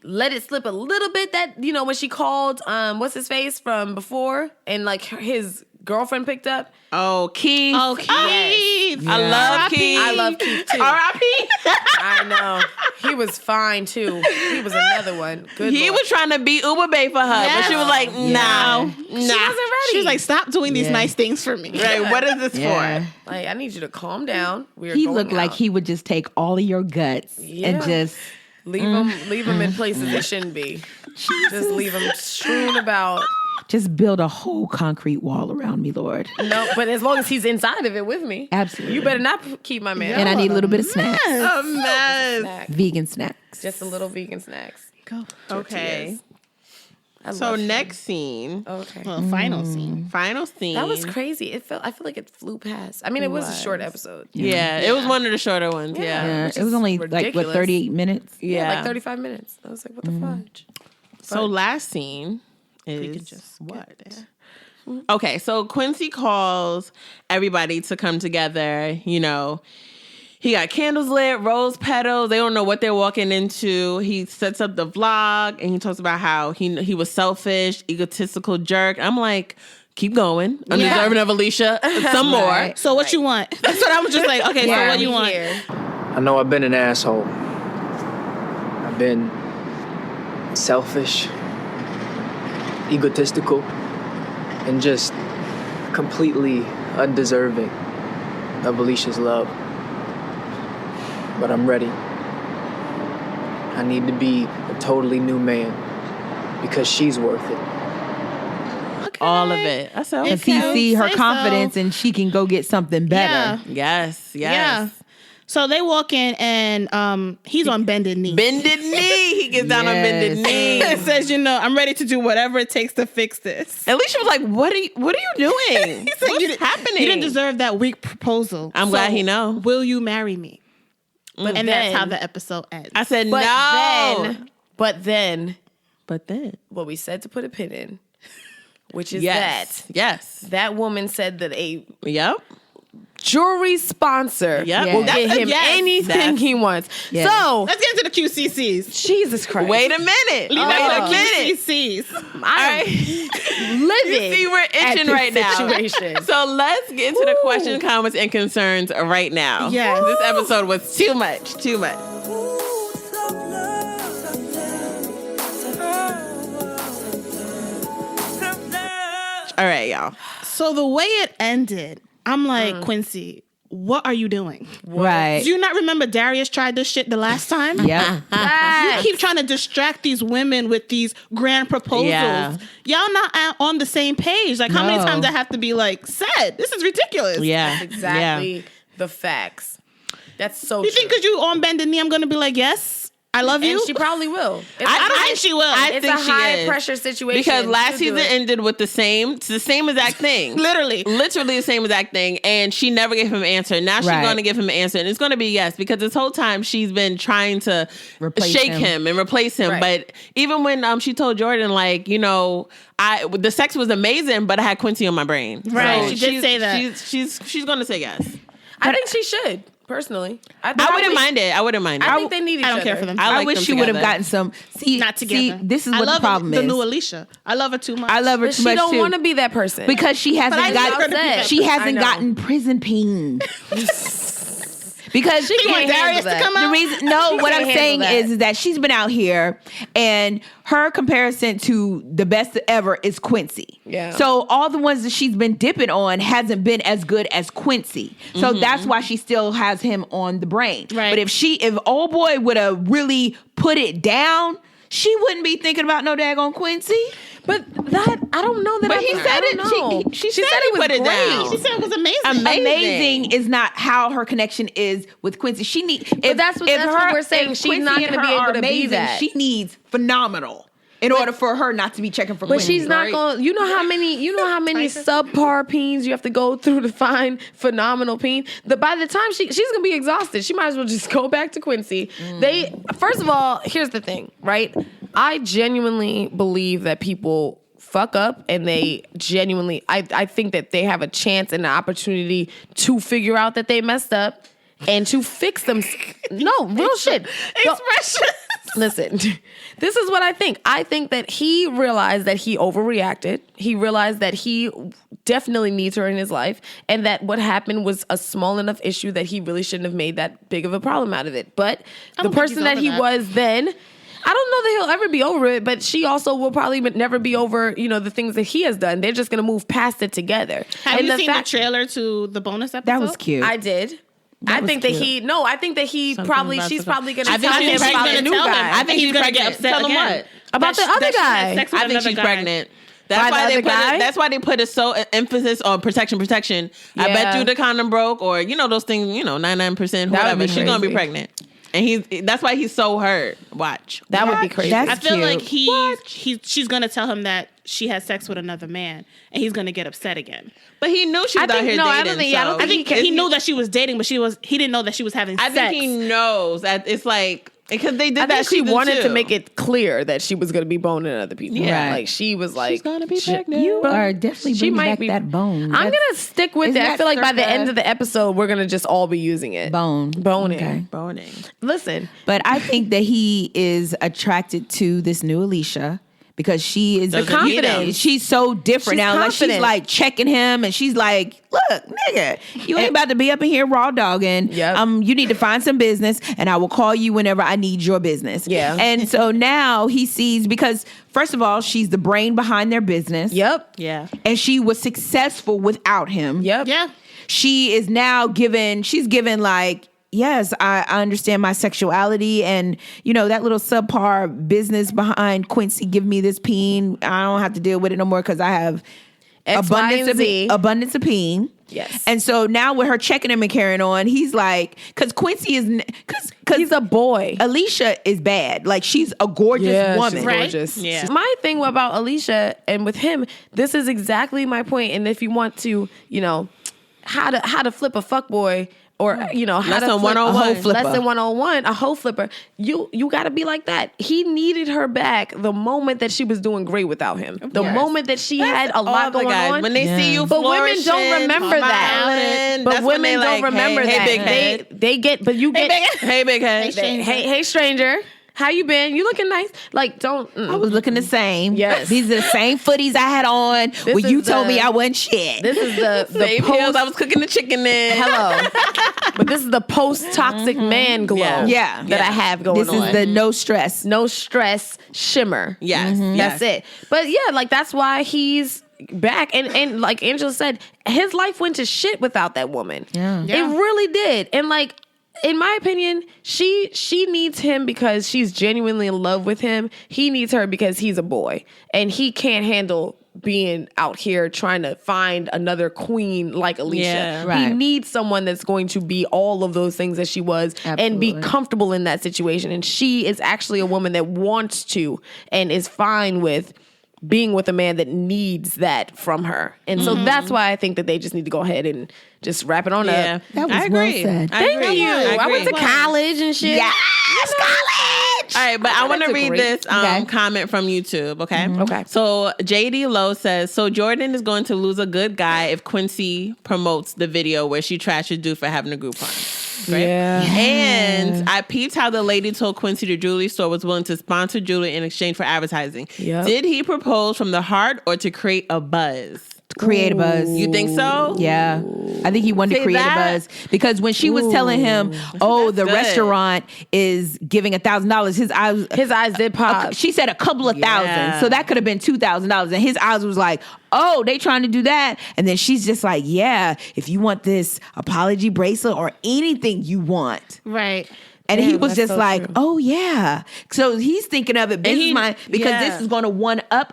S5: let it slip a little bit that, when she called what's his face from before and like his girlfriend picked up.
S1: Oh, Keith.
S2: Oh, Keith.
S1: I love
S2: R.I.P.
S1: Keith.
S5: I love Keith too.
S1: R.I.P.
S5: I know. He was fine too. He was another one. Good
S1: He
S5: Lord.
S1: was trying to beat Uber Bay for her, but she was like, no.
S5: She wasn't ready.
S2: She was like, "Stop doing these nice things for me."
S1: Right, what is this
S4: Yeah.
S1: for?
S5: Like, I need you to calm down. We're
S4: He
S5: going
S4: looked like
S5: out.
S4: he would just take all of your guts and just
S5: leave them in places they shouldn't be. Just leave them strewn about.
S4: build a whole concrete wall around me, Lord.
S5: No, but as long as he's inside of it with me,
S4: Absolutely.
S5: you better not keep my man.
S4: And I need a little bit of snacks,
S1: A mess.
S5: Snack.
S4: vegan snacks.
S5: Just a little vegan snacks.
S2: Go.
S1: Okay.
S5: I
S1: So
S5: love him.
S1: next scene,
S5: Okay.
S2: Well, final scene.
S1: final scene.
S5: That was crazy. I feel like it flew past. I mean, it was a short episode.
S1: Yeah, it was one of the shorter ones. Yeah.
S4: Yeah,
S5: which
S4: it was
S5: is
S4: only
S5: ridiculous.
S4: 38 minutes?
S1: Yeah.
S5: Like 35 minutes. I was like, what the fudge?
S1: So last scene is
S2: just
S1: what? Okay, so Quincy calls everybody to come together. He got candles lit, rose petals. They don't know what they're walking into. He sets up the vlog and he talks about how he was selfish, egotistical jerk. I'm like, keep going. Undeserving of Alicia. Some more.
S2: So what you want? That's what I was just like, okay, so what do you want?
S9: I know I've been an asshole. I've been selfish, egotistical, and just completely undeserving of Alicia's love. But I'm ready. I need to be a totally new man because she's worth it.
S1: All of it. I said,
S4: Because he see her
S2: Say
S4: confidence
S2: so.
S4: and she can go get something better.
S1: Yes.
S2: Yeah. So they walk in and he's on bended knee.
S1: Bended knee. He gets down on bended knee.
S2: It says, I'm ready to do whatever it takes to fix this.
S1: Alicia was like, what are you doing?
S2: He said,
S1: What's happening?
S2: You didn't deserve that weak proposal.
S1: I'm glad he know.
S2: Will you marry me?
S5: But
S2: And
S5: then,
S2: that's how the episode ends.
S1: I said,
S5: but
S1: no.
S5: But then,
S1: what
S5: we said to put a pin in, which is
S1: yes.
S5: that woman said that a
S1: Yep.
S5: jewelry sponsor
S1: Yep.
S5: will
S1: That's
S5: get
S1: a
S5: him
S1: yes.
S5: anything he wants.
S4: Yes.
S5: So,
S2: Let's get into the QCCs.
S5: Jesus Christ.
S1: Wait a minute.
S2: Leave
S1: Wait
S2: that
S1: a
S2: to
S1: minute.
S2: the QCs.
S5: I'm living.
S1: See, we're
S5: at
S1: itching
S5: this
S1: right now.
S5: situation.
S1: So let's get into the questions, comments, and concerns right now.
S2: Yes.
S1: This episode was too much. Too much. All right, y'all.
S2: So the way it ended, I'm like, Quincy, what are you doing?
S4: Right.
S2: Do you not remember Darius tried this shit the last time?
S4: Yep.
S2: You keep trying to distract these women with these grand proposals.
S1: Yeah.
S2: Y'all not on the same page. Like, how many
S4: No.
S2: times I have to be like, said, this is ridiculous.
S1: Yeah.
S5: Exactly the facts. That's so
S2: You
S5: true.
S2: think because you on bended knee, I'm going to be like, yes, I love you?
S5: And she probably will.
S2: I don't think she will.
S5: It's
S1: think
S5: a
S1: she
S5: high
S1: is.
S5: pressure situation.
S1: Because last
S5: to do
S1: season
S5: it.
S1: ended with the same exact thing.
S2: Literally
S1: the same exact thing. And she never gave him an answer. Now she's
S4: Right.
S1: going to give him an answer. And it's going to be yes. Because this whole time she's been trying to
S4: Replace
S1: shake
S4: him.
S1: him and replace him.
S5: Right.
S1: But even when she told Jordan, like, the sex was amazing, but I had Quincy on my brain.
S2: Right.
S1: So
S2: She did say that.
S1: She's going to say yes.
S5: I think she should, personally.
S1: I wouldn't mind it.
S5: I think they need each
S2: I
S5: other.
S2: don't care for them.
S1: I
S4: I
S1: like
S4: wish
S1: them
S4: she would have
S1: together.
S4: gotten some.
S2: Not together.
S4: See, this is
S2: I
S4: what
S2: love
S4: the problem
S2: the
S4: is.
S2: new Alicia. I love her too much.
S4: I love her
S5: But
S4: too
S5: she
S4: much
S5: don't
S4: too.
S5: want to be that person.
S4: Because she hasn't
S2: I
S4: got
S2: love her to be that
S4: she
S5: person. I
S4: hasn't
S5: know.
S4: gotten prison peen. Because she
S2: You want
S5: can't
S2: Darius
S5: handle
S2: to come
S5: that.
S2: out?
S4: the reason no, what I'm
S5: can't
S4: saying
S5: handle that.
S4: is that she's been out here and her comparison to the best ever is Quincy.
S5: Yeah.
S4: So all the ones that she's been dipping on hasn't been as good as Quincy. So that's why she still has him on the brain.
S2: Right.
S4: But if old boy would have really put it down, she wouldn't be thinking about no daggone Quincy.
S5: But that, I don't know that
S1: But
S5: I
S1: he
S5: I
S1: said
S5: don't
S1: it.
S5: know.
S1: She said
S5: it
S1: he
S5: was
S1: put it
S5: great.
S1: down.
S2: She said it was amazing.
S4: Amazing is not how her connection is with Quincy. She needs. But
S5: that's what we're saying. She's not gonna be able to be that.
S4: She needs phenomenal in order for her not to be checking for.
S5: But
S4: Quincy,
S5: she's not
S4: right?
S5: going. You know how many subpar peens you have to go through to find phenomenal peen. By the time she's gonna be exhausted, she might as well just go back to Quincy. First of all, here's the thing, right? I genuinely believe that people fuck up and they genuinely. I think that they have a chance and an opportunity to figure out that they messed up and to fix them. No, real shit.
S2: Expression.
S5: Listen, this is what I think. I think that he realized that he overreacted. He realized that he definitely needs her in his life and that what happened was a small enough issue that he really shouldn't have made that big of a problem out of it. But the
S2: don't think
S5: person
S2: he's
S5: that
S2: over
S5: he
S2: that.
S5: was then, I don't know that he'll ever be over it, but she also will probably never be over, the things that he has done. They're just going to move past it together.
S2: Have
S5: And
S2: you
S5: the
S2: seen
S5: fact-
S2: the trailer to the bonus episode?
S4: That was cute.
S5: I did. I think that he she's probably going to
S2: I think
S5: tell him
S2: she's
S5: about
S2: gonna
S5: the new
S2: tell him.
S5: guy.
S1: I think
S2: He's
S1: she's
S2: gonna
S1: pregnant.
S2: get upset
S1: Tell him
S2: again.
S1: what?
S5: About the other guy.
S2: sex with
S1: I think
S2: another
S1: she's
S2: guy.
S1: pregnant.
S5: By
S1: That's
S5: the
S1: why they
S5: other
S1: put
S5: guy?
S1: that's why they put emphasis on protection. I bet
S5: Yeah.
S1: you the condom broke, or those things. 99%,
S5: That would be
S1: whatever. She's gonna be
S5: crazy.
S1: pregnant, and that's why he's so hurt. Watch.
S5: That would be crazy.
S4: That's
S2: I feel
S4: cute.
S2: like she's gonna tell him that she had sex with another man, and he's gonna get upset again.
S1: But he knew she was out here dating.
S5: I don't think
S2: I think
S5: He
S2: he knew that she was dating, but he didn't know that she was having
S1: I
S2: sex.
S1: think he knows that it's like because they did
S5: I
S1: that.
S5: think she
S1: season
S5: wanted to
S1: two.
S5: make it clear that she was going to be boning other people.
S1: Yeah.
S5: Like she was like,
S1: She's gonna be pregnant.
S4: You are definitely
S5: she
S4: bringing
S5: might
S4: back
S5: be
S4: that bone.
S5: I'm
S4: That's
S5: gonna stick with
S4: Isn't
S5: it. I
S4: that
S5: feel like by the
S4: circa-
S5: end of the episode, we're gonna just all be using it.
S4: bone.
S5: Boning.
S4: Okay.
S1: boning.
S5: Listen,
S4: But I think that he is attracted to this new Alicia because she is
S5: confidence.
S4: She's so different
S5: She's
S4: now. Like
S5: confident.
S4: she's like checking him, and she's like, "Look, nigga, you ain't about to be up in here raw dogging.
S5: Yep.
S4: You need to find some business, and I will call you whenever I need your business."
S5: Yeah.
S4: And so now he sees, because first of all, she's the brain behind their business.
S5: Yep.
S1: Yeah.
S4: And she was successful without him.
S5: Yep.
S2: Yeah.
S4: She is now given like, yes, I understand my sexuality, and that little subpar business behind Quincy give me this peen. I don't have to deal with it no more because I have
S5: X, Y, and Z.
S4: abundance of peen.
S5: Yes.
S4: And so now with her checking him and carrying on, he's like, because Quincy is, because
S5: He's a boy.
S4: Alicia is bad. Like, she's a gorgeous woman.
S5: She's gorgeous.
S1: Yeah.
S5: My thing about Alicia and with him, this is exactly my point. And if you want to, how to flip a fuckboy, or how
S1: Lesson
S5: to flip
S1: 101.
S5: a hoe flipper.
S4: Lesson
S5: Lesson 101, a hoe flipper. You got to be like that. He needed her back the moment that she was doing great without him. The moment that she had a lot
S1: All the
S5: going
S1: guys,
S5: on.
S1: when they see you
S5: But women don't
S1: flourishing,
S5: remember that.
S1: smiling,
S5: But
S1: that's when
S5: women
S1: they
S5: don't
S1: like,
S5: remember
S1: hey,
S5: that.
S1: Hey, big head.
S5: They get, but you get.
S1: Hey, big head.
S5: Hey, stranger. How you been? You looking nice. Like, don't.
S4: I was looking the same.
S5: Yes.
S4: These are the same footies I had on when
S5: is
S4: you told me
S5: the-
S4: I wasn't shit.
S5: This is the
S1: Same
S5: post.
S1: heels I was cooking the chicken in.
S5: Hello. But this is the post-toxic man glow
S1: Yeah.
S5: that I have going
S4: This
S5: on.
S4: is the no stress.
S5: no stress shimmer.
S1: Yes.
S5: That's it. But yeah, like that's why he's back. And like Angela said, his life went to shit without that woman.
S4: Yeah.
S5: It really did. And like, in my opinion, she needs him because she's genuinely in love with him. He needs her because he's a boy. And he can't handle being out here trying to find another queen like Alicia.
S1: Yeah.
S4: Right.
S5: He needs someone that's going to be all of those things that she was and be
S4: Absolutely.
S5: comfortable in that situation. And she is actually a woman that wants to and is fine with being with a man that needs that from her. And so that's why I think that they just need to go ahead and just wrap it on
S1: Yeah.
S5: up.
S4: That was
S1: I
S4: well
S1: agree.
S4: said.
S1: I
S5: Thank
S1: agree.
S5: you. I went to
S1: agree.
S5: college and shit.
S4: Yes, college.
S1: All right, but I want to
S5: that's a
S1: read
S5: great-
S1: this
S4: Okay.
S1: comment from YouTube, okay?
S5: Okay.
S1: So JD Lowe says, so Jordan is going to lose a good guy if Quincy promotes the video where she trashes dude for having a Groupon. Right?
S5: Yeah.
S1: And I peeped how the lady told Quincy the jewelry store was willing to sponsor jewelry in exchange for advertising.
S5: Yep.
S1: Did he propose from the heart or to create a buzz?
S4: Create a buzz.
S1: You think so?
S4: Yeah. I think he wanted to
S1: See
S4: create
S1: that?
S4: a buzz because when she was telling him, "Oh, the
S1: good.
S4: restaurant is giving $1,000,"
S5: His eyes did pop.
S4: she said a couple of thousand, so that could have been $2,000, and his eyes was like, "Oh, they trying to do that." And then she's just like, "Yeah, if you want this apology bracelet or anything you want."
S2: Right.
S4: And he
S5: Damn,
S4: was
S5: that's
S4: just
S5: so
S4: like,
S5: true.
S4: "Oh yeah." So he's thinking of it business
S1: he-
S4: mind because
S1: yeah.
S4: this is going to one up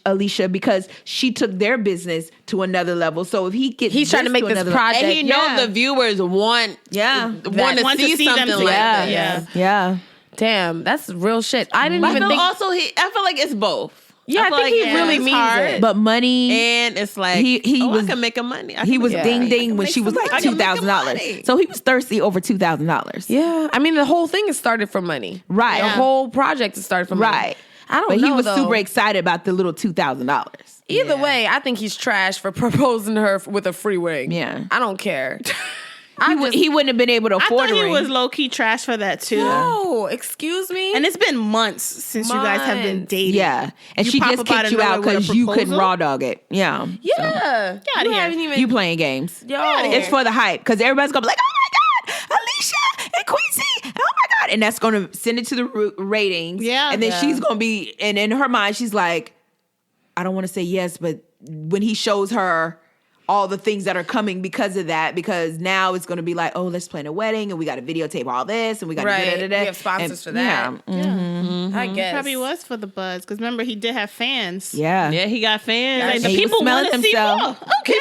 S4: Alicia because she took their business to another level. So if he gets,
S5: He's trying to make this
S4: another
S5: project.
S1: And he knows
S4: Yeah.
S1: the viewers want
S4: Yeah.
S1: want to see something
S2: together.
S1: like that.
S2: Yeah.
S4: Yeah.
S5: Damn, that's real shit. I didn't
S1: I
S5: even
S1: feel
S5: think.
S1: also I feel like it's both.
S5: Yeah, I
S1: feel
S5: think he
S1: yeah,
S5: really
S1: it's
S5: means
S1: hard,
S5: it.
S4: But money,
S1: and it's like
S4: He
S1: I
S4: was-
S1: can make a money. I
S4: he
S1: can
S4: was
S1: make
S5: Yeah.
S4: ding
S1: money. I
S4: ding
S1: can
S4: when
S1: make
S4: she was
S1: some
S4: like
S1: money. I can make
S4: $2,000.
S1: money.
S4: So he was thirsty over $2,000.
S5: Yeah, I mean the whole thing is started from money.
S4: Right.
S5: The whole project is started from money.
S4: Right.
S5: I don't
S4: But
S5: know.
S4: he was
S5: though.
S4: super excited about the little $2,000.
S5: Either way, I think he's trash for proposing to her with a free ring.
S4: Yeah.
S5: I don't care.
S4: He wouldn't have been able to
S2: I
S4: afford
S2: thought
S4: a
S2: he
S4: ring.
S2: was low key trash for that too.
S5: No, excuse me.
S2: And it's been months since you guys have been
S5: Months.
S2: dating.
S4: Yeah. And
S2: You
S4: she
S2: pop
S4: just
S2: up out
S4: kicked
S2: of
S4: you out
S2: nowhere with a
S4: because you couldn't
S2: proposal?
S4: raw dog it. Yeah.
S5: yeah,
S2: outta
S5: you
S2: here.
S5: haven't even.
S4: You playing games.
S5: Yo,
S4: It's for the hype because everybody's going to be like, "Oh my God, Alicia and Quincy. Oh my God." And that's going to send it to the ratings.
S2: Yeah.
S4: And then
S2: Yeah.
S4: she's going to be, and in her mind, she's like, I don't want to say yes, but when he shows her all the things that are coming because of that, because now it's going to be like, oh, let's plan a wedding and we got to videotape all this and we got to
S5: Right.
S4: da-da-da-da.
S5: We have sponsors
S4: And-
S5: for that.
S4: Yeah.
S5: I guess
S2: Probably was for the buzz because remember he did have fans.
S4: Yeah.
S1: Yeah, he got fans.
S2: Like,
S4: And
S2: the
S4: he was
S2: people
S4: smelling
S2: want to see
S4: himself.
S2: more. Okay,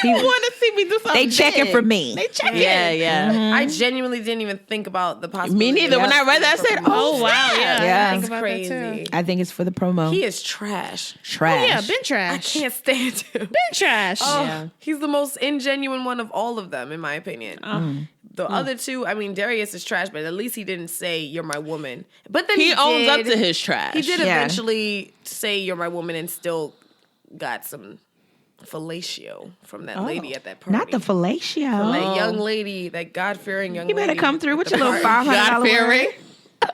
S2: people want to see me do something.
S4: They checking
S2: big.
S4: for me.
S2: They checking.
S1: Yeah, yeah.
S5: I genuinely didn't even think about the possibility.
S1: Me neither.
S5: of
S1: When I read that, I said,
S2: Oh wow,
S1: snap.
S2: yeah,
S4: Yeah.
S2: I think
S5: That's
S2: about
S5: crazy.
S2: that too.
S4: I think it's for the promo.
S5: He is trash.
S4: Trash.
S2: Oh, yeah, been
S5: I
S2: trash.
S5: can't stand him.
S2: Been trash.
S5: Oh, he's the most ingenuine one of all of them, in my opinion. The other two, I mean, Darius is trash, but at least he didn't say "you're my woman." But then
S1: He owns up
S5: did-
S1: to his trash.
S5: He did
S4: Yeah.
S5: eventually say "you're my woman" and still got some fellatio from that lady at that party.
S4: Not the fellatio.
S5: That young lady, that God-fearing young
S4: You
S5: lady.
S4: better come through with
S5: at
S4: your
S5: the
S4: little
S5: party.
S4: $500
S1: God-fearing.
S4: word.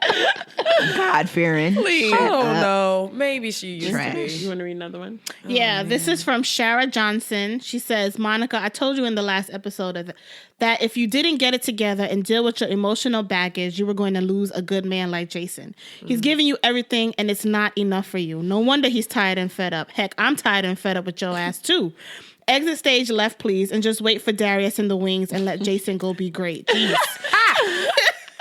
S4: God fearing.
S1: Please.
S5: I don't know. Maybe she used to be.
S1: You want to read another one?
S2: Yeah, this is from Shara Johnson. She says, Monica, I told you in the last episode that if you didn't get it together and deal with your emotional baggage, you were going to lose a good man like Jason. He's giving you everything and it's not enough for you. No wonder he's tired and fed up. Heck, I'm tired and fed up with your ass too. Exit stage left, please, and just wait for Darius in the wings and let Jason go be great. Jeez.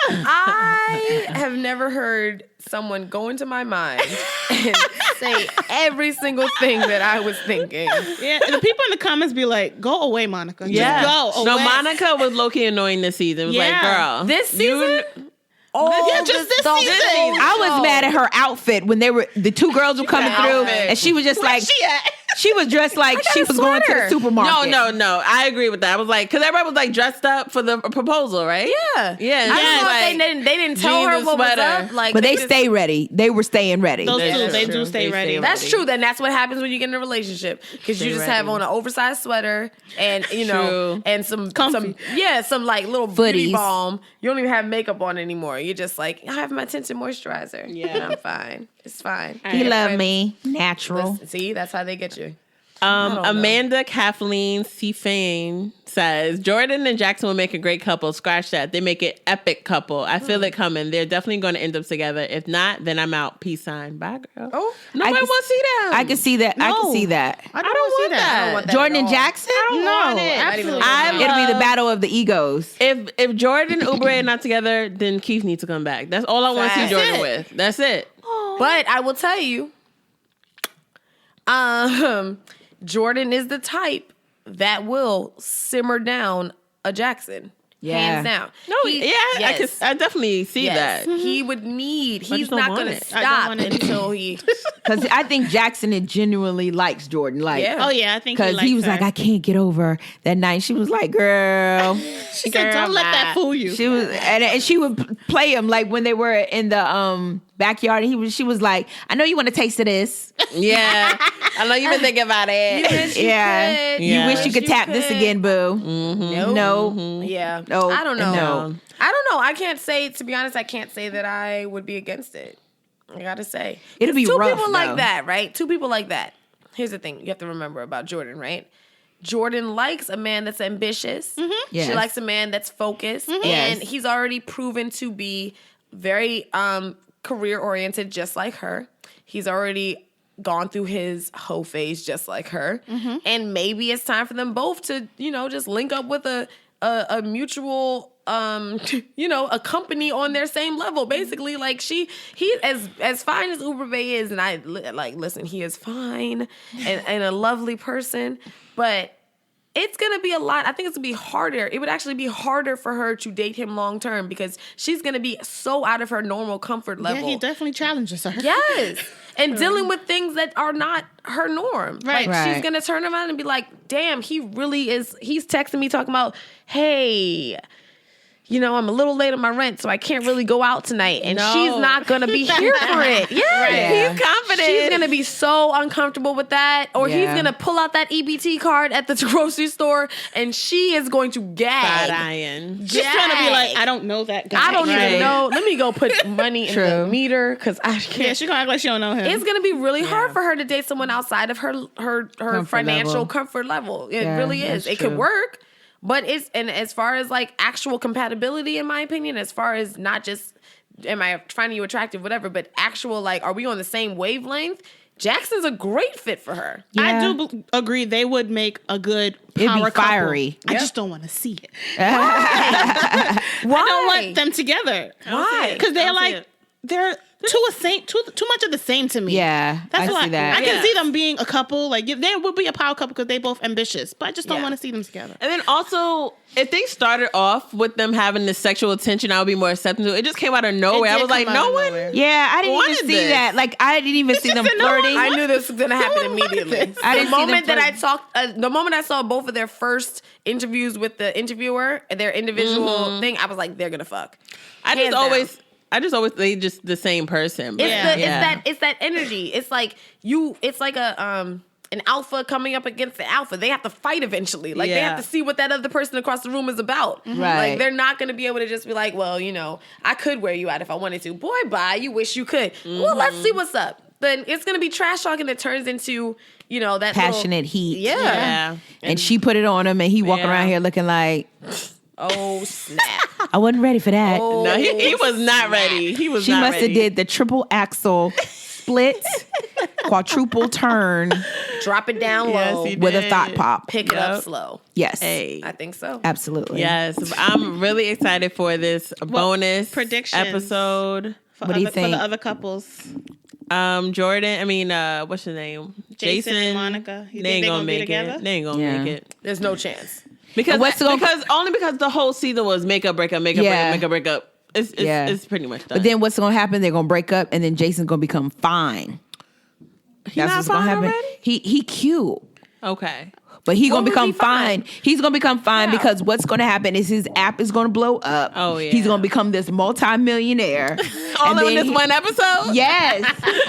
S5: I have never heard someone go into my mind and say every single thing that I was thinking.
S2: Yeah, and the people in the comments be like, go away, Monica.
S1: Yeah.
S2: Just go
S1: No,
S2: away.
S1: Monica was low-key annoying this season. It was like, girl.
S5: This season?
S2: Just this season.
S4: I was mad at her outfit when the two girls were coming through, and she was just like, she was dressed like she was going to the supermarket.
S1: No. I agree with that. I was like, because everybody was like dressed up for the proposal, right?
S5: Yeah.
S1: Yeah.
S5: I don't know if they didn't tell her what was up. Like,
S4: but they stay ready. They were staying ready.
S2: Those
S1: That's
S2: two,
S1: true.
S2: they do stay
S1: They
S2: ready.
S1: stay
S5: That's true. Then that's what happens when you get in a relationship, because you just have on an oversized sweater and
S1: True.
S5: and some like little beauty balm. You don't even have makeup on anymore. You're just like, I have my tinted moisturizer. Yeah, and I'm fine. It's fine.
S4: He loved me. Natural.
S5: See, that's how they get you.
S1: Amanda Kathleen Cfane says Jordan and Jackson will make a great couple. Scratch that. They make an epic couple. I feel it coming. They're definitely going to end up together. If not, then I'm out. Peace sign. Bye, girl.
S5: Oh,
S1: nobody wants to see them.
S4: I can see that. I can see that.
S2: I don't want that.
S5: I don't want that
S4: Jordan
S5: at
S4: and
S5: all.
S4: Jackson?
S2: No, absolutely.
S4: It'll be the battle of the egos.
S1: If Jordan and Uber are not together, then Keith needs to come back. That's all I want to see
S5: That's
S1: Jordan
S5: it.
S1: with. That's it.
S5: But I will tell you, Jordan is the type that will simmer down a Jackson.
S4: Yeah.
S5: Hands down.
S1: No, I definitely see that.
S5: He would need. He's
S1: just don't
S5: not
S1: want
S5: going
S1: it.
S5: to
S2: I don't
S5: stop
S2: want it.
S5: until he.
S4: Because I think Jackson genuinely likes Jordan. Like,
S5: Yeah.
S2: Oh, yeah, I think
S4: because he was like, I can't get over that night. She was like, girl.
S2: she said, don't let that fool you.
S4: She was, and she would play him like when they were in the backyard. And she was like, I know you want a taste of this.
S1: Yeah. I know you've been thinking about it.
S4: Yeah.
S5: could.
S4: You wish you
S5: Wish
S4: could
S5: you
S4: tap this
S5: could.
S4: again, boo. No.
S5: Yeah.
S4: No.
S5: I don't know.
S4: No.
S5: I don't know. I can't say, to be honest, I can't say that I would be against it. I gotta say.
S4: It'll be
S5: two
S4: rough,
S5: people
S4: though.
S5: like that, right? Two people like that. Here's the thing you have to remember about Jordan, right? Jordan likes a man that's ambitious.
S4: Yes.
S5: She likes a man that's focused. And
S4: Yes.
S5: he's already proven to be very career oriented, just like her. He's already gone through his hoe phase just like her. And maybe it's time for them both to, just link up with a mutual a company on their same level, basically. Like he as fine as Uber Bay is, and listen, he is fine and a lovely person, but it's gonna be a lot. I think it's gonna be harder. It would actually be harder for her to date him long term because she's gonna be so out of her normal comfort level.
S2: Yeah, he definitely challenges her.
S5: Yes. And dealing with things that are not her norm.
S2: Right.
S5: Like,
S4: Right.
S5: she's going to turn around and be like, damn, he really is. He's texting me talking about, hey, I'm a little late on my rent, so I can't really go out tonight. And she's not going to be here for it. Yeah.
S1: He's confident.
S5: She's going to be so uncomfortable with that. Or he's
S4: Yeah.
S5: going to pull out that EBT card at the grocery store and she is going to gag.
S1: Side-eyeing.
S2: She's trying to be like, I don't know that guy.
S5: I don't
S4: Right.
S5: even know. Let me go put money in the
S4: True.
S5: meter because I can't.
S2: Yeah, she's gonna act like she don't know him.
S5: It's gonna be really hard for her to date someone outside of her financial
S4: level.
S5: comfort level. It
S4: Yeah,
S5: really is.
S4: that's
S5: It could
S4: true.
S5: work, but as far as like actual compatibility, in my opinion, as far as not just am I finding you attractive, whatever, but actual like, are we on the same wavelegth? Jackson's a great fit for her.
S2: I do agree they would make a good
S4: It'd
S2: power
S4: be fiery.
S2: couple. I just don't want to see it.
S5: Why?
S2: I don't want them together.
S5: Why?
S2: Because they're
S1: I don't see
S2: like
S1: it.
S2: they're too much of the same to me.
S4: Yeah,
S2: That's
S4: I
S2: why
S4: see that.
S2: I can
S1: Yeah.
S2: see them being a couple. Like they would be a power couple because they both ambitious. But I just don't
S5: Yeah.
S2: want to see them together.
S1: And then also, if they started off with them having this sexual attention, I would be more accepting to it. It just came out of nowhere. I
S2: did
S1: was like,
S2: come out
S1: no
S2: of
S1: one.
S2: nowhere.
S4: Yeah, I didn't
S1: Wanted
S4: even see
S1: this.
S4: that. Like, I didn't even see them flirting.
S5: I knew this was gonna happen immediately.
S4: I didn't
S5: the
S4: see them
S5: moment that I
S4: flirting.
S5: talked, the moment I saw both of their first interviews with the interviewer, their individual thing, I was like, they're gonna fuck.
S1: I
S5: Hands
S1: just always they just the same person. But
S5: It's
S2: Yeah.
S5: it's that energy. It's like it's like an alpha coming up against the alpha. They have to fight eventually. Like, they have to see what that other person across the room is about.
S4: Right.
S5: Like, they're not going to be able to just be like, well, you know, I could wear you out if I wanted to. Boy, bye. You wish you could. Well, let's see what's up. Then it's going to be trash talking that turns into, you know, that
S4: passionate heat.
S5: Yeah.
S4: And she put it on him, and he walking around here looking like,
S5: oh, snap.
S4: I wasn't ready for that.
S5: Oh,
S1: No, he was not ready. He was
S4: She
S1: not
S4: must
S1: ready.
S4: have did the triple axle split, quadruple turn
S5: Drop it down low.
S1: he
S4: with a
S1: did.
S4: thought pop.
S5: Pick it up slow.
S4: Yes.
S1: Hey.
S5: I think so.
S4: Absolutely.
S1: Yes, I'm really excited for this bonus
S2: predictions.
S1: episode.
S4: What do you
S2: For
S4: think?
S2: the other couples,
S1: What's his name?
S2: Jason and Monica. You
S1: They
S2: think
S1: ain't
S2: they
S1: gonna
S2: gonna be
S1: make
S2: together?
S1: it. They ain't gonna
S4: Yeah.
S1: make it.
S5: There's no chance.
S1: Because
S4: What's
S1: only because the whole season was makeup, breakup, makeup,
S4: Yeah.
S1: breakup, makeup, breakup. It's pretty much done.
S4: But then what's going to happen? They're going to break up, and then Jason's going to become fine.
S1: He not
S4: what's gonna
S1: fine
S4: happen.
S1: already?
S4: He cute.
S1: Okay.
S4: But he's
S5: What
S4: going to
S5: would
S4: become
S5: be fine?
S4: fine. He's going to become fine
S5: How?
S4: because what's going to happen is his app is going to blow up.
S1: Oh, yeah.
S4: He's going to become this multimillionaire.
S1: All
S4: And
S1: in
S4: then
S1: this
S4: he-
S1: one episode?
S4: Yes.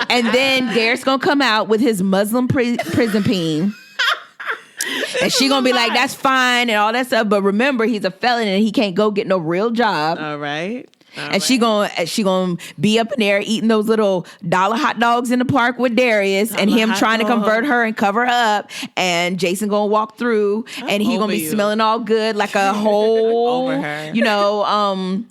S4: And then Derek's going to come out with his Muslim prison peen. And she going to be like, that's fine and all that stuff. But remember, he's a felon and he can't go get no real job.
S1: All right.
S4: And she gonna be up in there eating those little dollar hot dogs in the park with Darius, and
S1: Dollar
S4: him
S1: hot
S4: trying to
S1: dog.
S4: convert her and cover her up. And Jason gonna walk through, and he gonna
S1: over
S4: be
S1: you.
S4: smelling all good like a whole,
S1: Over her.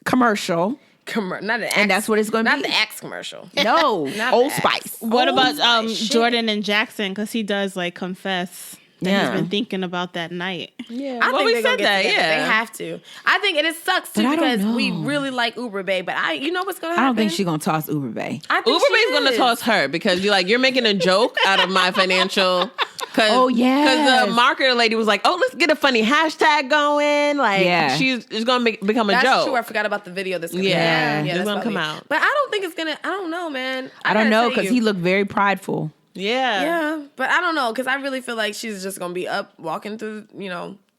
S4: commercial.
S5: Not an Axe,
S4: And that's what it's gonna
S5: not
S4: be.
S5: Not the Axe commercial.
S4: No,
S5: Not
S4: Old
S5: the
S4: Spice.
S2: what
S5: Oh
S2: about
S5: my shit.
S2: Jordan and Jackson? Because he does like confess that
S4: Yeah.
S2: he's been thinking about that night.
S5: Yeah,
S1: Well, we
S5: they're gonna
S1: said
S5: get
S1: that,
S5: together.
S1: yeah.
S5: They have to. I think it sucks too
S4: But I don't
S5: because we
S4: know.
S5: really like Uber Bae, but you know what's gonna
S4: I
S5: happen?
S4: don't think she's gonna toss Uber Bae.
S5: I think
S1: Uber
S5: she
S1: Bae's going to
S5: is.
S1: toss her because you're making a joke out of my financial.
S4: Oh, yes.
S1: Because the marketer lady was like, "Oh, let's get a funny hashtag going." Like,
S4: Yeah.
S1: she's going to become a
S5: That's
S1: joke.
S5: true. I forgot about the video that's gonna
S1: Yeah.
S5: come out.
S1: It's
S5: that's
S1: gonna come
S5: probably-
S1: out.
S5: But I don't think it's gonna. I don't know, man.
S4: I don't
S5: gotta
S4: know
S5: tell
S4: because
S5: you.
S4: he looked very prideful.
S5: Yeah, but I don't know because I really feel like she's just gonna be up walking through,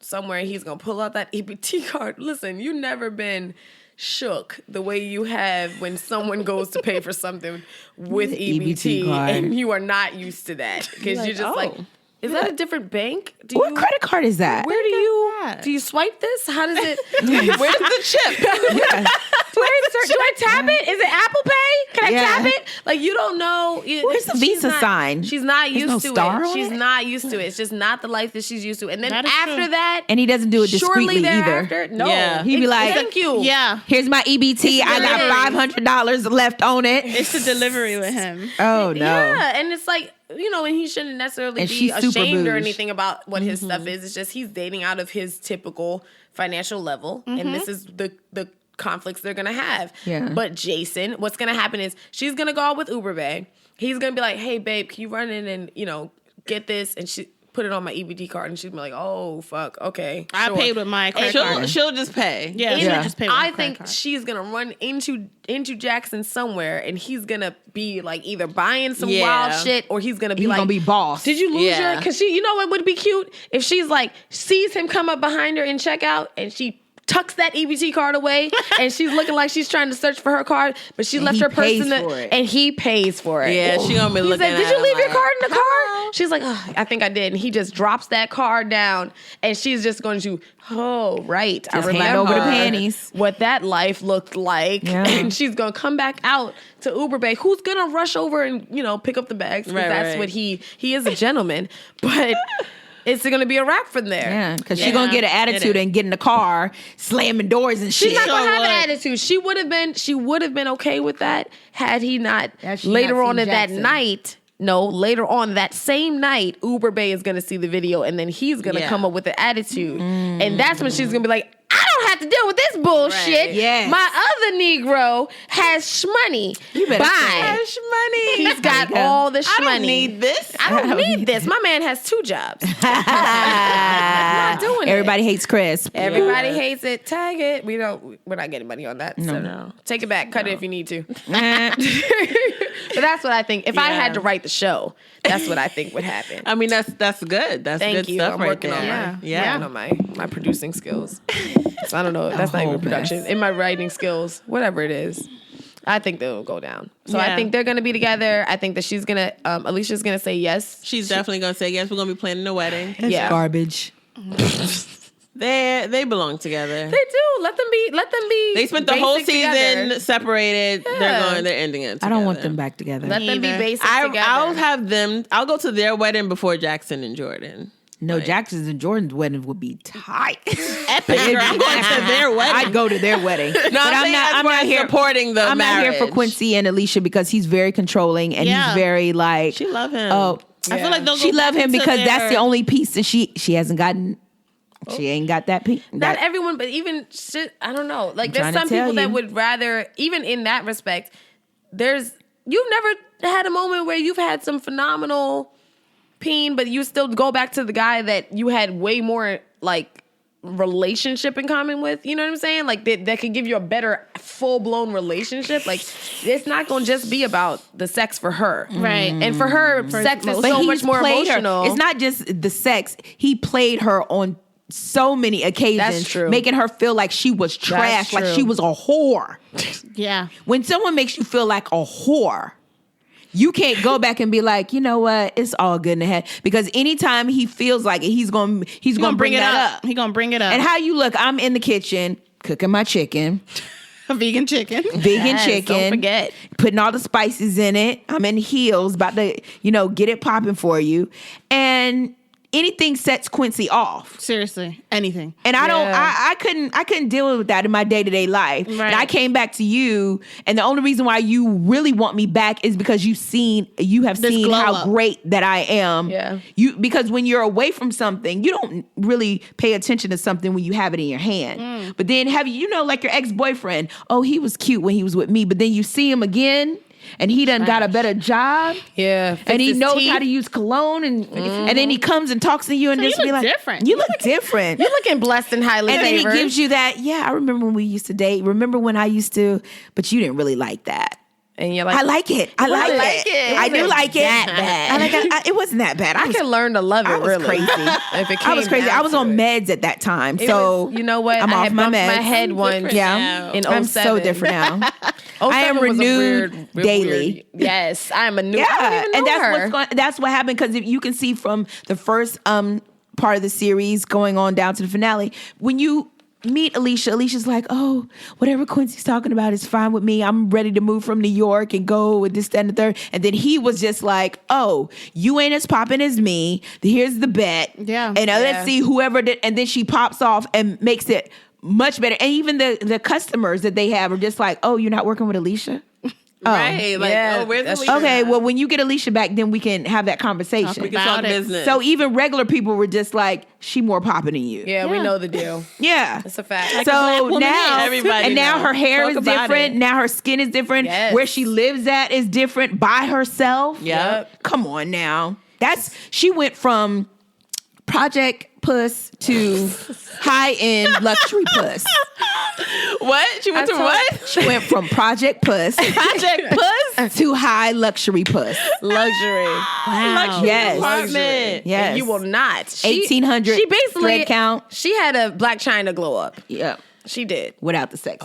S5: somewhere. And he's gonna pull out that EBT card. Listen, you never been shook the way you have when someone goes to pay for something with EBT,
S4: card.
S5: and you are not used to that because you're just like, is that a different bank? Do
S4: What credit card is that?
S5: Where do you swipe this? How does it?
S1: Where's the chip?
S5: Do I tap it? Is it Apple Pay? Can I
S4: Yeah.
S5: tap it? Like you don't know.
S4: Where's the
S5: She's
S4: Visa
S5: not-
S4: sign?
S5: She's not
S4: There's
S5: used
S4: no
S5: to
S4: star
S5: it.
S4: on
S5: She's
S4: it?
S5: not used to it. It's just not the life that she's used to. And then
S2: That is
S5: after
S2: true.
S5: that,
S4: And he doesn't do it
S5: shortly
S4: discreetly either.
S5: thereafter, no.
S1: Yeah.
S4: He'd be like,
S5: "Thank you."
S2: Yeah,
S4: Here's my EBT. I got
S5: delivery.
S4: $500 left on it.
S2: it's the delivery with him.
S4: Oh no.
S5: Yeah, and it's like, and he shouldn't necessarily
S4: And
S5: be
S4: she's super
S5: ashamed or
S4: bouge.
S5: anything about what his stuff is. It's just he's dating out of his typical financial level, and this is the conflicts they're gonna have.
S4: Yeah.
S5: But Jason, what's gonna happen is she's gonna go out with Uber Bae. He's gonna be like, "Hey, babe, can you run in and get this?" And she put it on my EBT card, and she'd be like, "Oh, fuck, okay."
S2: I
S5: sure."
S2: paid with my credit card.
S1: She'll just pay.
S2: Yeah,
S5: And
S2: she'll just pay with my
S5: I
S2: credit
S5: think
S2: card.
S5: she's gonna run into Jackson somewhere, and he's gonna be like either buying some
S1: Yeah.
S5: wild shit, or he's gonna be
S4: He's
S5: like,
S4: gonna be boss.
S5: "Did you lose
S1: Yeah.
S5: your?" Because you know what would be cute if she's like sees him come up behind her in checkout, and she tucks that EBT card away, and she's looking like she's trying to search for her card, but she left
S4: he
S5: her purse
S4: pays
S5: in the,
S4: for it.
S5: and he pays for it.
S1: Yeah, she gonna be
S5: He's
S1: looking
S5: like,
S1: at
S5: "Did you
S1: him
S5: leave your
S1: like,
S5: card in the car?" She's like, "Oh, I think I did," and he just drops that card down, and she's just going to, "Oh, right, I
S4: Just
S5: remember
S4: hand over the panties.
S5: what that life looked like,"
S4: Yeah.
S5: and she's gonna come back out to Uber Bae, who's gonna rush over and pick up the bags because
S1: Right,
S5: that's
S1: right.
S5: what he is, a gentleman, but. It's gonna be a wrap from there.
S4: Yeah, because she's gonna get an attitude and get in the car, slamming doors and shit.
S5: She's not gonna have
S1: would.
S5: an attitude. She would have been okay with that had he not
S4: Had she
S5: later
S4: not
S5: on
S4: seen
S5: at that
S4: Jackson.
S5: night. No, later on that same night, Uber Bae is gonna see the video, and then he's gonna
S1: Yeah.
S5: come up with an attitude, and that's when she's gonna be like, "I don't have to deal with this bullshit.
S1: Right.
S4: Yes.
S5: My other Negro has shmoney.
S4: You better
S5: Bye.
S4: say it.
S1: Cash money.
S5: He's got
S4: There you go.
S5: all the shmoney.
S1: I don't need this.
S5: I don't need this. My man has 2 jobs. I'm not doing it.
S4: Everybody hates Chris.
S5: Everybody hates it. Tag it. We're not getting money on that. No. Take it back. Cut it if you need to. But that's what I think. If I
S1: Yeah.
S5: had to write the show, that's what I think would happen.
S1: I mean, that's good. That's
S5: Thank
S1: good
S5: you.
S1: stuff
S5: I'm
S1: right
S5: working
S1: there.
S5: on my producing skills. So I don't know. That's not even production. In my writing skills, whatever it is. I think they'll go down. So
S1: Yeah.
S5: I think they're going to be together. I think that she's going to, Alicia's going to say yes.
S1: She's definitely gonna say yes. We're gonna be planning a wedding.
S5: Yeah.
S4: Garbage.
S1: They belong together.
S5: They do. Let them be.
S1: They spent the whole
S5: basic
S1: season
S5: together.
S1: separated.
S5: Yeah.
S1: They're ending it together.
S4: I don't want them back together.
S5: Let them be
S2: Neither.
S5: basic
S1: I'll
S5: together.
S1: have them. I'll go to their wedding before Jackson and Jordan.
S4: No, Jackson's and Jordan's wedding would be tight.
S1: Epic. Girl, I'm going to their wedding.
S4: I'd go to their wedding.
S1: No, I'm not here supporting the
S4: I'm
S1: marriage.
S4: not here for Quincy and Alicia because he's very controlling and
S2: Yeah.
S4: he's very like.
S1: She love him.
S4: Oh,
S2: I feel like they'll
S4: she
S2: go
S4: love
S2: back
S4: him
S2: into
S4: because that's
S2: their-
S4: the only piece that she hasn't gotten. She ain't got that piece.
S5: Not everyone, but even shit, I don't know. Like, there's
S4: trying to
S5: some
S4: tell
S5: people that
S4: you.
S5: would rather, even in that respect, you've never had a moment where you've had some phenomenal peen, but you still go back to the guy that you had way more, like, relationship in common with. You know what I'm saying? Like, that could give you a better full-blown relationship. Like, it's not going to just be about the sex for her.
S2: Right.
S5: And for her, sex is
S4: But
S5: so
S4: he's
S5: much more
S4: played her.
S5: emotional.
S4: It's not just the sex. He played her on so many occasions,
S5: That's true.
S4: making her feel like she was trash, like
S5: true.
S4: she was a whore.
S2: Yeah.
S4: When someone makes you feel like a whore, you can't go back and be like, you know what, it's all good in the head. Because anytime he feels like it, he's gonna bring that up.
S2: He gonna bring it up.
S4: And how you look, I'm in the kitchen cooking my chicken,
S2: vegan chicken.
S4: vegan
S5: Yes,
S4: chicken.
S5: don't forget.
S4: Putting all the spices in it. I'm in heels, about to, get it popping for you. And anything sets Quincy off.
S2: Seriously, anything.
S4: And I couldn't deal with that in my day-to-day life.
S2: Right.
S4: And I came back to you, and the only reason why you really want me back is because you have
S2: This
S4: seen
S2: glow
S4: how
S2: up.
S4: great that I am.
S5: Yeah.
S4: Because when you're away from something, you don't really pay attention to something when you have it in your hand. But then like your ex-boyfriend, oh, he was cute when he was with me, but then you see him again and he done got a better job.
S5: Yeah.
S4: And he
S5: Fix his
S4: knows
S5: teeth.
S4: how to use cologne and then he comes and talks to you and
S2: So you
S4: just be
S2: look
S4: like,
S2: different.
S4: You look different.
S5: You're looking blessed and highly
S4: And then
S5: favored.
S4: he gives you that, I remember when we used to date. Remember when I used to, but you didn't really like that.
S5: And you're like,
S4: I like it. I like
S5: like
S4: it.
S5: it.
S4: I do like it.
S5: That bad.
S4: I like it. It wasn't that bad.
S5: I could learn to love it.
S4: I was
S5: really,
S4: crazy.
S5: If it
S4: I was
S5: came
S4: crazy.
S5: down
S4: I was
S5: to
S4: on
S5: it.
S4: meds at that time.
S5: It
S4: So
S5: was- you know what?
S4: I'm
S5: I
S4: off
S5: had
S4: my
S5: bumped
S4: meds.
S5: my head once.
S4: Yeah.
S5: In 07.
S4: I'm so different now. I am
S5: 07 was a
S4: renewed
S5: weird-
S4: daily.
S5: weird- Yes, I am a new. I don't
S4: Yeah,
S5: even know
S4: and that's
S5: her.
S4: that's what happened because if you can see from the first part of the series going on down to the finale, when you meet Alicia's like, oh, whatever Quincy's talking about is fine with me. I'm ready to move from New York and go with this, that, and the third. And then he was just like, oh, you ain't as poppin' as me. Here's the bet.
S2: Yeah.
S4: And let's see whoever did. And then she pops off and makes it much better. And even the customers that they have are just like, oh, you're not working with Alicia?
S1: Right. Like,
S5: yeah,
S1: where's
S5: that's
S1: Alicia?
S4: Okay, well, when you get Alicia back, then we can have that conversation.
S1: We can talk
S2: About it.
S1: business.
S4: So even regular people were just like, she more popping than you.
S5: Yeah, we know the deal.
S4: Yeah.
S5: It's a fact.
S2: a black
S4: So
S2: woman
S4: now,
S2: is.
S1: Everybody
S4: and now
S1: knows.
S4: her hair
S1: Talk
S4: is
S1: about
S4: different.
S1: it.
S4: Now her skin is different.
S5: Yes.
S4: Where she lives at is different by herself.
S1: Yep.
S4: Come on now. She went from Project Puss to high-end luxury puss.
S1: What? She went to what?
S4: She went from Project Puss
S1: Project Puss?
S4: to high luxury puss.
S5: Luxury.
S1: Luxury
S4: Yes.
S1: apartment.
S4: Yes.
S5: And you will not.
S4: 1800
S5: She basically
S4: thread count.
S5: She had a Black China glow up.
S4: Yeah.
S5: She did.
S4: Without the sex.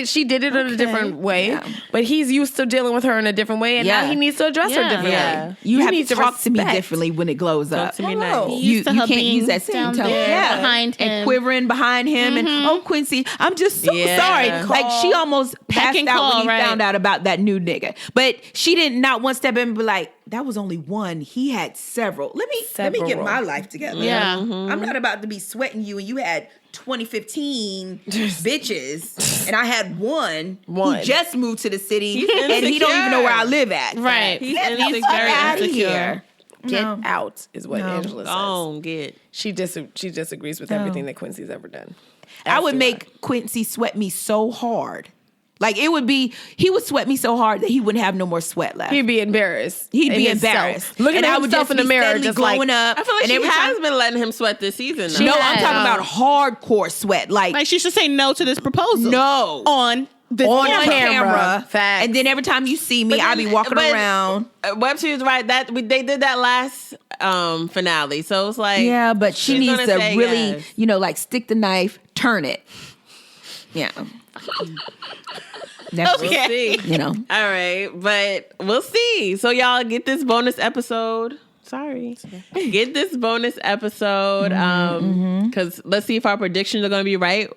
S5: She did it in a different way,
S4: Yeah.
S5: but he's used to dealing with her in a different way, and
S4: Yeah.
S5: now he needs to address her
S2: Yeah.
S5: differently.
S1: Yeah.
S4: You have
S5: need
S4: to talk to me
S5: respect.
S4: differently when it glows up.
S1: to me
S5: Hello.
S1: nice.
S2: He used to
S4: you
S2: her
S4: can't
S2: being
S4: use that same
S2: down
S4: tone.
S2: there
S4: Yeah.
S2: behind him.
S4: And quivering behind him and oh Quincy, I'm just so
S1: Yeah.
S4: sorry. Like she almost passed
S2: and
S4: out
S2: call,
S4: when he
S2: right.
S4: found out about that new nigga. But she didn't not one step in and be like, that was only one. He had several. Let me get
S5: Several.
S4: my life together.
S2: Yeah.
S4: I'm not about to be sweating you and you had 2015 bitches and I had one who just moved to the city and he don't even know where I live at.
S2: Right.
S1: He's
S4: Get the
S1: insecure.
S4: fuck outta
S1: Insecure.
S4: here.
S5: Get
S4: No.
S5: out is what Angela says.
S1: Don't get.
S5: She disagrees with everything that Quincy's ever done.
S4: I would
S5: do
S4: make Quincy sweat me so hard. Like he would sweat me so hard that he wouldn't have no more sweat left.
S5: He'd be embarrassed.
S4: He'd
S5: in
S4: be
S5: himself.
S4: embarrassed.
S5: Looking
S4: and
S5: at
S4: I would
S5: himself
S4: just
S5: in the
S4: be
S5: mirror,
S4: steadily
S5: just
S4: glowing
S5: like,
S4: up.
S1: I feel like
S4: and
S1: she
S4: every
S1: has
S4: time-
S1: been letting him sweat this season. Though.
S4: No, I'm
S5: has.
S4: talking about hardcore sweat.
S2: Like she should say no to this proposal.
S4: No.
S2: On this
S4: on
S2: camera.
S4: camera.
S5: Facts.
S4: And then every time you see me,
S1: But
S4: I be
S1: then-
S4: walking
S1: but-
S4: around.
S1: Webster is right. They did that last finale, so it's like
S4: Yeah, but she
S1: she's
S4: needs
S1: gonna
S4: to
S1: say
S4: really,
S1: yes.
S4: like stick the knife, turn it. Yeah. That's
S1: Okay.
S4: you know.
S1: All right, but we'll see. So y'all get this bonus episode. Sorry. Get this bonus episode. Because let's see if our predictions are going to be right.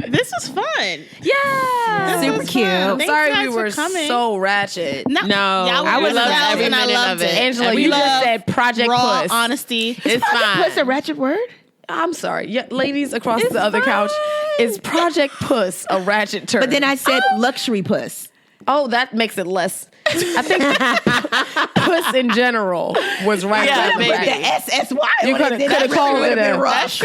S2: This was fun.
S5: Yeah.
S4: Super cute.
S5: I'm
S2: Thanks,
S5: sorry
S2: guys,
S5: we
S2: for
S5: were
S2: coming.
S5: so ratchet.
S1: No,
S2: y'all
S1: I
S2: were
S1: would love
S2: loud
S1: every
S2: and I
S1: minute
S2: loved
S1: of it.
S5: Angela,
S1: We
S5: you just
S1: love
S5: said Project
S2: Raw
S5: Puss.
S2: honesty.
S1: It's fine.
S4: What's a ratchet word?
S5: I'm sorry. Yeah, ladies across the other couch, is Project Puss a ratchet term?
S4: But then I said luxury puss.
S5: Oh, that makes it less. I think puss in general was ratchet.
S1: Yeah, maybe.
S4: The SSY.
S5: You could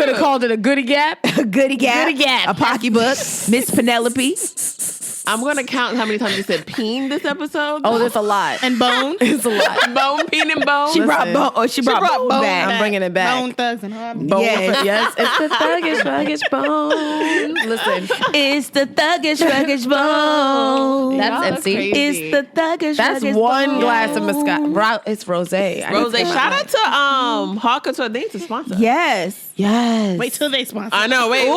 S5: have called it a goodie gap.
S4: Goody Gap.
S5: Goody Gap.
S4: A pocketbook. Miss Penelope.
S1: I'm going to count how many times you said peen this episode.
S5: Oh, there's a lot.
S2: And Bone.
S5: It's a lot.
S1: Bone, peen, and bone.
S4: She brought bone. Oh, she brought bone back.
S5: I'm bringing it back.
S2: Bone Thugs and Harmony.
S5: Bone
S4: Yes.
S5: yes, it's the thuggish bone. Listen,
S4: It's the thuggish bone.
S5: that's
S1: Y'all are
S5: MC.
S1: crazy.
S4: It's the thuggish.
S5: That's
S4: ruggish
S5: one
S4: bone.
S5: glass of Moscato. It's rosé.
S1: Rose, shout out to Hawker to they to sponsor.
S4: Yes.
S5: Yes.
S2: Wait till they sponsor.
S1: I know. Wait.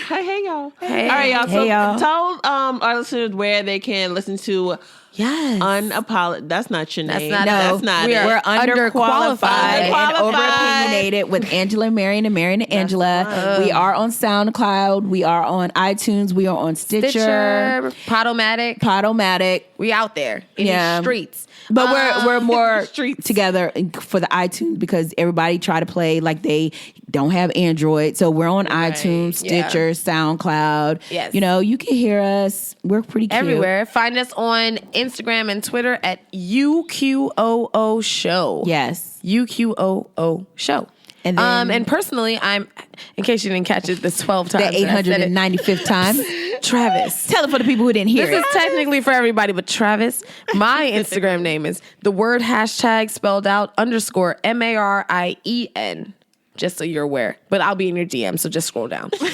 S1: Hey y'all.
S5: Hey.
S1: All right, y'all. So
S4: Hey, y'all.
S1: tell our listeners where they can listen to
S5: Yes.
S1: Unapologetic. That's not your name.
S5: not
S4: No,
S1: That's not
S5: we
S1: it.
S5: are
S4: We're underqualified and
S1: Underqualified.
S4: over-opinionated with Angela, Marion, and Marion and Angela. We are on SoundCloud. We are on iTunes. We are on Stitcher.
S5: Podomatic.
S4: Podomatic.
S5: We out there in
S4: Yeah.
S5: the streets.
S4: But we're more
S1: Streets.
S4: together for the iTunes because everybody try to play like they don't have Android. So we're on iTunes,
S5: yeah.
S4: Stitcher, SoundCloud.
S5: Yes.
S4: You know, you can hear us. We're pretty cute.
S5: Everywhere. Find us on Instagram and Twitter at UQOO Show.
S4: Yes.
S5: UQOO Show.
S4: And then
S5: and personally, I'm, in case you didn't catch it, this 12 times.
S4: the
S5: that I said it,
S4: 895th time.
S5: Travis.
S4: Tell it for the people who didn't hear
S5: This
S4: it.
S5: is technically for everybody, but Travis, my Instagram name is the word hashtag spelled out _ MARIEN. Just so you're aware. But I'll be in your DM, so just scroll down. Keep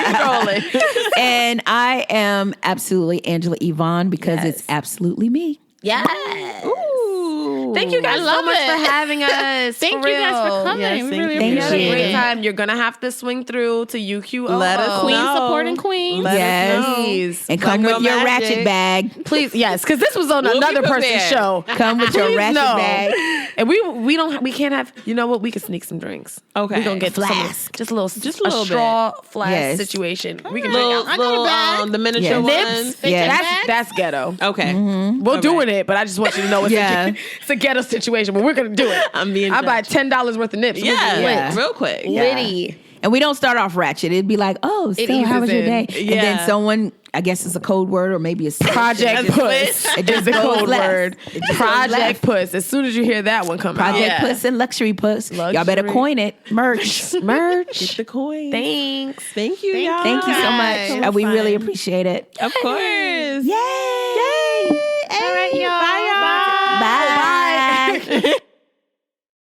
S5: scrolling.
S4: And I am absolutely Angela Yvonne because
S5: Yes.
S4: it's absolutely me.
S5: Yes.
S1: Ooh.
S5: Thank you guys so
S2: love
S5: much
S2: it.
S5: for having us.
S2: Thank you guys for coming.
S1: Yes,
S2: we
S1: thank
S2: really
S1: you.
S4: Thank
S5: We had a
S2: appreciate
S5: great
S2: it.
S5: time. You're gonna have to swing through to UQOO.
S1: Let us
S2: Queen
S1: know.
S2: supporting Queens.
S1: Let us
S4: Yes.
S1: know.
S5: Please.
S4: And come
S1: Black
S4: with
S1: Girl
S4: your
S1: Magic.
S4: ratchet bag.
S5: Please, yes, because this was on
S1: We'll be
S5: another person's
S1: prepared.
S5: show.
S4: Come with your
S5: Please
S4: ratchet
S5: no.
S4: bag.
S5: And we can't have. You know what? We can sneak some drinks.
S1: Okay.
S5: we gonna get
S4: Flask.
S5: just a little
S1: little
S5: straw flask
S4: Yes.
S5: situation. We can
S1: Little,
S5: drink out.
S2: I got a
S1: little
S2: bag.
S1: the miniature
S4: Yeah.
S1: ones.
S5: Nips.
S4: Yeah.
S5: That's ghetto.
S1: Okay.
S5: We're doing it, but I just want you to know it's,
S4: Yeah.
S5: it's a ghetto situation. But we're gonna do it.
S1: I'm being
S5: I buy
S1: judged.
S5: $10 worth of nips. We'll
S1: Yeah,
S5: be lit.
S4: Yeah.
S1: real quick.
S5: Litty.
S4: And we don't start off ratchet. It'd be like, oh, so
S5: eases
S4: how was your
S5: in.
S4: day? And then
S1: Yeah.
S4: someone, I guess it's a code word or maybe a
S5: Project Puss.
S4: It just
S5: is the
S4: goes
S5: code
S4: left.
S5: word.
S4: It just goes
S5: Project
S4: left.
S5: Puss. As soon as you hear that one come
S4: Project
S5: out.
S4: Puss and Luxury Puss. Y'all better
S5: Luxury.
S4: coin it. Merch.
S5: Merch.
S1: Get the coin.
S5: Thanks.
S1: Thank you, y'all.
S4: Thank you so much.
S2: Yes.
S4: We really appreciate it.
S1: Of course.
S4: Yay!
S2: All right, y'all.